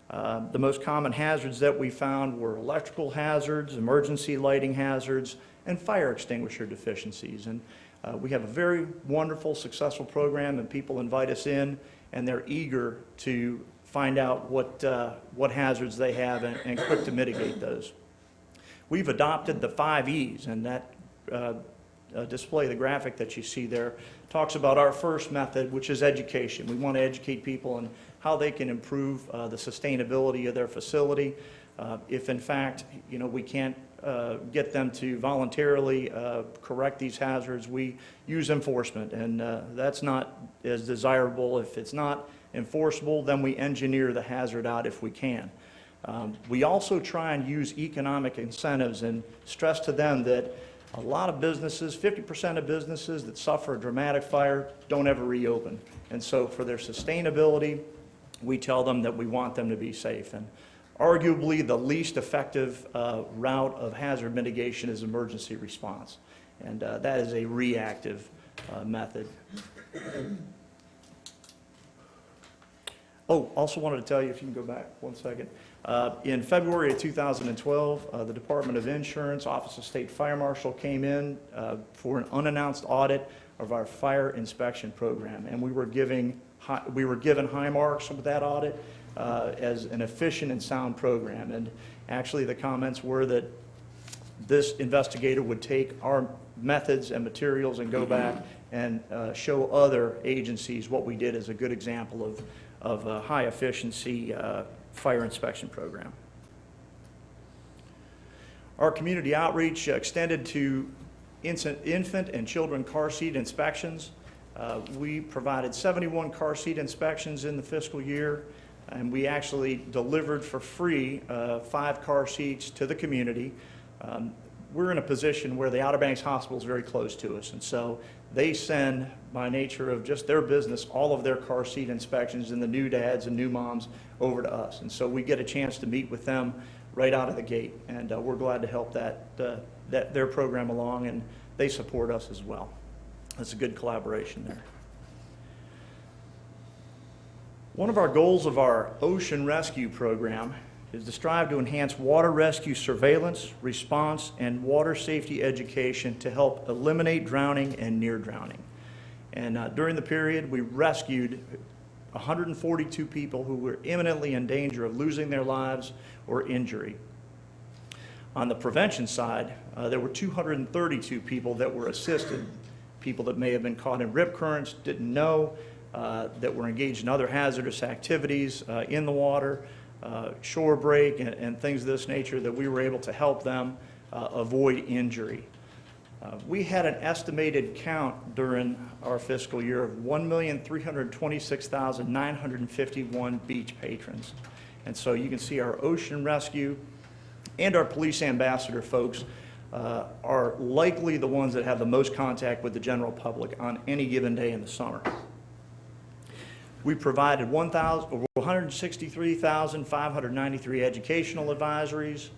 The most common hazards that we found were electrical hazards, emergency lighting hazards, and fire extinguisher deficiencies. And we have a very wonderful, successful program, and people invite us in, and they're eager to find out what hazards they have and quick to mitigate those. We've adopted the 5 E's, and that display, the graphic that you see there, talks about our first method, which is education. We want to educate people on how they can improve the sustainability of their facility. If in fact, we can't get them to voluntarily correct these hazards, we use enforcement, and that's not as desirable. If it's not enforceable, then we engineer the hazard out if we can. We also try and use economic incentives and stress to them that a lot of businesses, 50% of businesses that suffer a dramatic fire don't ever reopen. And so for their sustainability, we tell them that we want them to be safe. And arguably the least effective route of hazard mitigation is emergency response. And that is a reactive method. Oh, also wanted to tell you, if you can go back 1 second. In February of 2012, the Department of Insurance, Office of State Fire Marshal came in for an unannounced audit of our fire inspection program. And we were given high marks with that audit as an efficient and sound program. And actually the comments were that this investigator would take our methods and materials and go back and show other agencies what we did as a good example of a high efficiency fire inspection program. Our community outreach extended to infant and children car seat inspections. We provided 71 car seat inspections in the fiscal year, and we actually delivered for free 5 car seats to the community. We're in a position where the Outer Banks Hospital is very close to us, and so they send, by nature of just their business, all of their car seat inspections and the new dads and new moms over to us. And so we get a chance to meet with them right out of the gate, and we're glad to help their program along, and they support us as well. It's a good collaboration there. One of our goals of our ocean rescue program is to strive to enhance water rescue surveillance, response, and water safety education to help eliminate drowning and near drowning. And during the period, we rescued 142 people who were imminently in danger of losing their lives or injury. On the prevention side, there were 232 people that were assisted, people that may have been caught in rip currents, didn't know, that were engaged in other hazardous activities in the water, shore break, and things of this nature, that we were able to help them avoid injury. We had an estimated count during our fiscal year of 1,326,951 beach patrons. And so you can see our ocean rescue and our police ambassador folks are likely the ones that have the most contact with the general public on any given day in the summer. We provided 163,593 educational advisories.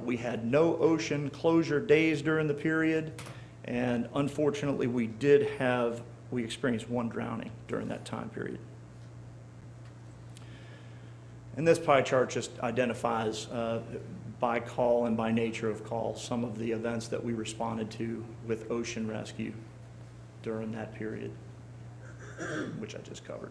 We had no ocean closure days during the period, and unfortunately we did have we experienced one drowning during that time period. And this pie chart just identifies by call and by nature of call some of the events that we responded to with ocean rescue during that period, which I just covered.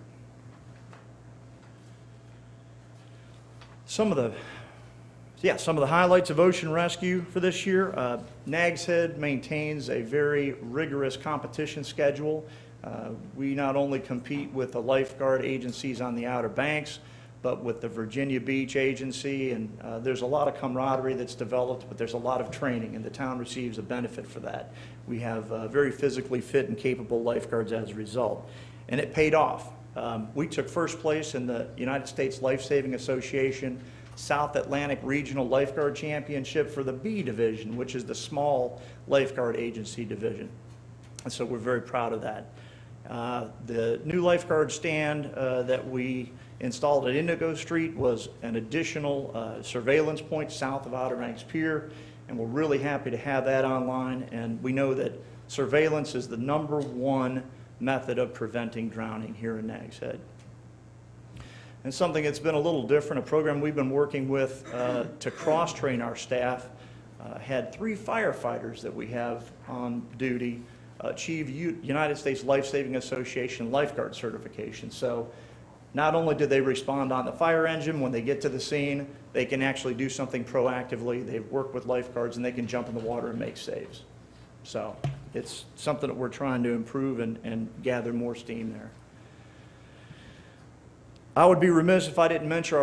Some of the highlights of ocean rescue for this year. Nags Head maintains a very rigorous competition schedule. We not only compete with the lifeguard agencies on the Outer Banks, but with the Virginia Beach Agency, and there's a lot of camaraderie that's developed, but there's a lot of training, and the town receives a benefit for that. We have very physically fit and capable lifeguards as a result, and it paid off. We took first place in the United States Life Saving Association South Atlantic Regional Lifeguard Championship for the B Division, which is the small lifeguard agency division, and so we're very proud of that. The new lifeguard stand that we installed at Indigo Street was an additional surveillance point south of Outer Banks Pier, and we're really happy to have that online, and we know that surveillance is the #1 method of preventing drowning here in Nags Head. And something that's been a little different, a program we've been working with to cross-train our staff, had 3 firefighters that we have on duty achieve United States Life Saving Association lifeguard certification. So not only do they respond on the fire engine, when they get to the scene, they can actually do something proactively. They've worked with lifeguards and they can jump in the water and make saves. So it's something that we're trying to improve and gather more steam there. I would be remiss if I didn't mention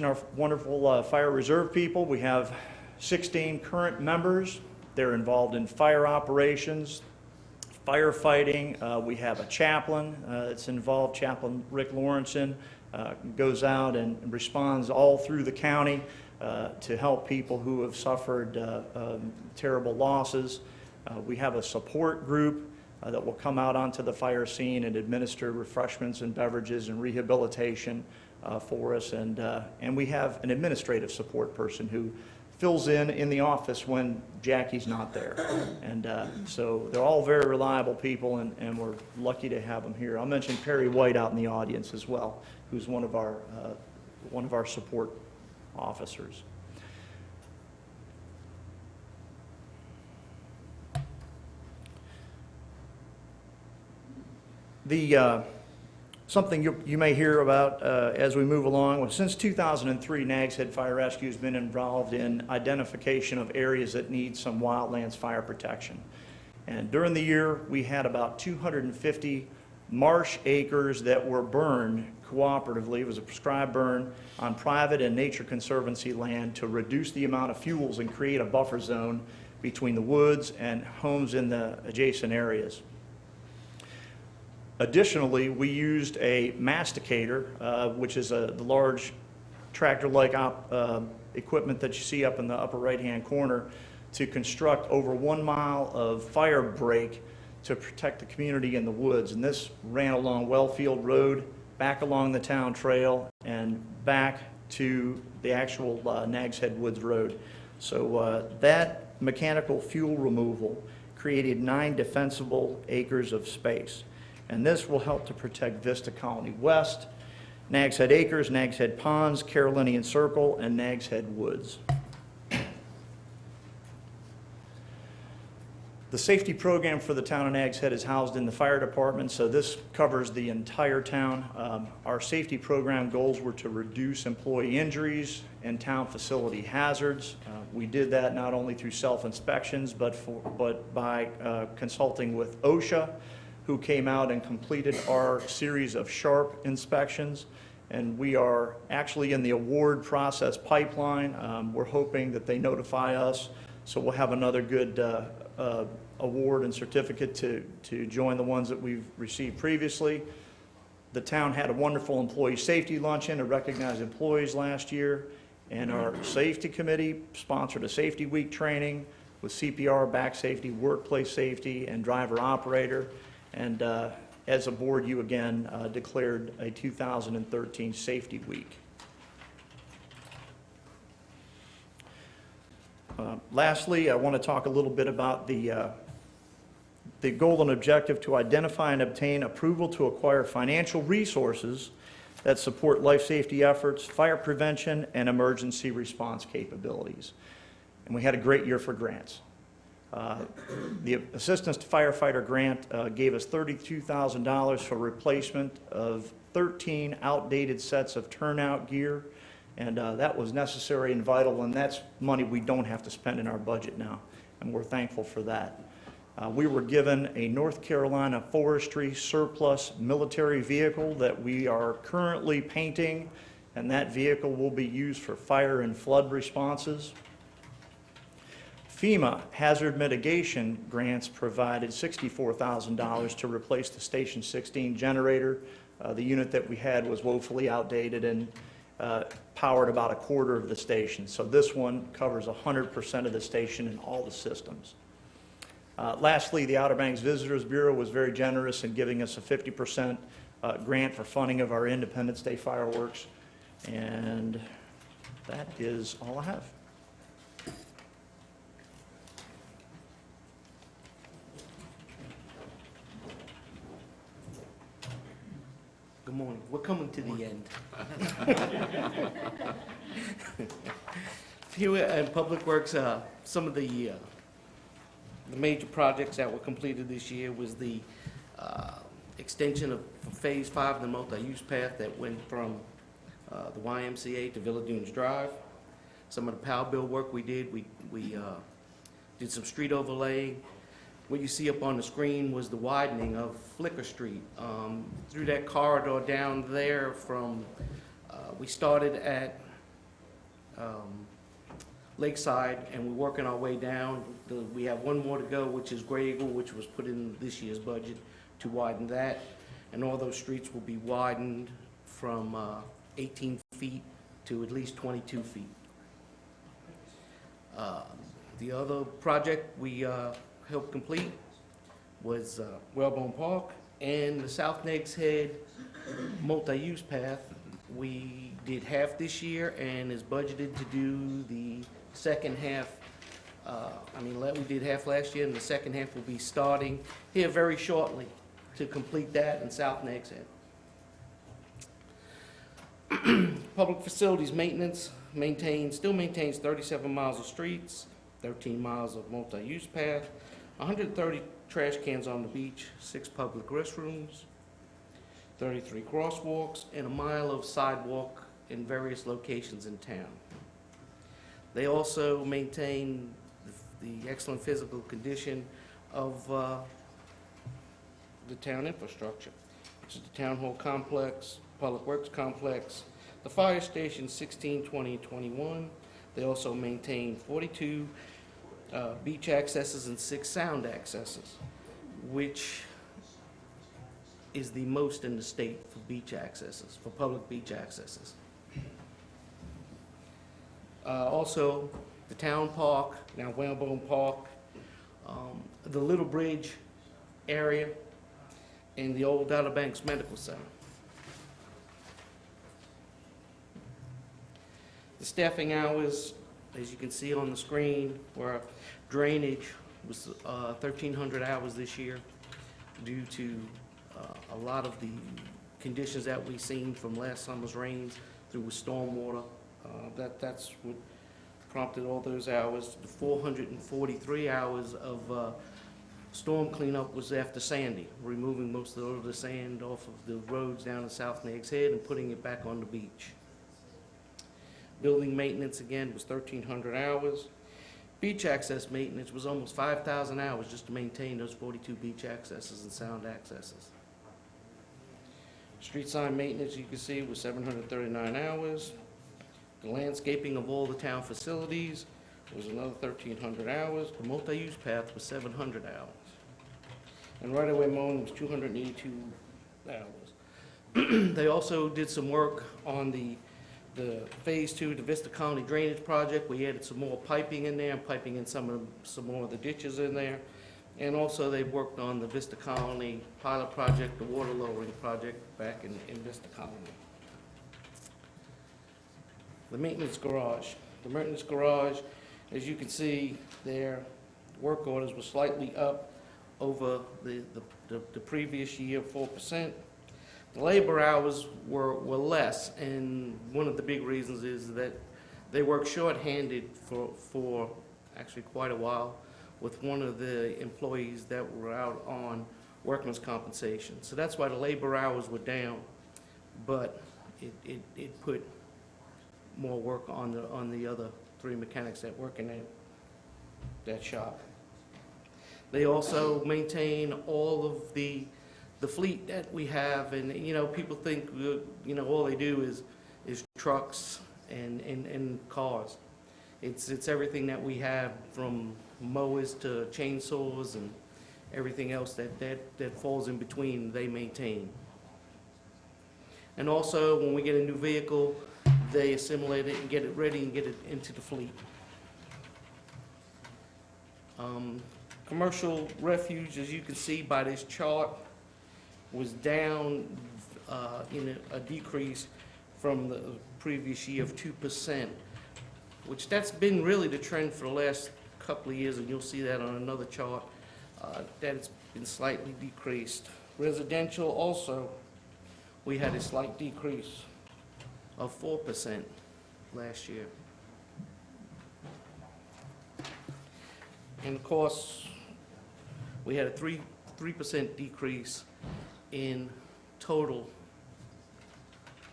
our wonderful fire reserve people. We have 16 current members. They're involved in fire operations, firefighting. We have a chaplain that's involved, Chaplain Rick Lawrenson, goes out and responds all through the county to help people who have suffered terrible losses. We have a support group that will come out onto the fire scene and administer refreshments and beverages and rehabilitation for us. And we have an administrative support person who fills in the office when Jackie's not there. And so they're all very reliable people, and we're lucky to have them here. I'll mention Perry White out in the audience as well, who's one of our support officers. Something you may hear about as we move along. Well, since 2003, Nags Head Fire Rescue has been involved in identification of areas that need some wildlands fire protection. And during the year, we had about 250 marsh acres that were burned cooperatively. It was a prescribed burn on private and Nature Conservancy land to reduce the amount of fuels and create a buffer zone between the woods and homes in the adjacent areas. Additionally, we used a masticator, which is the large tractor-like equipment that you see up in the upper right-hand corner, to construct over 1 mile of fire break to protect the community in the woods. And this ran along Wellfield Road, back along the town trail, and back to the actual Nags Head Woods Road. So that mechanical fuel removal created 9 defensible acres of space. And this will help to protect Vista Colony West, Nags Head Acres, Nags Head Ponds, Carolinian Circle, and Nags Head Woods. The safety program for the town of Nags Head is housed in the fire department, so this covers the entire town. Our safety program goals were to reduce employee injuries and town facility hazards. We did that not only through self-inspections, but by consulting with OSHA, who came out and completed our series of SHARP inspections. And we are actually in the award process pipeline. We're hoping that they notify us, so we'll have another good award and certificate to join the ones that we've received previously. The town had a wonderful employee safety luncheon to recognize employees last year, and our safety committee sponsored a safety week training with CPR, back safety, workplace safety, and driver operator. And as a board, you again declared a 2013 Safety Week. Lastly, I want to talk a little bit about the the goal and objective to identify and obtain approval to acquire financial resources that support life safety efforts, fire prevention, and emergency response capabilities. And we had a great year for grants. The Assistance to Firefighter Grant gave us $32,000 for replacement of 13 outdated sets of turnout gear, and that was necessary and vital, and that's money we don't have to spend in our budget now, and we're thankful for that. We were given a North Carolina Forestry surplus military vehicle that we are currently painting, and that vehicle will be used for fire and flood responses. FEMA hazard mitigation grants provided $64,000 to replace the Station 16 generator. The unit that we had was woefully outdated and powered about a quarter of the station. So this one covers 100% of the station and all the systems. Lastly, the Outer Banks Visitors Bureau was very generous in giving us a 50% grant for funding of our Independence Day fireworks. And that is all I have. Good morning. We're coming to the end. Here in Public Works, some of the major projects that were completed this year was the extension of Phase 5 of the multi-use path that went from the YMCA to Villa Dunes Drive. Some of the power bill work we did, we did some street overlaying. What you see up on the screen was the widening of Flicker Street. Through that corridor down there from, we started at Lakeside and we're working our way down. We have one more to go, which is Gray Eagle, which was put in this year's budget to widen that. And all those streets will be widened from 18 feet to at least 22 feet. The other project we helped complete was Wellbone Park and the South Nags Head multi-use path. We did half this year and is budgeted to do the second half. We did half last year and the second half will be starting here very shortly to complete that in South Nags Head. Public facilities maintenance still maintains 37 miles of streets, 13 miles of multi-use path, 130 trash cans on the beach, 6 public restrooms, 33 crosswalks, and a mile of sidewalk in various locations in town. They also maintain the excellent physical condition of the town infrastructure, which is the Town Hall Complex, Public Works Complex, the fire station 16, 20, and 21. They also maintain 42 beach accesses and 6 sound accesses, which is the most in the state for beach accesses, for public beach accesses. Also, the town park, now Whalebone Park, the Little Bridge area, and the old Outer Banks Medical Center. The staffing hours, as you can see on the screen, where drainage was 1,300 hours this year due to a lot of the conditions that we've seen from last summer's rains through with stormwater. That's what prompted all those hours. The 443 hours of storm cleanup was after Sandy, removing most of the sand off of the roads down to South Nags Head and putting it back on the beach. Building maintenance, again, was 1,300 hours. Beach access maintenance was almost 5,000 hours just to maintain those 42 beach accesses and sound accesses. Street sign maintenance, you can see, was 739 hours. The landscaping of all the town facilities was another 1,300 hours. The multi-use path was 700 hours. And right-of-way mowing was 282 hours. They also did some work on the Phase 2, the Vista Colony Drainage Project. We added some more piping in there, and piping in some more of the ditches in there. And also they worked on the Vista Colony pilot project, the water lowering project back in Vista Colony. The maintenance garage. The maintenance garage, as you can see there, work orders were slightly up over the previous year, 4%. The labor hours were less, and one of the big reasons is that they worked shorthanded for actually quite a while with one of the employees that were out on workman's compensation. So that's why the labor hours were down, but it put more work on the other 3 mechanics that work in that shop. They also maintain all of the fleet that we have, and people think all they do is trucks and cars. It's everything that we have, from mowers to chainsaws and everything else that falls in between, they maintain. And also, when we get a new vehicle, they assimilate it and get it ready and get it into the fleet. Commercial refuge, as you can see by this chart, was down in a decrease from the previous year of 2%, which that's been really the trend for the last couple of years, and you'll see that on another chart, that it's been slightly decreased. Residential also, we had a slight decrease of 4% last year. And of course, we had a 3% decrease in total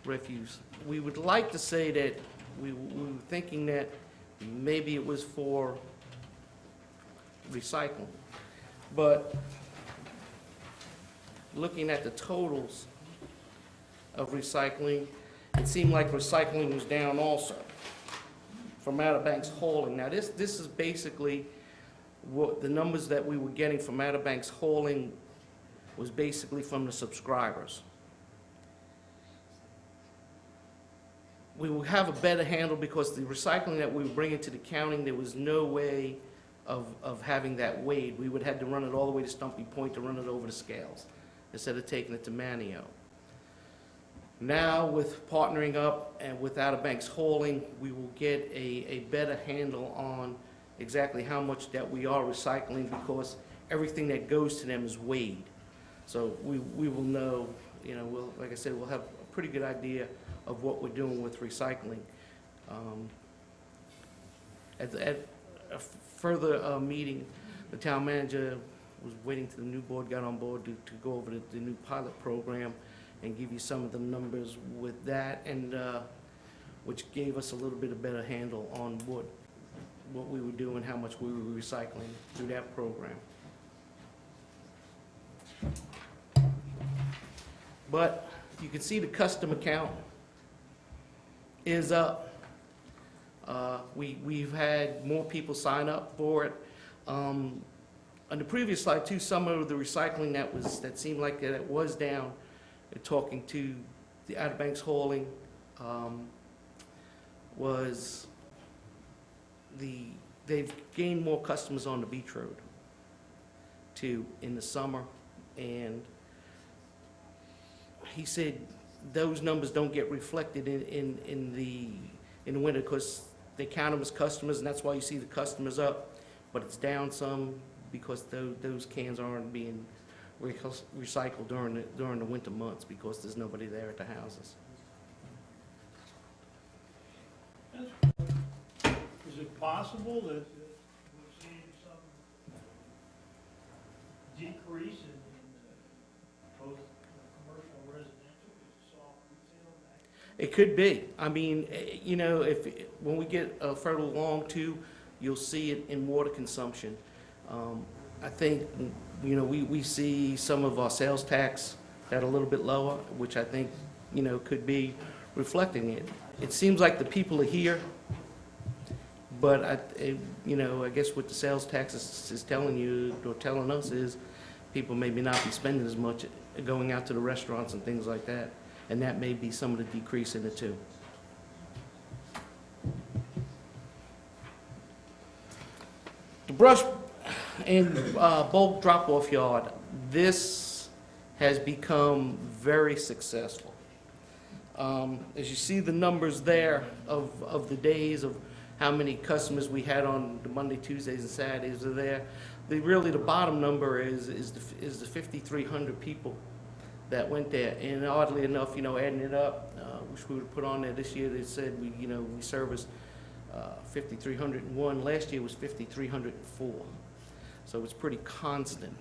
refuse. We would like to say that we were thinking that maybe it was for recycling, but looking at the totals of recycling, it seemed like recycling was down also from Outer Banks hauling. Now this is basically what the numbers that we were getting from Outer Banks hauling was basically from the subscribers. We will have a better handle because the recycling that we were bringing to the county, there was no way of having that weighed. We would have to run it all the way to Stumpy Point to run it over the scales instead of taking it to Manio. Now, with partnering up and with Outer Banks hauling, we will get a better handle on exactly how much that we are recycling, because everything that goes to them is weighed. So we will know, like I said, we'll have a pretty good idea of what we're doing with recycling. At a further meeting, the town manager was waiting till the new board got on board to go over the new pilot program and give you some of the numbers with that, and which gave us a little bit of better handle on what we were doing, how much we were recycling through that program. But you can see the customer count is up. We've had more people sign up for it. On the previous slide too, some of the recycling that seemed like that it was down. Talking to the Outer Banks hauling, they've gained more customers on the beach road too in the summer, and he said those numbers don't get reflected in the winter because they count them as customers, and that's why you see the customers up, but it's down some because those cans aren't being recycled during the winter months because there's nobody there at the houses. Is it possible that we're seeing some decrease in both commercial and residential because of soft retail? It could be. I mean, when we get further along too, you'll see it in water consumption. I think, we see some of our sales tax that are a little bit lower, which I think, could be reflecting it. It seems like the people are here, but I guess what the sales tax is telling you or telling us is people maybe not be spending as much going out to the restaurants and things like that, and that may be some of the decrease in it too. The brush and bulk drop-off yard, this has become very successful. As you see the numbers there of the days of how many customers we had on the Monday, Tuesdays, and Saturdays are there. Really, the bottom number is the 5,300 people that went there. And oddly enough, you know, adding it up, which we would put on there this year, they said we serviced 5,301. Last year was 5,304. So it's pretty constant.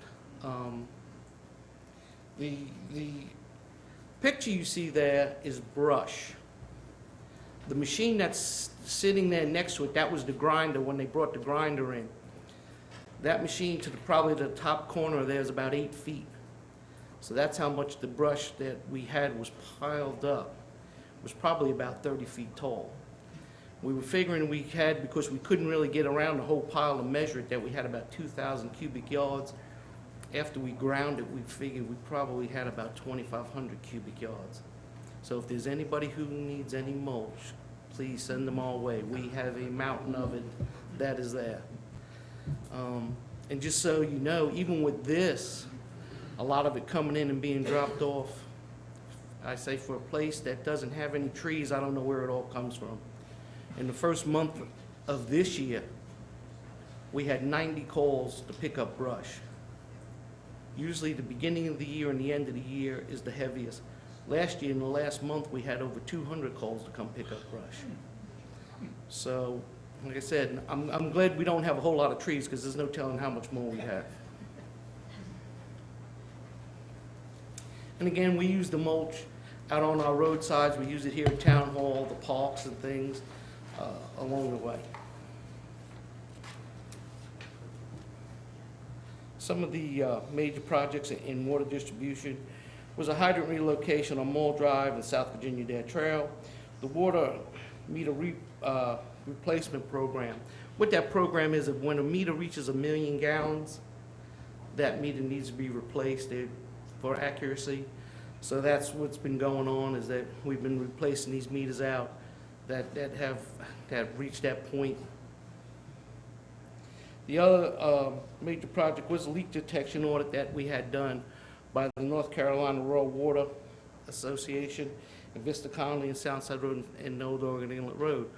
The picture you see there is brush. The machine that's sitting there next to it, that was the grinder when they brought the grinder in. That machine to probably the top corner there is about 8 feet. So that's how much the brush that we had was piled up. It was probably about 30 feet tall. We were figuring we had, because we couldn't really get around the whole pile and measure it, that we had about 2,000 cubic yards. After we ground it, we figured we probably had about 2,500 cubic yards. So if there's anybody who needs any mulch, please send them our way. We have a mountain of it that is there. And just so you know, even with this, a lot of it coming in and being dropped off, I say for a place that doesn't have any trees, I don't know where it all comes from. In the first month of this year, we had 90 calls to pick up brush. Usually the beginning of the year and the end of the year is the heaviest. Last year, in the last month, we had over 200 calls to come pick up brush. So, like I said, I'm glad we don't have a whole lot of trees, because there's no telling how much more we have. And again, we use the mulch out on our roadsides. We use it here at Town Hall, the parks and things along the way. Some of the major projects in water distribution was a hydrant relocation on Mall Drive and South Virginia Dare Trail, the water meter replacement program. What that program is, if when a meter reaches 1 million gallons, that meter needs to be replaced for accuracy. So that's what's been going on, is that we've been replacing these meters out that have reached that point. The other major project was a leak detection audit that we had done by the North Carolina Rural Water Association in Vista Colony and Southside Road and Old Oregon Inlet Road.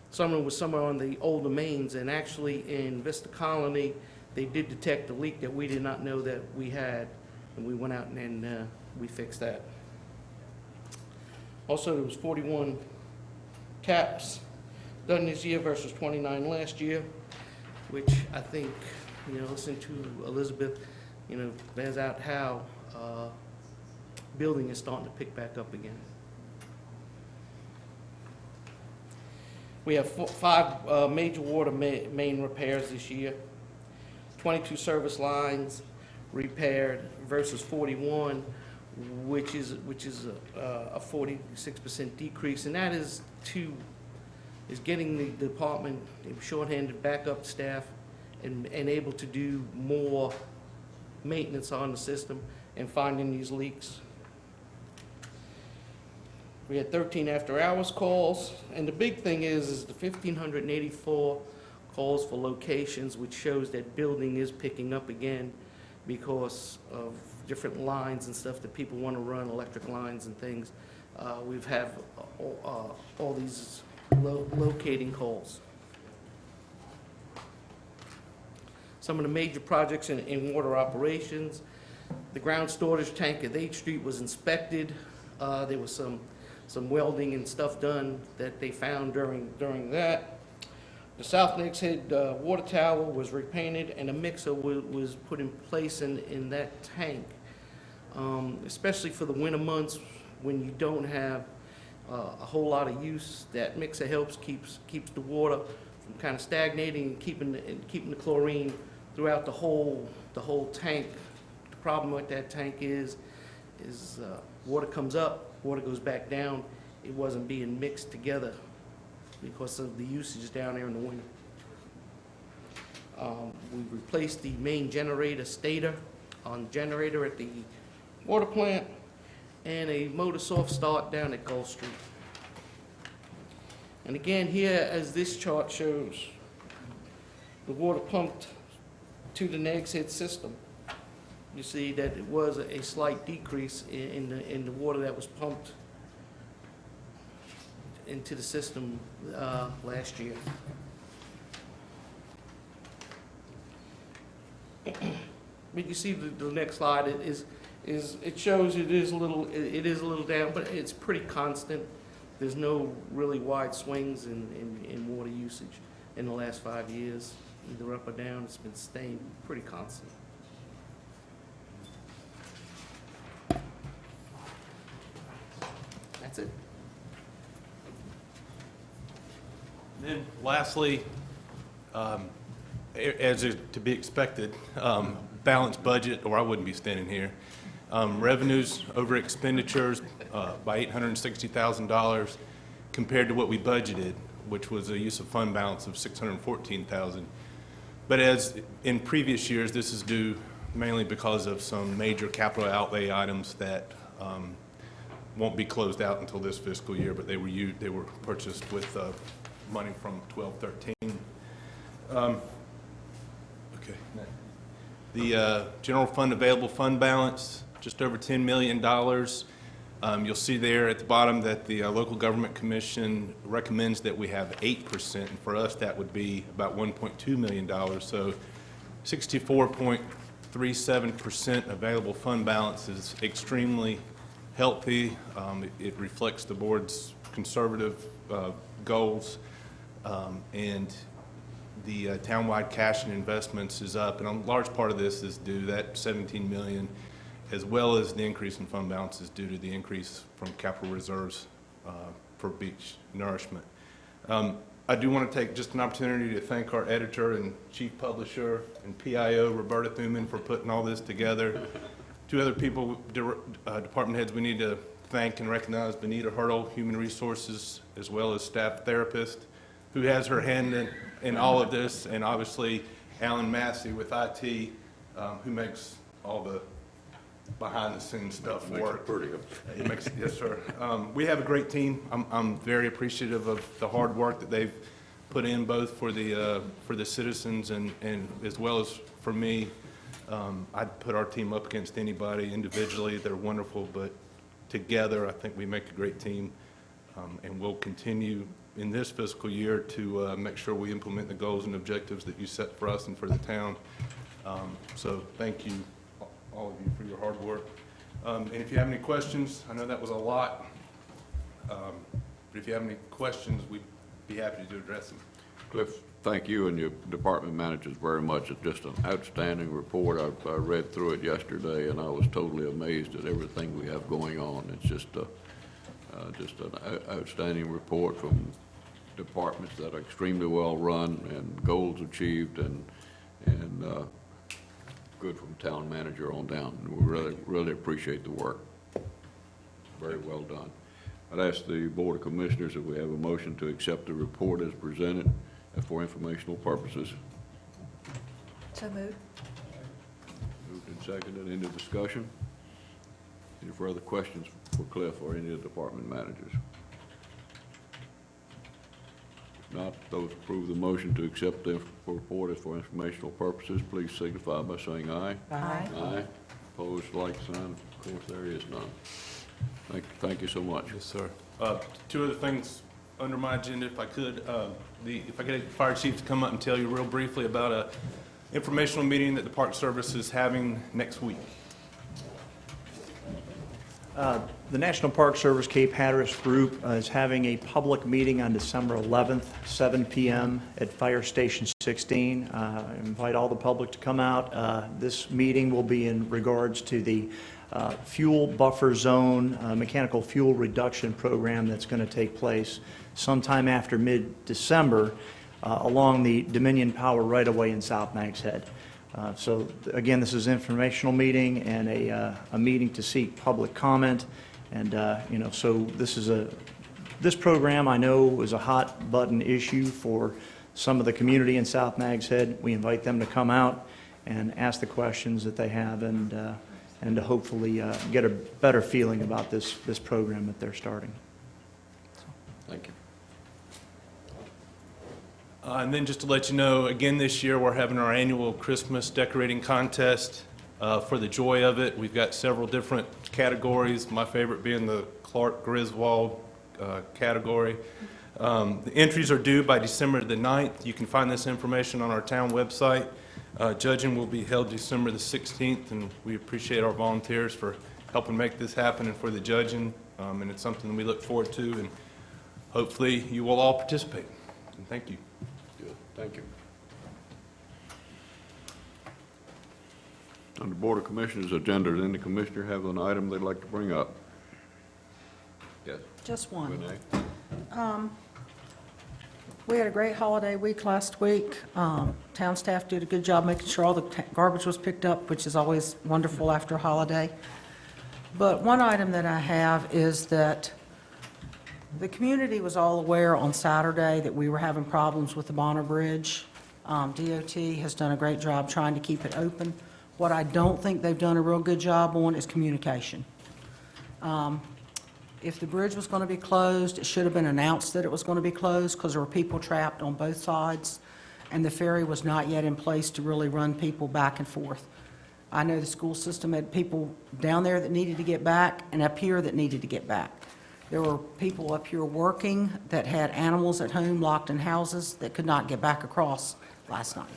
Someone was somewhere on the older mains, and actually in Vista Colony, they did detect a leak that we did not know that we had, and we went out and we fixed that. Also, there was 41 taps done this year versus 29 last year, which I think, listening to Elizabeth, bears out how building is starting to pick back up again. We have 5 major water main repairs this year, 22 service lines repaired versus 41, which is a 46% decrease, and that is getting the department shorthanded backup staff and able to do more maintenance on the system and finding these leaks. We had 13 after-hours calls, and the big thing is the 1,584 calls for locations, which shows that building is picking up again because of different lines and stuff that people want to run, electric lines and things. We've have all these locating calls. Some of the major projects in water operations, the ground storage tank at 8th Street was inspected. There was some welding and stuff done that they found during that. The South Nags Head water tower was repainted, and a mixer was put in place in that tank, especially for the winter months when you don't have a whole lot of use. That mixer helps keeps the water from kind of stagnating and keeping the chlorine throughout the whole tank. The problem with that tank is water comes up, water goes back down. It wasn't being mixed together because of the usage down there in the winter. We replaced the main generator stator on generator at the water plant, and a motor soft start down at Gulf Street. And again, here, as this chart shows, the water pumped to the Nags Head system. You see that it was a slight decrease in the water that was pumped into the system last year. but you see the next slide, it shows it is a little down, but it's pretty constant. There's no really wide swings in water usage in the last 5 years, either up or down. It's been staying pretty constant. That's it. Then lastly, as is to be expected, balanced budget, or I wouldn't be standing here. Revenues over expenditures by $860,000 compared to what we budgeted, which was a use of fund balance of $614,000. But as in previous years, this is due mainly because of some major capital outlay items that won't be closed out until this fiscal year, but they were purchased with money from 12-13. Okay. The general fund available fund balance, just over $10 million. You'll see there at the bottom that the Local Government Commission recommends that we have 8%, and for us that would be about $1.2 million. So 64.37% available fund balance is extremely healthy. It reflects the board's conservative goals, and the townwide cash and investments is up, and a large part of this is due, that $17 million, as well as the increase in fund balance is due to the increase from capital reserves for beach nourishment. I do want to take just an opportunity to thank our editor and chief publisher and PIO, Roberta Thuman, for putting all this together. Two other people, department heads we need to thank and recognize: Benita Hurdle, Human Resources, as well as staff therapist, who has her hand in all of this, and obviously Alan Massey with IT, who makes all the behind-the-scenes stuff work. It makes it, yes, sir. We have a great team. I'm very appreciative of the hard work that they've put in, both for the citizens and as well as for me. I'd put our team up against anybody individually. They're wonderful, but together I think we make a great team, and we'll continue in this fiscal year to make sure we implement the goals and objectives that you set for us and for the town. So thank you, all of you, for your hard work. And if you have any questions, I know that was a lot, but if you have any questions, we'd be happy to address them. Cliff, thank you and your department managers very much. It's just an outstanding report. I read through it yesterday, and I was totally amazed at everything we have going on. It's just an outstanding report from departments that are extremely well run and goals achieved, and good from town manager on down. We really appreciate the work. Very well done. I'd ask the Board of Commissioners if we have a motion to accept the report as presented for informational purposes. So moved. Moved and seconded. Into discussion. Any further questions for Cliff or any of the department managers? If not, those approve the motion to accept the report as for informational purposes, please signify by saying aye. Aye. Aye. Opposed, like sign. Of course, there is none. Thank you so much. Yes, sir. Two other things under my agenda, if I could. If I get a fire chief to come up and tell you real briefly about a informational meeting that the Park Service is having next week. The National Park Service Cape Hatteras Group is having a public meeting on December 11th, 7 p.m. at Fire Station 16. I invite all the public to come out. This meeting will be in regards to the fuel buffer zone mechanical fuel reduction program that's going to take place sometime after mid-December along the Dominion Power right-of-way in South Nags Head. So again, this is an informational meeting and a meeting to seek public comment. And so this program I know is a hot button issue for some of the community in South Nags Head. We invite them to come out and ask the questions that they have, and to hopefully get a better feeling about this program that they're starting. Thank you. And then just to let you know, again this year we're having our annual Christmas decorating contest. For the joy of it, we've got several different categories, my favorite being the Clark Griswold category. The entries are due by December the 9th. You can find this information on our town website. Judging will be held December the 16th, and we appreciate our volunteers for helping make this happen and for the judging, and it's something we look forward to, and hopefully you will all participate. And thank you. Good, thank you. On the Board of Commissioners agenda, does any commissioner have an item they'd like to bring up? Yes. Just one. Renee? We had a great holiday week last week. Town staff did a good job making sure all the garbage was picked up, which is always wonderful after a holiday. But one item that I have is that the community was all aware on Saturday that we were having problems with the Bonner Bridge. DOT has done a great job trying to keep it open. What I don't think they've done a real good job on is communication. If the bridge was going to be closed, it should have been announced that it was going to be closed because there were people trapped on both sides, and the ferry was not yet in place to really run people back and forth. I know the school system had people down there that needed to get back and up here that needed to get back. There were people up here working that had animals at home locked in houses that could not get back across last night.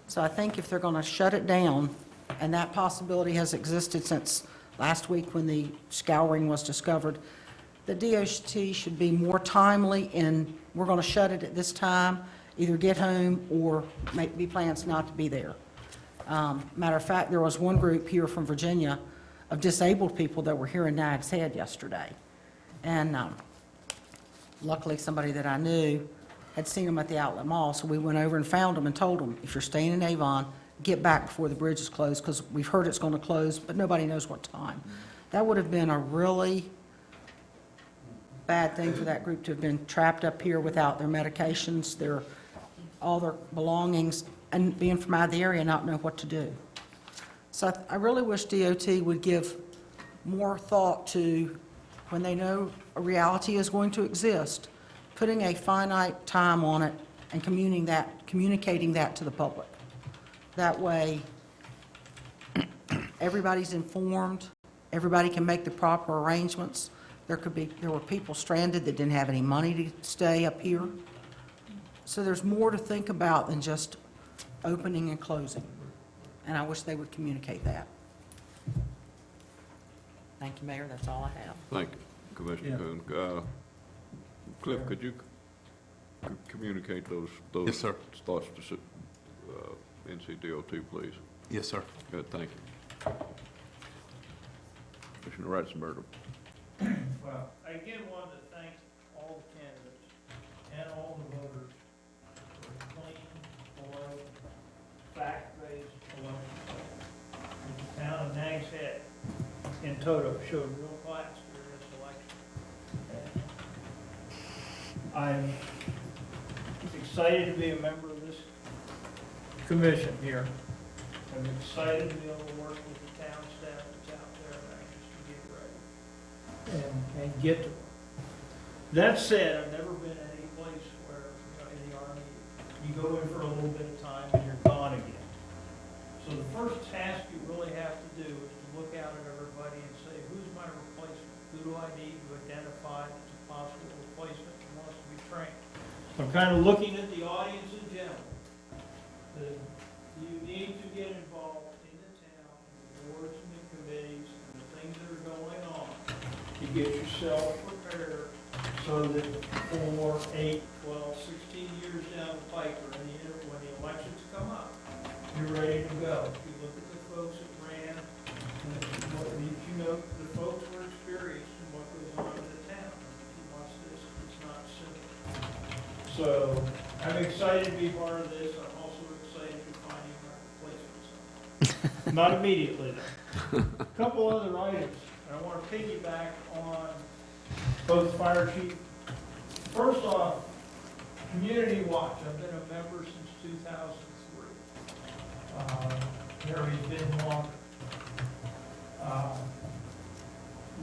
So I think if they're going to shut it down, and that possibility has existed since last week when the scouring was discovered, the DOT should be more timely in, we're going to shut it at this time, either get home or be plans not to be there. Matter of fact, there was one group here from Virginia of disabled people that were here in Nags Head yesterday. And luckily, somebody that I knew had seen them at the outlet mall, so we went over and found them and told them, if you're staying in Avon, get back before the bridge is closed, because we've heard it's going to close, but nobody knows what time. That would have been a really bad thing for that group to have been trapped up here without their medications, all their belongings, and being from out of the area and not know what to do. So I really wish DOT would give more thought to, when they know a reality is going to exist, putting a finite time on it and communicating that to the public. That way, everybody's informed, everybody can make the proper arrangements. There were people stranded that didn't have any money to stay up here. So there's more to think about than just opening and closing. And I wish they would communicate that. Thank you, Mayor, that's all I have. Thank you, Commissioner Coon. Cliff, could you communicate those Yes, sir. thoughts to NCDOT, please? Yes, sir. Good, thank you. Commissioner Ratzenberger. Well, I again wanted to thank all the candidates and all the voters for a clean, thorough, fact-based election. The town of Nags Head in total showed real class during this election. And I'm excited to be a member of this commission here. I'm excited to be able to work with the town staff that's out there and anxious to get ready and get to work. That said, I've never been in any place where, in the Army, you go in for a little bit of time and you're gone again. So the first task you really have to do is to look out at everybody and say, who's my replacement? Who do I need to identify as a possible replacement and wants to be trained? I'm kind of looking at the audience in general. You need to get involved in the town, in the boards and the committees, and the things that are going on to get yourself prepared so that 4, 8, 12, 16 years down the pike, or when the elections come up, you're ready to go. If you look at the folks that ran, you know the folks were experienced in what goes on in the town. If you watch this, it's not simple. So I'm excited to be part of this. I'm also excited to find my replacement. Not immediately, though. A couple other items. I want to piggyback on both fire chief. First off, Community Watch. I've been a member since 2003. Harry's been longer.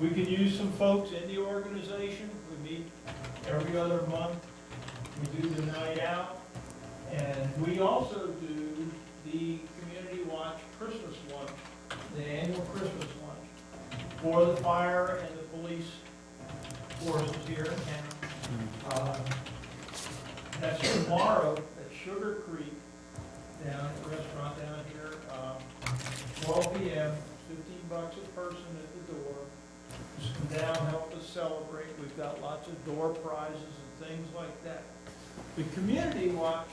We could use some folks in the organization. We meet every other month. We do the night out. And we also do the Community Watch Christmas lunch, the annual Christmas lunch for the fire and the police forces here in town. That's tomorrow at Sugar Creek down at the restaurant down here. 12 p.m., $15 a person at the door. Just come down, help us celebrate. We've got lots of door prizes and things like that. The community watch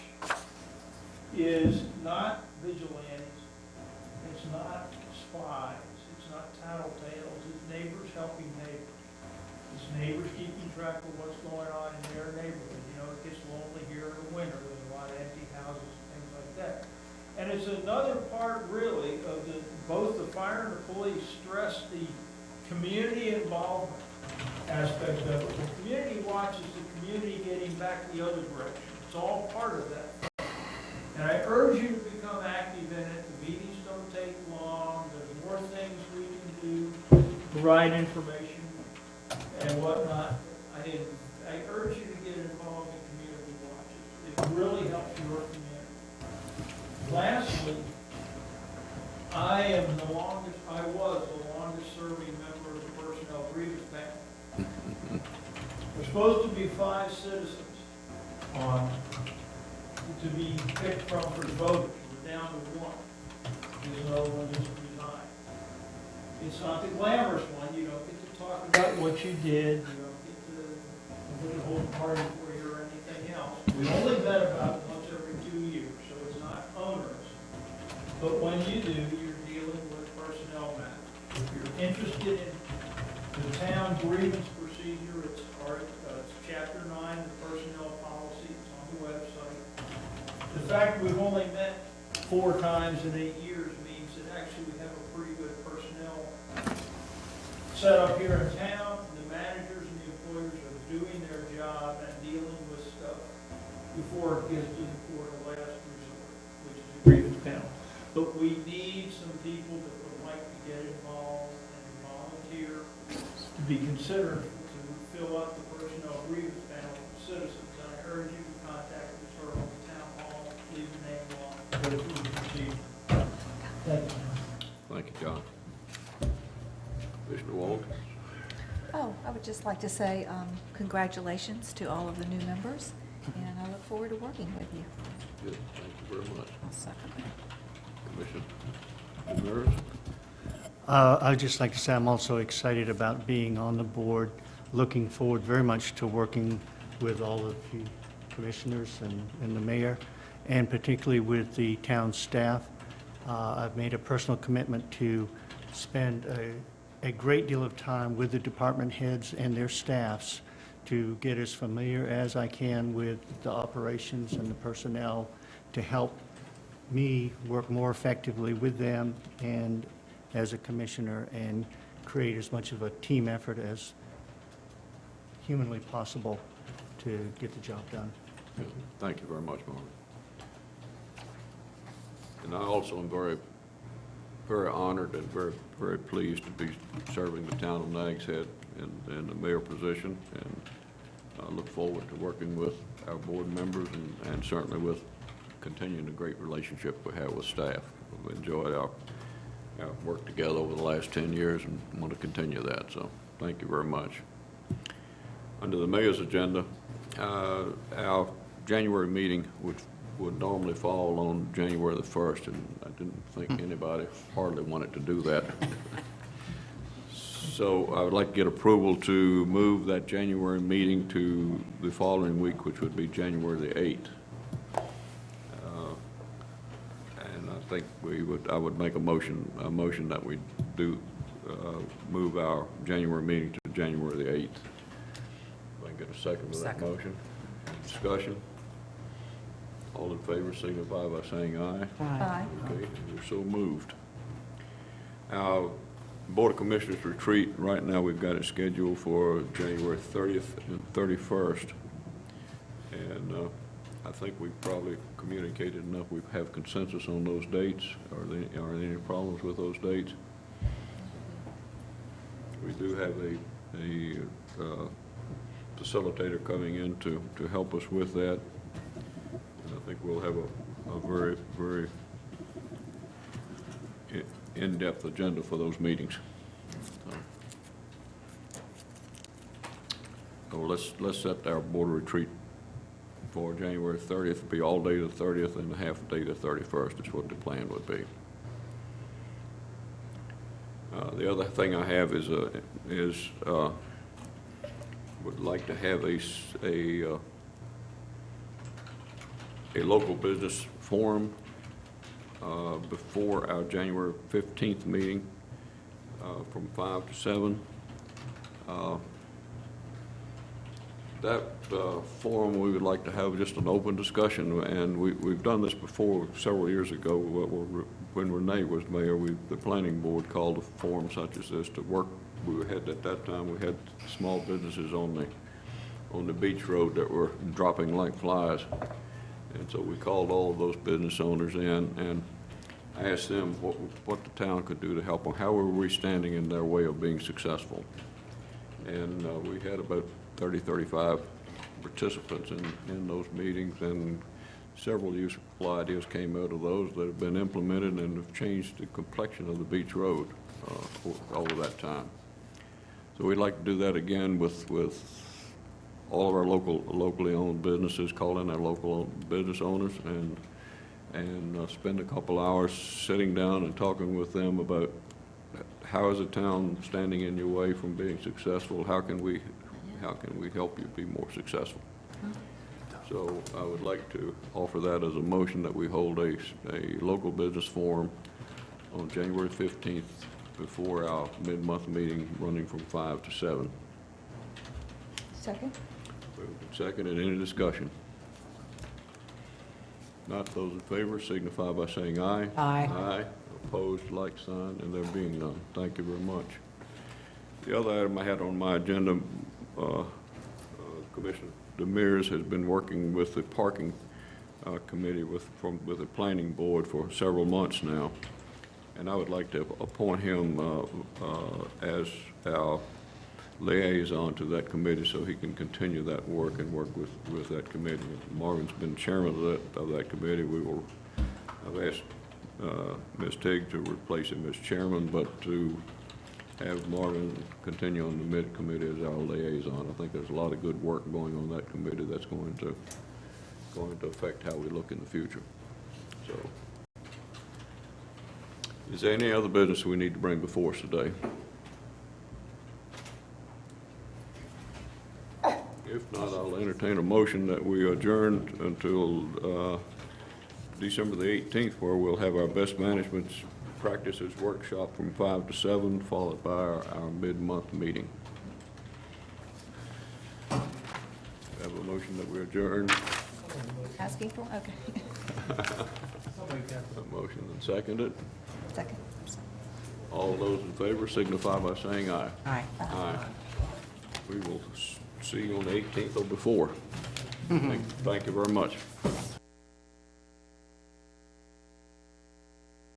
is not vigilantes. It's not spies. It's not tattletales. It's neighbors helping neighbors. It's neighbors keeping track of what's going on in their neighborhood. You know, it gets lonely here in the winter. There's a lot of empty houses and things like that. And it's another part, really, of both the fire and the police stress the community involvement aspect of it. The community watch is the community getting back the other direction. It's all part of that. And I urge you to become active in it. The meetings don't take long. There's more things we can do, provide information and whatnot. I urge you to get involved in community watches. It really helps your community. Lastly, I was the longest serving member of the Personnel Grievance Panel. There's supposed to be 5 citizens to be picked from for the voters. We're down to 1. There's another one just resigned. It's not the glamorous one. You don't get to talk about what you did. You don't get to hold a party for you or anything else. We only met about once every 2 years, so it's not onerous. But when you do, you're dealing with personnel matters. If you're interested in the town grievance procedure, it's Chapter 9, the personnel policy. It's on the website. The fact we've only met 4 times in 8 years means that actually we have a pretty good personnel set up here in town. The managers and the employers are doing their job and dealing with stuff before it gets to the court of last resort, which is the grievance panel. But we need some people that would like to get involved and volunteer to be considered to fill out the personnel grievance panel of citizens. And I urge you to contact Ms. Earl at the town hall, leave the name on, go through the procedure. Thank you. Thank you, John. Commissioner Wald? Oh, I would just like to say congratulations to all of the new members, and I look forward to working with you. Good, thank you very much. I'll second that. Commissioner Ramirez? I'd just like to say I'm also excited about being on the board, looking forward very much to working with all of you commissioners and the mayor, and particularly with the town staff. I've made a personal commitment to spend a great deal of time with the department heads and their staffs to get as familiar as I can with the operations and the personnel to help me work more effectively with them and as a commissioner and create as much of a team effort as humanly possible to get the job done. Thank you very much, Marvin. And I also am very, very honored and very, very pleased to be serving the town of Nags Head in the mayor position, and I look forward to working with our board members and certainly with continuing the great relationship we have with staff. We've enjoyed our work together over the last 10 years and want to continue that, so thank you very much. Under the mayor's agenda, our January meeting would normally fall on January the 1st, and I didn't think anybody hardly wanted to do that. So I would like to get approval to move that January meeting to the following week, which would be January the 8th. And I think I would make a motion that we do move our January meeting to January the 8th. If I can get a second to that motion. Discussion? All in favor signify by saying aye. Aye. Okay, we're so moved. Our Board of Commissioners retreat, right now we've got it scheduled for January 30th and 31st. And I think we've probably communicated enough. We have consensus on those dates. Are there any problems with those dates? We do have a facilitator coming in to help us with that. And I think we'll have a very, very in-depth agenda for those meetings. So let's set our board retreat for January 30th would be all day the 30th and half day the 31st is what the plan would be. The other thing I have is would like to have a local business forum before our January 15th meeting from 5 to 7. That forum, we would like to have just an open discussion, and we've done this before several years ago when Renee was mayor. The planning board called a forum such as this to work. At that time, we had small businesses on the beach road that were dropping like flies. And so we called all of those business owners in and asked them what the town could do to help them. How were we standing in their way of being successful? And we had about 30, 35 participants in those meetings, and several useful ideas came out of those that have been implemented and have changed the complexion of the beach road over that time. So we'd like to do that again with all of our locally owned businesses, call in our local business owners and spend a couple hours sitting down and talking with them about how is the town standing in your way from being successful? How can we help you be more successful? So I would like to offer that as a motion that we hold a local business forum on January 15th before our mid-month meeting running from 5 to 7. Second? Second, and any discussion? Not those in favor signify by saying aye. Aye. Aye. Opposed, like sign, and there being none. Thank you very much. The other item I had on my agenda, Commissioner Demers has been working with the parking committee with the planning board for several months now, and I would like to appoint him as our liaison to that committee so he can continue that work and work with that committee. Marvin's been chairman of that committee. I've asked Ms. Tigg to replace him as chairman, but to have Marvin continue on the mid-committee as our liaison. I think there's a lot of good work going on that committee that's going to affect how we look in the future. So, is there any other business we need to bring before us today? If not, I'll entertain a motion that we adjourn until December the 18th, where we'll have our best management practices workshop from 5 to 7, followed by our mid-month meeting. Have a motion that we adjourn. Asking for, okay. A motion and seconded. Second. All those in favor signify by saying aye. Aye. Aye. We will see you on the 18th or before. Thank you very much.